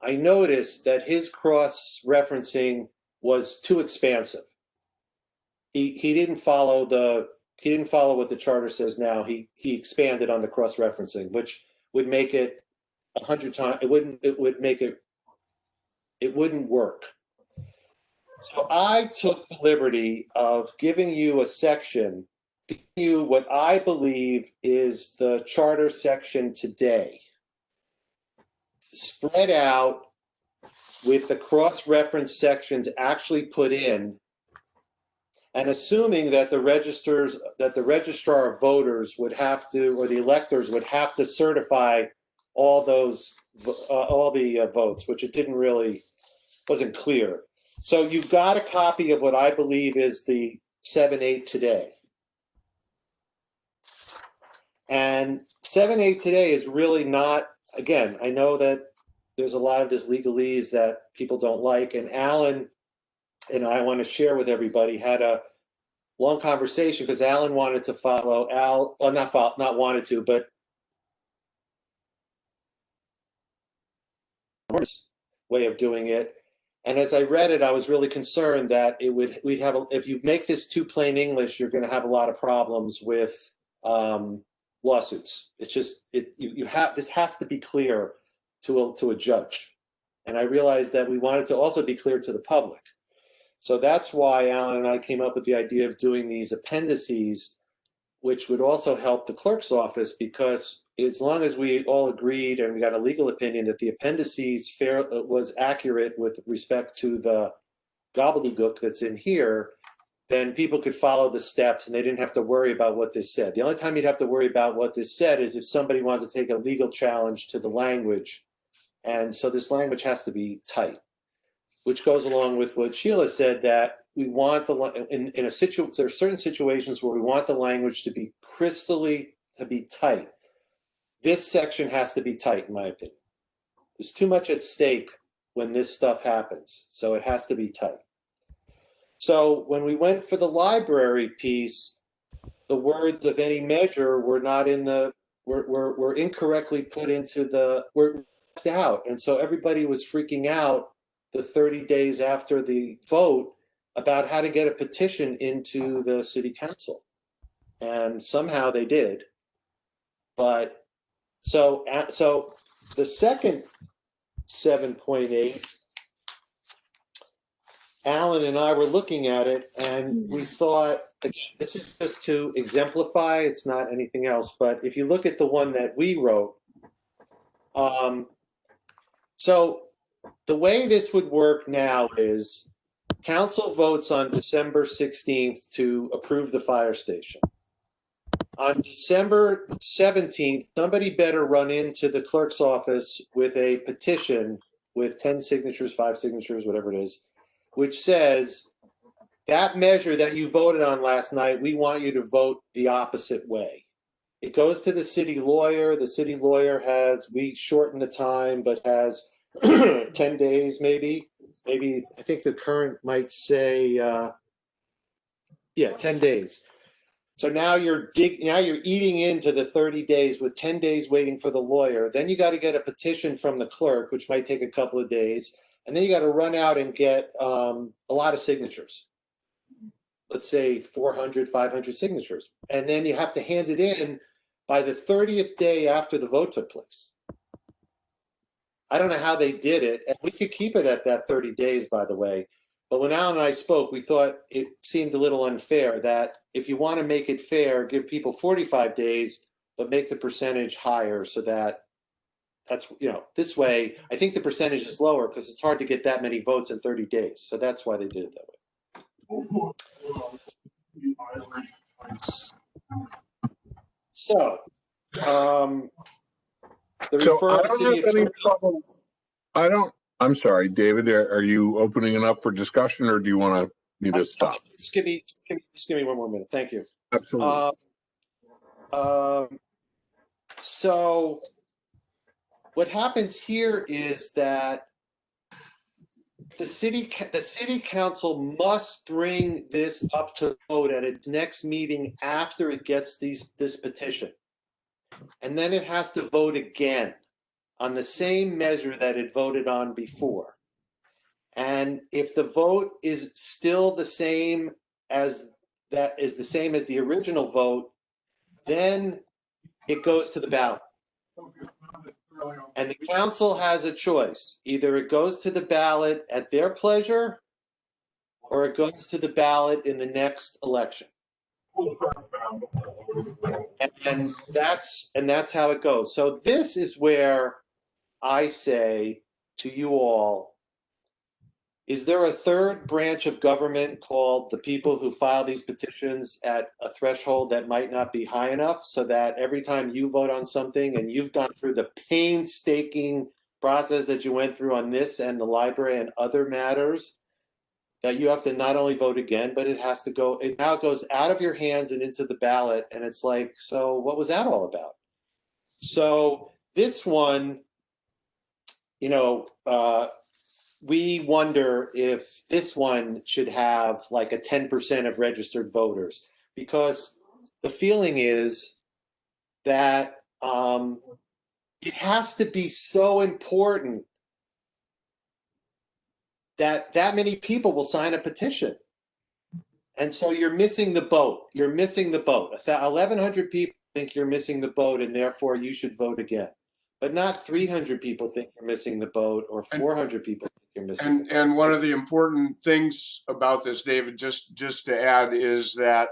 I noticed that his cross-referencing was too expansive. He didn't follow what the charter says now. He expanded on the cross-referencing, which would make it 100 times. It wouldn't work. So I took the liberty of giving you a section, giving you what I believe is the charter section today, spread out with the cross-reference sections actually put in, and assuming that the registrar of voters would have to, or the electors would have to certify all the votes, which it wasn't clear. So you've got a copy of what I believe is the 7.8 today. And 7.8 today is really not, again, I know that there's a lot of this legalese that people don't like, and Alan and I want to share with everybody, had a long conversation, because Alan wanted to follow not wanted to, but way of doing it. And as I read it, I was really concerned that if you make this too plain English, you're going to have a lot of problems with lawsuits. It's just, this has to be clear to a judge. And I realized that we wanted to also be clear to the public. So that's why Alan and I came up with the idea of doing these appendices, which would also help the clerk's office, because as long as we all agreed and we got a legal opinion that the appendices was accurate with respect to the gobbledygook that's in here, then people could follow the steps and they didn't have to worry about what this said. The only time you'd have to worry about what this said is if somebody wanted to take a legal challenge to the language. And so this language has to be tight, which goes along with what Sheila said, that we want there are certain situations where we want the language to be tight. This section has to be tight, in my opinion. There's too much at stake when this stuff happens, so it has to be tight. So when we went for the library piece, the words of any measure were not in were incorrectly put into were left out, and so everybody was freaking out the 30 days after the vote about how to get a petition into the city council. And somehow they did. But so the second 7.8, Alan and I were looking at it and we thought, this is just to exemplify, it's not anything else. But if you look at the one that we wrote, so the way this would work now is council votes on December 16th to approve the fire station. On December 17th, somebody better run into the clerk's office with a petition with 10 signatures, 5 signatures, whatever it is, which says, that measure that you voted on last night, we want you to vote the opposite way. It goes to the city lawyer. The city lawyer we shortened the time, but has 10 days maybe. Maybe, I think the current might say, 10 days. So now you're eating into the 30 days with 10 days waiting for the lawyer. Then you got to get a petition from the clerk, which might take a couple of days. And then you got to run out and get a lot of signatures. Let's say 400, 500 signatures. And then you have to hand it in by the 30th day after the vote took place. I don't know how they did it, and we could keep it at that 30 days, by the way. But when Alan and I spoke, we thought it seemed a little unfair that if you want to make it fair, give people 45 days, but make the percentage higher so that that's, you know, this way, I think the percentage is lower because it's hard to get that many votes in 30 days. So that's why they did it that way. So, the So I referral to don't city have any attorney. trouble. I'm sorry, David, are you opening it up for discussion or do you want me to stop? Just give me 1 more minute. Thank you. Absolutely. So what happens here is that the city council must bring this up to vote at its next meeting after it gets this petition. And then it has to vote again on the same measure that it voted on before. And if the vote is still the same as the original vote, then it goes to the ballot. And the council has a choice. Either it goes to the ballot at their pleasure or it goes to the ballot in the next election. And that's how it goes. So this is where I say to you all, is there a third branch of government called the people who file these petitions at a threshold that might not be high enough so that every time you vote on something and you've gone through the painstaking process that you went through on this and the library and other matters, that you have to not only vote again, but it has to go, it now goes out of your hands and into the ballot. And it's like, so what was that all about? So this one, you know, we wonder if this one should have like a 10% of registered voters, because the feeling is that it has to be so important that many people will sign a petition. And so you're missing the boat. You're missing the boat. 1,100 people think you're missing the boat and therefore you should vote again. But not 300 people think you're missing the boat or 400 people think you're missing the boat. And one of the important things about this, David, just to add, is that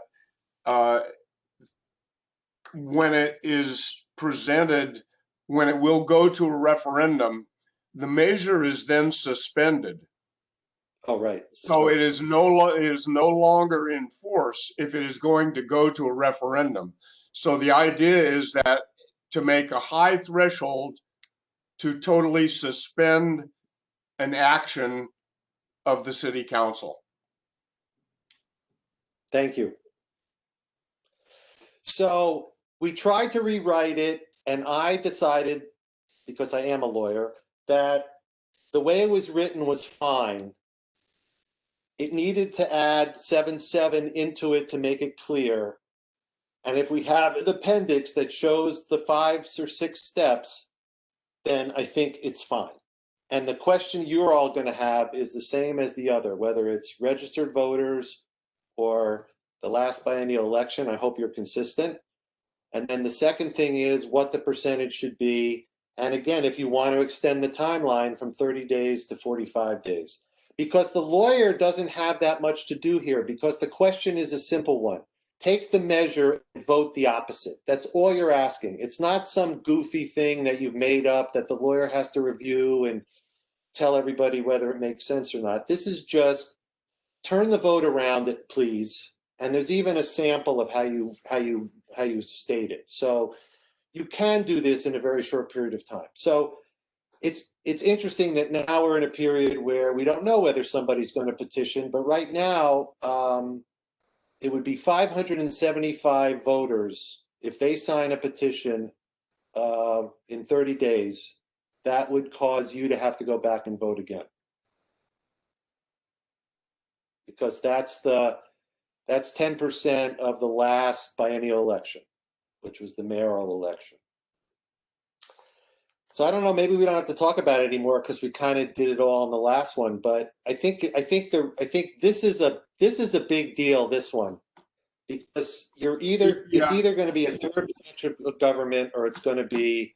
when it is presented, when it will go to a referendum, the measure is then suspended. Oh, right. So it is no longer in force if it is going to go to a referendum. So the idea is that to make a high threshold to totally suspend an action of the city council. Thank you. So we tried to rewrite it, and I decided, because I am a lawyer, that the way it was written was fine. It needed to add 7.7 into it to make it clear. And if we have an appendix that shows the 5 or 6 steps, then I think it's fine. And the question you're all going to have is the same as the other, whether it's registered voters or the last biennial election. I hope you're consistent. And then the second thing is what the percentage should be. And again, if you want to extend the timeline from 30 days to 45 days. Because the lawyer doesn't have that much to do here, because the question is a simple one. Take the measure and vote the opposite. That's all you're asking. It's not some goofy thing that you've made up that the lawyer has to review and tell everybody whether it makes sense or not. This is just turn the vote around, please. And there's even a sample of how you state it. So you can do this in a very short period of time. So it's interesting that now we're in a period where we don't know whether somebody's going to petition, but right now it would be 575 voters if they sign a petition in 30 days. That would cause you to have to go back and vote again, because that's 10% of the last biennial election, which was the mayoral election. So I don't know, maybe we don't have to talk about it anymore because we kind of did it all in the last one, but I think this is a big deal, this one. Because it's either going to be a third branch of government, or it's going to be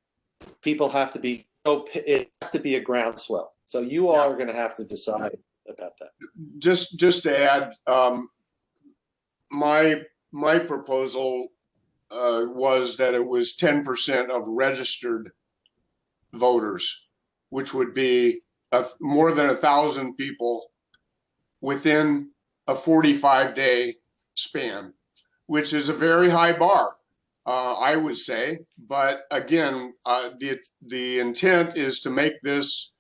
people have to be, it has to be a groundswell. So you all are going to have to decide about that. Just to add, my proposal was that it was 10% of registered voters, which would be more than 1,000 people within a 45-day span, which is a very high bar, I would say. But again, the intent is to make this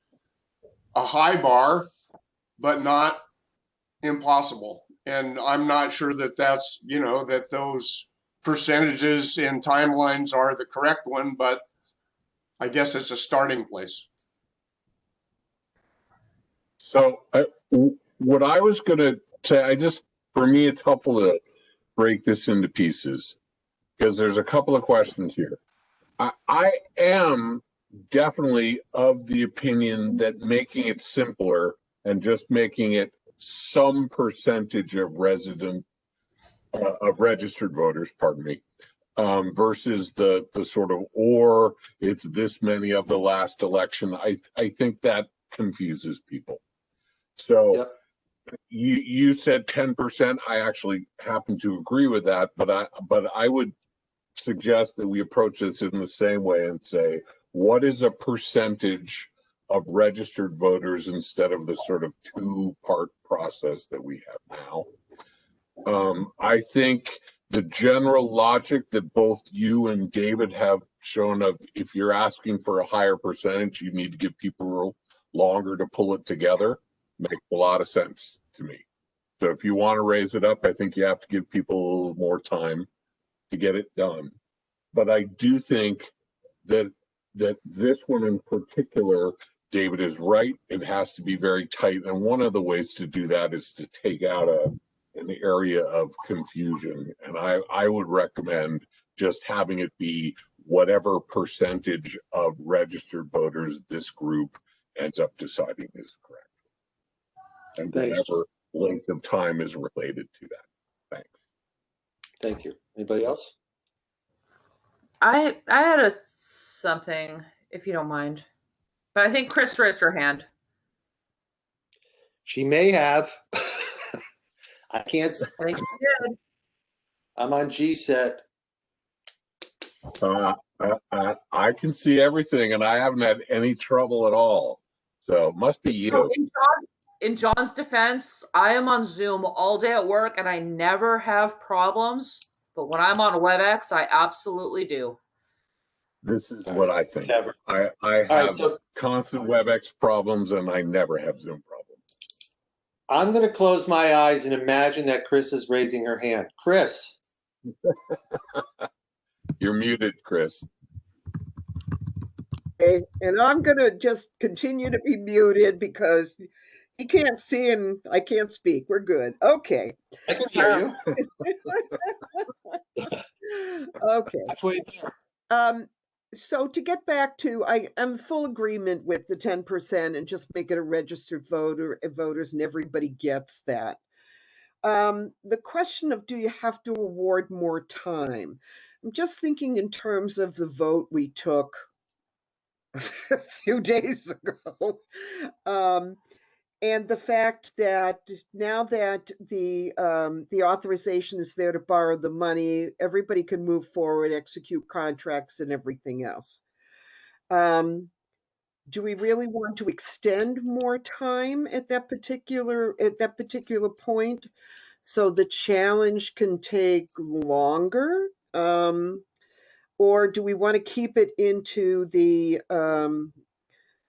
a high bar, but not impossible. And I'm not sure that that's, that those percentages and timelines are the correct one, but I guess it's a starting place. So what I was going to say, for me, it's helpful to break this into pieces because there's a couple of questions here. I am definitely of the opinion that making it simpler and just making it some percentage of registered voters, versus the sort of, or it's this many of the last election. I think that confuses people. So Yep. you said 10%. I actually happen to agree with that, but I would suggest that we approach this in the same way and say, what is a percentage of registered voters instead of the sort of two-part process that we have now? I think the general logic that both you and David have shown of, if you're asking for a higher percentage, you need to give people longer to pull it together, makes a lot of sense to me. So if you want to raise it up, I think you have to give people a little more time to get it done. But I do think that this one in particular, David is right. It has to be very tight. And one of the ways to do that is to take out an area of confusion. And I would recommend just having it be whatever percentage of registered voters this group ends up deciding is correct. And whatever length of time is related to that. Thanks. Thank you. Anybody else? I had something, if you don't mind, but I think Chris raised her hand. She may have. I can't see. I think she did. I'm on G set. I can see everything, and I haven't had any trouble at all. So it must be you. So in John's defense, I am on Zoom all day at work, and I never have problems. But when I'm on WebEx, I absolutely do. This is what I think. Never. I have constant WebEx problems, and I never have Zoom problems. I'm going to close my eyes and imagine that Chris is raising her hand. Chris. You're muted, Chris. Okay, and I'm going to just continue to be muted because he can't see and I can't speak. We're good. Okay. I can hear you. Okay. Halfway there. So to get back to, I am in full agreement with the 10% and just make it a registered voters and everybody gets that. The question of, do you have to award more time? I'm just thinking in terms of the vote we took a few days ago. And the fact that now that the authorization is there to borrow the money, everybody can move forward, execute contracts and everything else. Do we really want to extend more time at that particular point so the challenge can take longer? Or do we want to keep it into the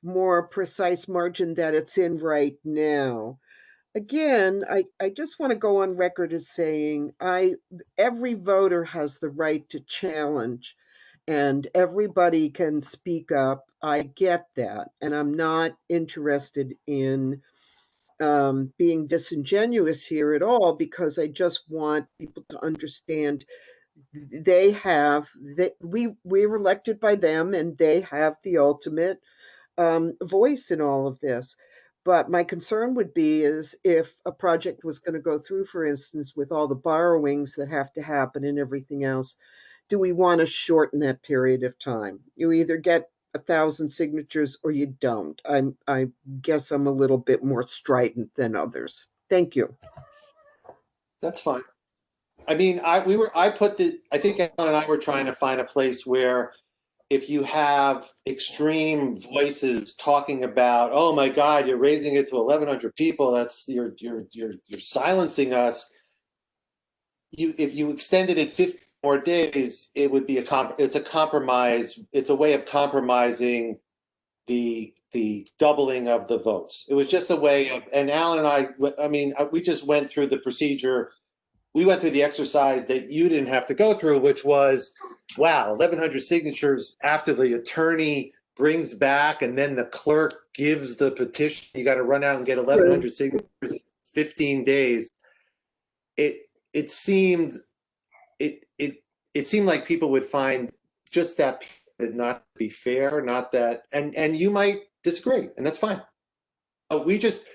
more precise margin that it's in right now? Again, I just want to go on record as saying every voter has the right to challenge and everybody can speak up. I get that. And I'm not interested in being disingenuous here at all, because I just want people to understand we're elected by them and they have the ultimate voice in all of this. But my concern would be is if a project was going to go through, for instance, with all the borrowings that have to happen and everything else, do we want to shorten that period of time? You either get 1,000 signatures or you don't. I guess I'm a little bit more strident than others. Thank you. That's fine. I mean, I think Alan and I were trying to find a place where if you have extreme voices talking about, oh my God, you're raising it to 1,100 people, you're silencing us. If you extended it 50 more days, it would be it's a compromise. It's a way of compromising the doubling of the votes. It was just a way of, and Alan and I mean, we just went through the procedure. We went through the exercise that you didn't have to go through, which was, wow, 1,100 signatures after the attorney brings back and then the clerk gives the petition. You got to run out and get 1,100 signatures in 15 days. It seemed like people would find just that not be fair, not that, and you might disagree, and that's fine. We just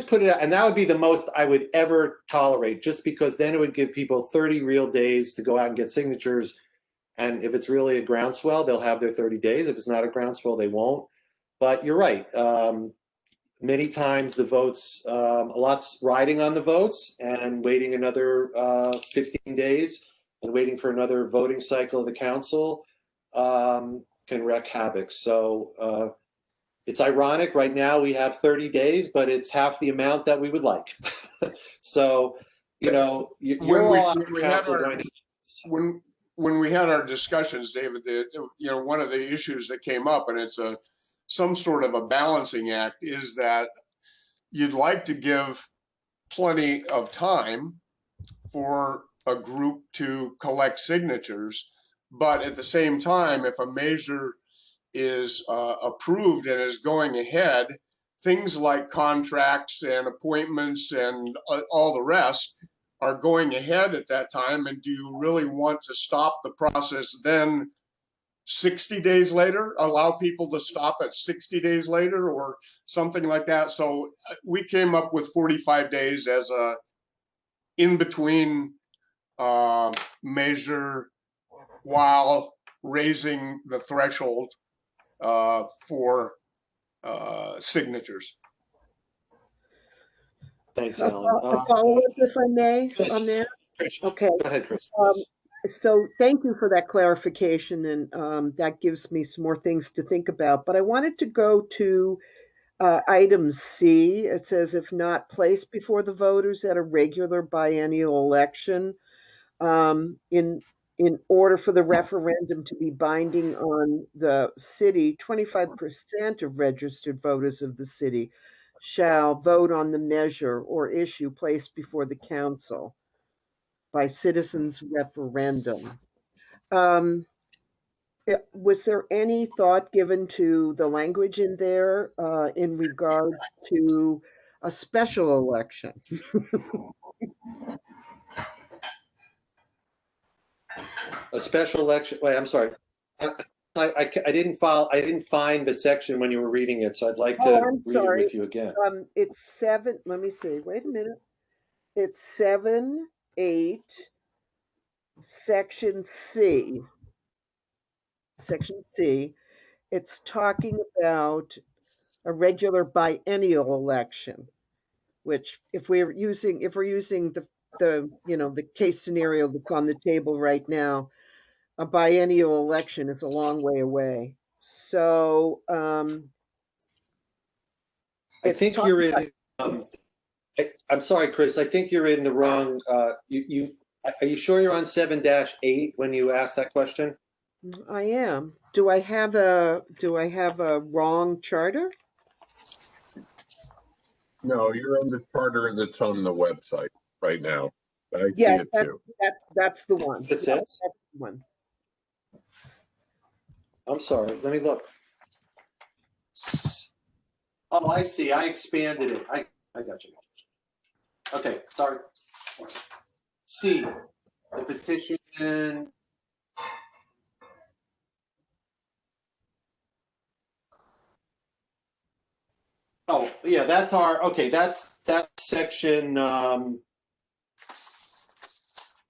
put it out, and that would be the most I would ever tolerate, just because then it would give people 30 real days to go out and get signatures. And if it's really a groundswell, they'll have their 30 days. If it's not a groundswell, they won't. But you're right. Many times the votes, a lot's riding on the votes, and waiting another 15 days and waiting for another voting cycle of the council can wreak havoc. So it's ironic. Right now we have 30 days, but it's half the amount that we would like. So, you know, you're all on council right now. When we had our discussions, David, one of the issues that came up, and it's some sort of a balancing act, is that you'd like to give plenty of time for a group to collect signatures, but at the same time, if a measure is approved and is going ahead, things like contracts and appointments and all the rest are going ahead at that time. And do you really want to stop the process then 60 days later, allow people to stop at 60 days later or something like that? So we came up with 45 days as a in-between measure while raising the threshold for signatures. Thanks, Alan. A follow-up, if I may, Chris, on that? Chris, Okay. Go ahead, Chris. So thank you for that clarification, and that gives me some more things to think about. But I wanted to go to item C. It says, if not placed before the voters at a regular biennial election, in order for the referendum to be binding on the city, 25% of registered voters of the city shall vote on the measure or issue placed before the council by citizens referendum. Was there any thought given to the language in there in regard to a special election? A special election. Wait, I'm sorry. I didn't find the section when you were reading it, so I'd like to read it with you again. It's 7. Let me see. Wait a minute. It's 7-8, section C. Section C. It's talking about a regular biennial election, which if we're using the case scenario that's on the table right now, a biennial election is a long way away. So I think you're in. I'm sorry, Chris. I think you're in the wrong. Are you sure you're on 7-8 when you asked that question? I am. Do I have a wrong charter? No, you're on the charter that's on the website right now. I see Yeah, it too. that's the one. That's Yeah, it? that's the one. I'm sorry. Let me look. Oh, I see. I expanded it. I got you. Okay, sorry. C, the petition. Oh, yeah, that's our, okay, that's that section,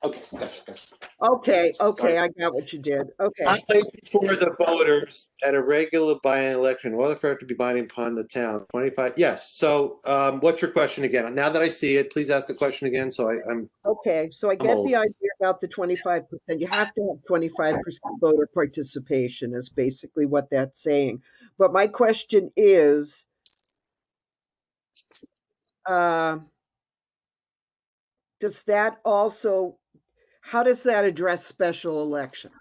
okay, gotcha. Okay, Sorry. I got what you did. Okay. Not placed before the voters at a regular by-election, whether for it to be binding upon the town, 25, yes. So, what's your question again? Now that I see it, please ask the question again, so I'm Okay, so I I'm get old. the idea about the 25%. You have to have 25% voter participation is basically what that's saying. But my question is, does that also, how does that address special election?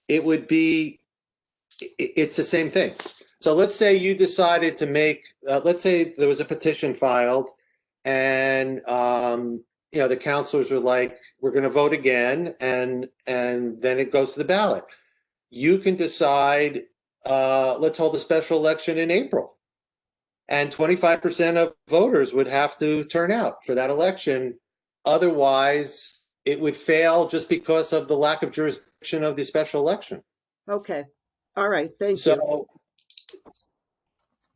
It would be, it's the same thing. So let's say you decided to make, let's say there was a petition filed and, you know, the counselors were like, we're going to vote again. And then it goes to the ballot. You can decide, let's hold a special election in April. And 25% of voters would have to turn out for that election. Otherwise, it would fail just because of the lack of jurisdiction of the special election. Okay, all right, thank you. So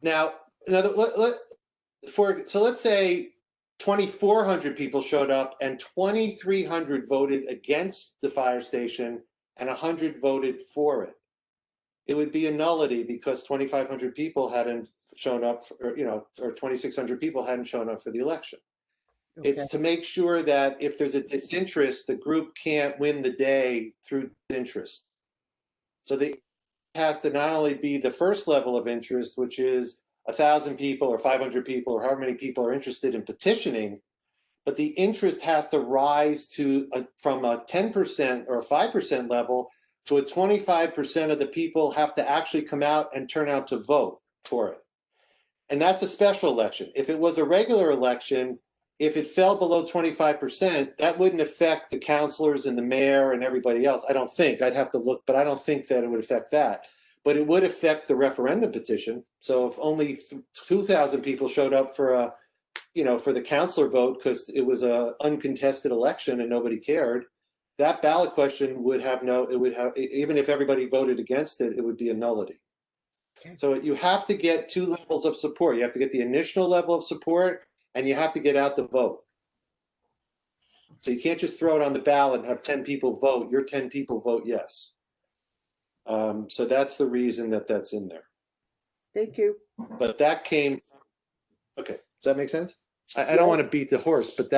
now, so let's say 2,400 people showed up and 2,300 voted against the fire station and 100 voted for it. It would be a nullity because 2,500 people hadn't shown up, or 2,600 people hadn't shown up for the election. Okay. It's to make sure that if there's a disinterest, the group can't win the day through disinterest. So it has to not only be the first level of interest, which is 1,000 people or 500 people or however many people are interested in petitioning, but the interest has to rise to from a 10% or a 5% level to a 25% of the people have to actually come out and turn out to vote for it. And that's a special election. If it was a regular election, if it fell below 25%, that wouldn't affect the councilors and the mayor and everybody else. I don't think. I'd have to look, but I don't think that it would affect that. But it would affect the referendum petition. So if only 2,000 people showed up for for the councilor vote because it was an uncontested election and nobody cared, that ballot question would have even if everybody voted against it, it would be a nullity. Okay. So you have to get two levels of support. You have to get the initial level of support and you have to get out the vote. So you can't just throw it on the ballot and have 10 people vote. Your 10 people vote yes. So that's the reason that that's in there. Thank you. But that came, okay, does that make sense? I don't want to beat the horse, but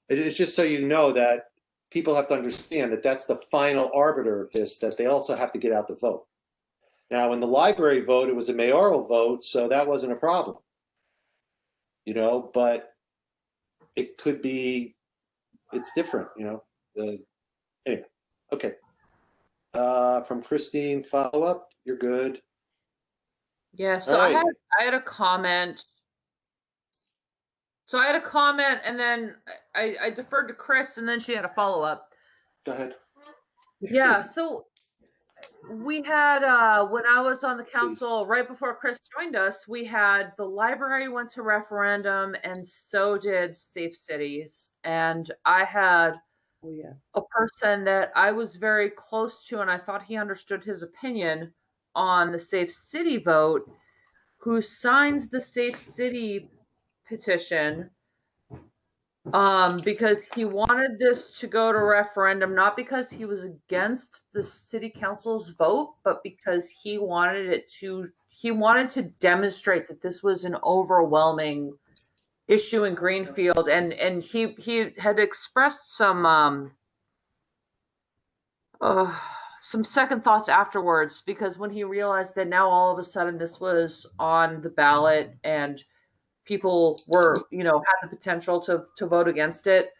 it's just so you know that people have to understand that that's the final arbiter of this, that they also have to get out the vote. Now, in the library vote, it was a mayoral vote, so that wasn't a problem. But it could be, it's different, anyway, okay. From Christine, follow up, you're good. Yeah, so right. I had a comment. So I had a comment and then I deferred to Chris and then she had a follow up. Go ahead. Yeah, so we had, when I was on the council, right before Chris joined us, we had the library went to referendum and so did Safe Cities. And I had a person that I was very close to and I thought he understood his opinion on the Safe City vote, who signs the Safe City petition because he wanted this to go to referendum, not because he was against the city council's vote, but because he wanted to demonstrate that this was an overwhelming issue in Greenfield. And he had expressed some second thoughts afterwards, because when he realized that now all of a sudden this was on the ballot and people were, had the potential to vote against it.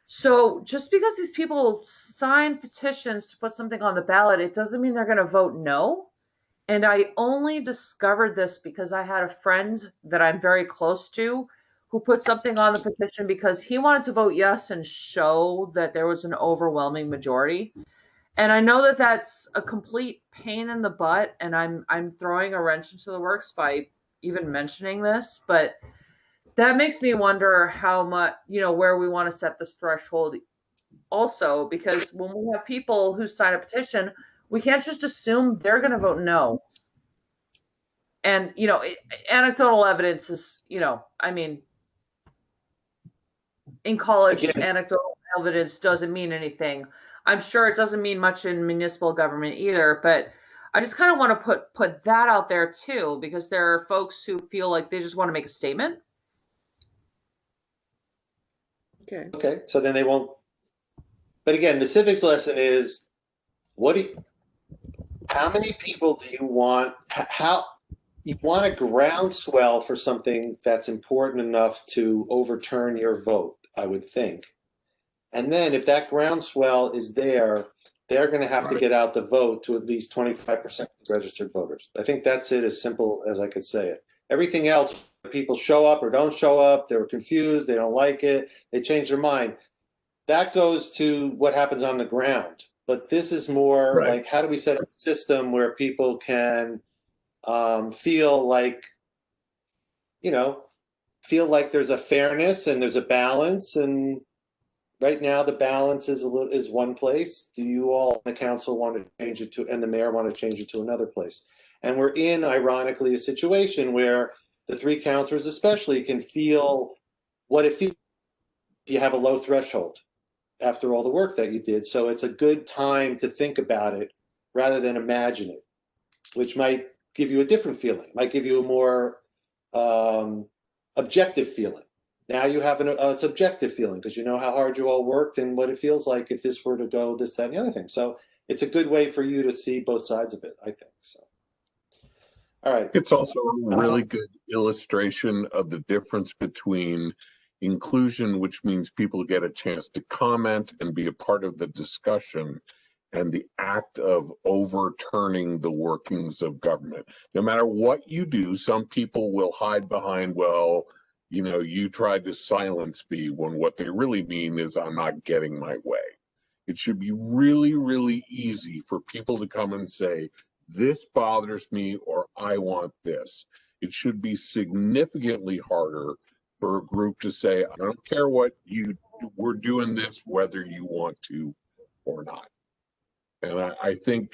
So just because these people sign petitions to put something on the ballot, it doesn't mean they're going to vote no. And I only discovered this because I had a friend that I'm very close to who put something on the petition because he wanted to vote yes and show that there was an overwhelming majority. And I know that that's a complete pain in the butt, and I'm throwing a wrench into the works by even mentioning this, but that makes me wonder how much, where we want to set this threshold also, because when we have people who sign a petition, We can't just assume they're going to vote no. And, you know, anecdotal evidence is, you know, I mean, in college, Again, anecdotal evidence doesn't mean anything. I'm sure it doesn't mean much in municipal government either, but I just kind of want to put that out there too, because there are folks who feel like they just want to make a statement. Okay. Okay, so then they won't. But again, the civics lesson is, how many people do you want? How you want a groundswell for something that's important enough to overturn your vote, I would think. And then if that groundswell is there, they're going to have to get out the vote to at least 25% of the registered voters. I think that's it, as simple as I could say it. Everything else, people show up or don't show up, they're confused, they don't like it, they change their mind. That goes to what happens on the ground. But this is more like, how do we set up a system where people can feel like, you know, there's a fairness and there's a balance. And right now the balance is one place. Do you all, the council, want to change it to, and the mayor want to change it to another place? And we're in, ironically, a situation where the three councilors especially can feel what it feels if you have a low threshold after all the work that you did. So it's a good time to think about it rather than imagine it, which might give you a different feeling, might give you a more objective feeling. Now you have a subjective feeling because you know how hard you all worked and what it feels like if this were to go this, that, and the other thing. So it's a good way for you to see both sides of it, I think. So, all right. It's also a really good illustration of the difference between inclusion, which means people get a chance to comment and be a part of the discussion, and the act of overturning the workings of government. No matter what you do, some people will hide behind, well, you know, you tried to silence me, when what they really mean is I'm not getting my way. It should be really, really easy for people to come and say, this bothers me, or I want this. It should be significantly harder for a group to say, I don't care what we're doing this, whether you want to or not. And I think,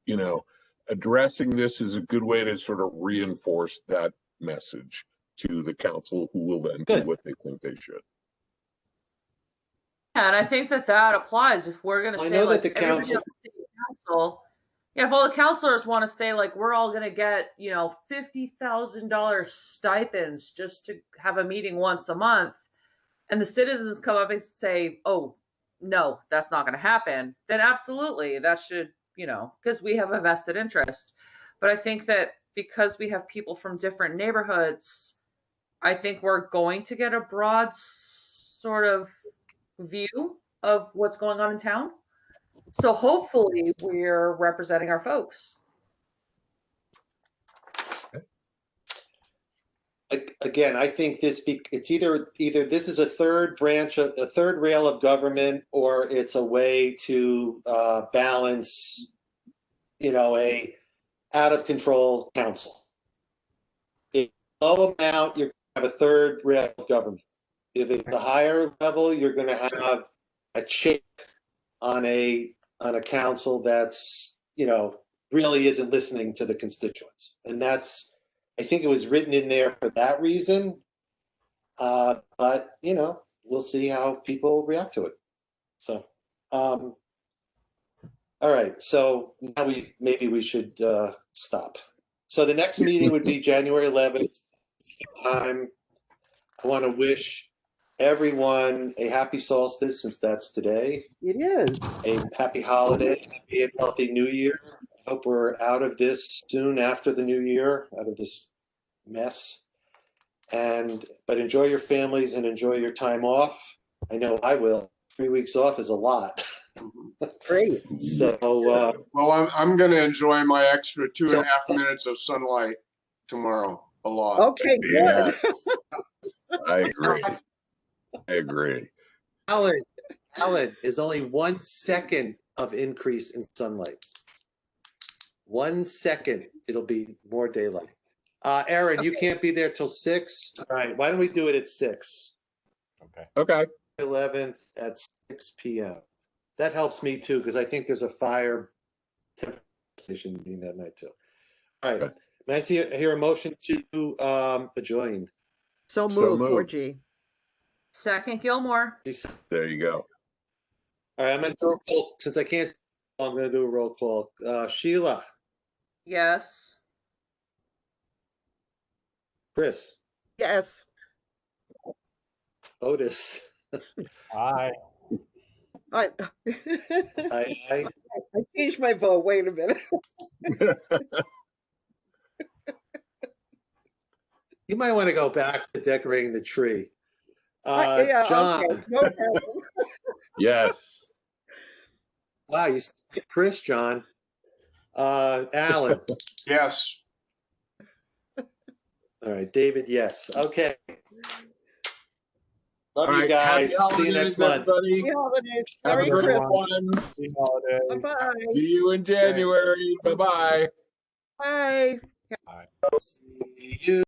you know, addressing this is a good way to sort of reinforce that message to the council, who will then do what they think they should. Yeah, and I think that applies if we're going to say, like, everybody on the city council, yeah, if all the councilors want to say, like, we're all going to get, you know, $50,000 stipends just to have a meeting once a month, and the citizens come up and say, oh, no, that's not going to happen, then absolutely that should, you know, because we have a vested interest. But I think that because we have people from different neighborhoods, I think we're going to get a broad sort of view of what's going on in town. So hopefully we're representing our folks. Again, I think it's either this is a third branch of a third rail of government, or it's a way to balance, you know, a out of control council. If low amount, you're going to have a third rail of government. If it's a higher level, you're going to have a check on a council that's, you know, really isn't listening to the constituents. And that's, I think it was written in there for that reason. But, you know, we'll see how people react to it. So, all right. So now maybe we should stop. So the next meeting would be January 11th. Time. I want to wish everyone a happy solstice, since that's today. It is. A happy holiday, happy and healthy new year. I hope we're out of this soon after the new year, out of this mess. But enjoy your families and enjoy your time off. I know I will. 3 weeks off is a lot. Great. So, well, I'm going to enjoy my extra 2.5 minutes of sunlight tomorrow a lot. Okay, good. Yes. I agree. Alan, is only 1 second of increase in sunlight. 1 second, it'll be more daylight. Aaron, you can't be there till 6. All right, why don't we do it at 6? Okay. 11th at 6 p.m. That helps me too, because I think there's a fire station meeting that night too. All right. Okay. May I hear a motion to adjourn? So So move, moved. 4G. Second Gilmore. There you go. All right, I'm gonna do a roll, since I can't, I'm gonna do a roll call. Sheila, Yes. Chris, Yes. Otis, Aye. I I changed my vote. Wait a minute. you might want to go back to decorating the tree. Yeah, John, okay, no problem. Yes. wow, you skipped Chris, John. Alan, Yes. all right, David, yes. Okay. Love All you right, guys. happy See you next holidays, month. everybody. Happy holidays. Have a Merry great Christmas. one. Happy holidays. Bye-bye. See you in January. Bye-bye. Bye. See you.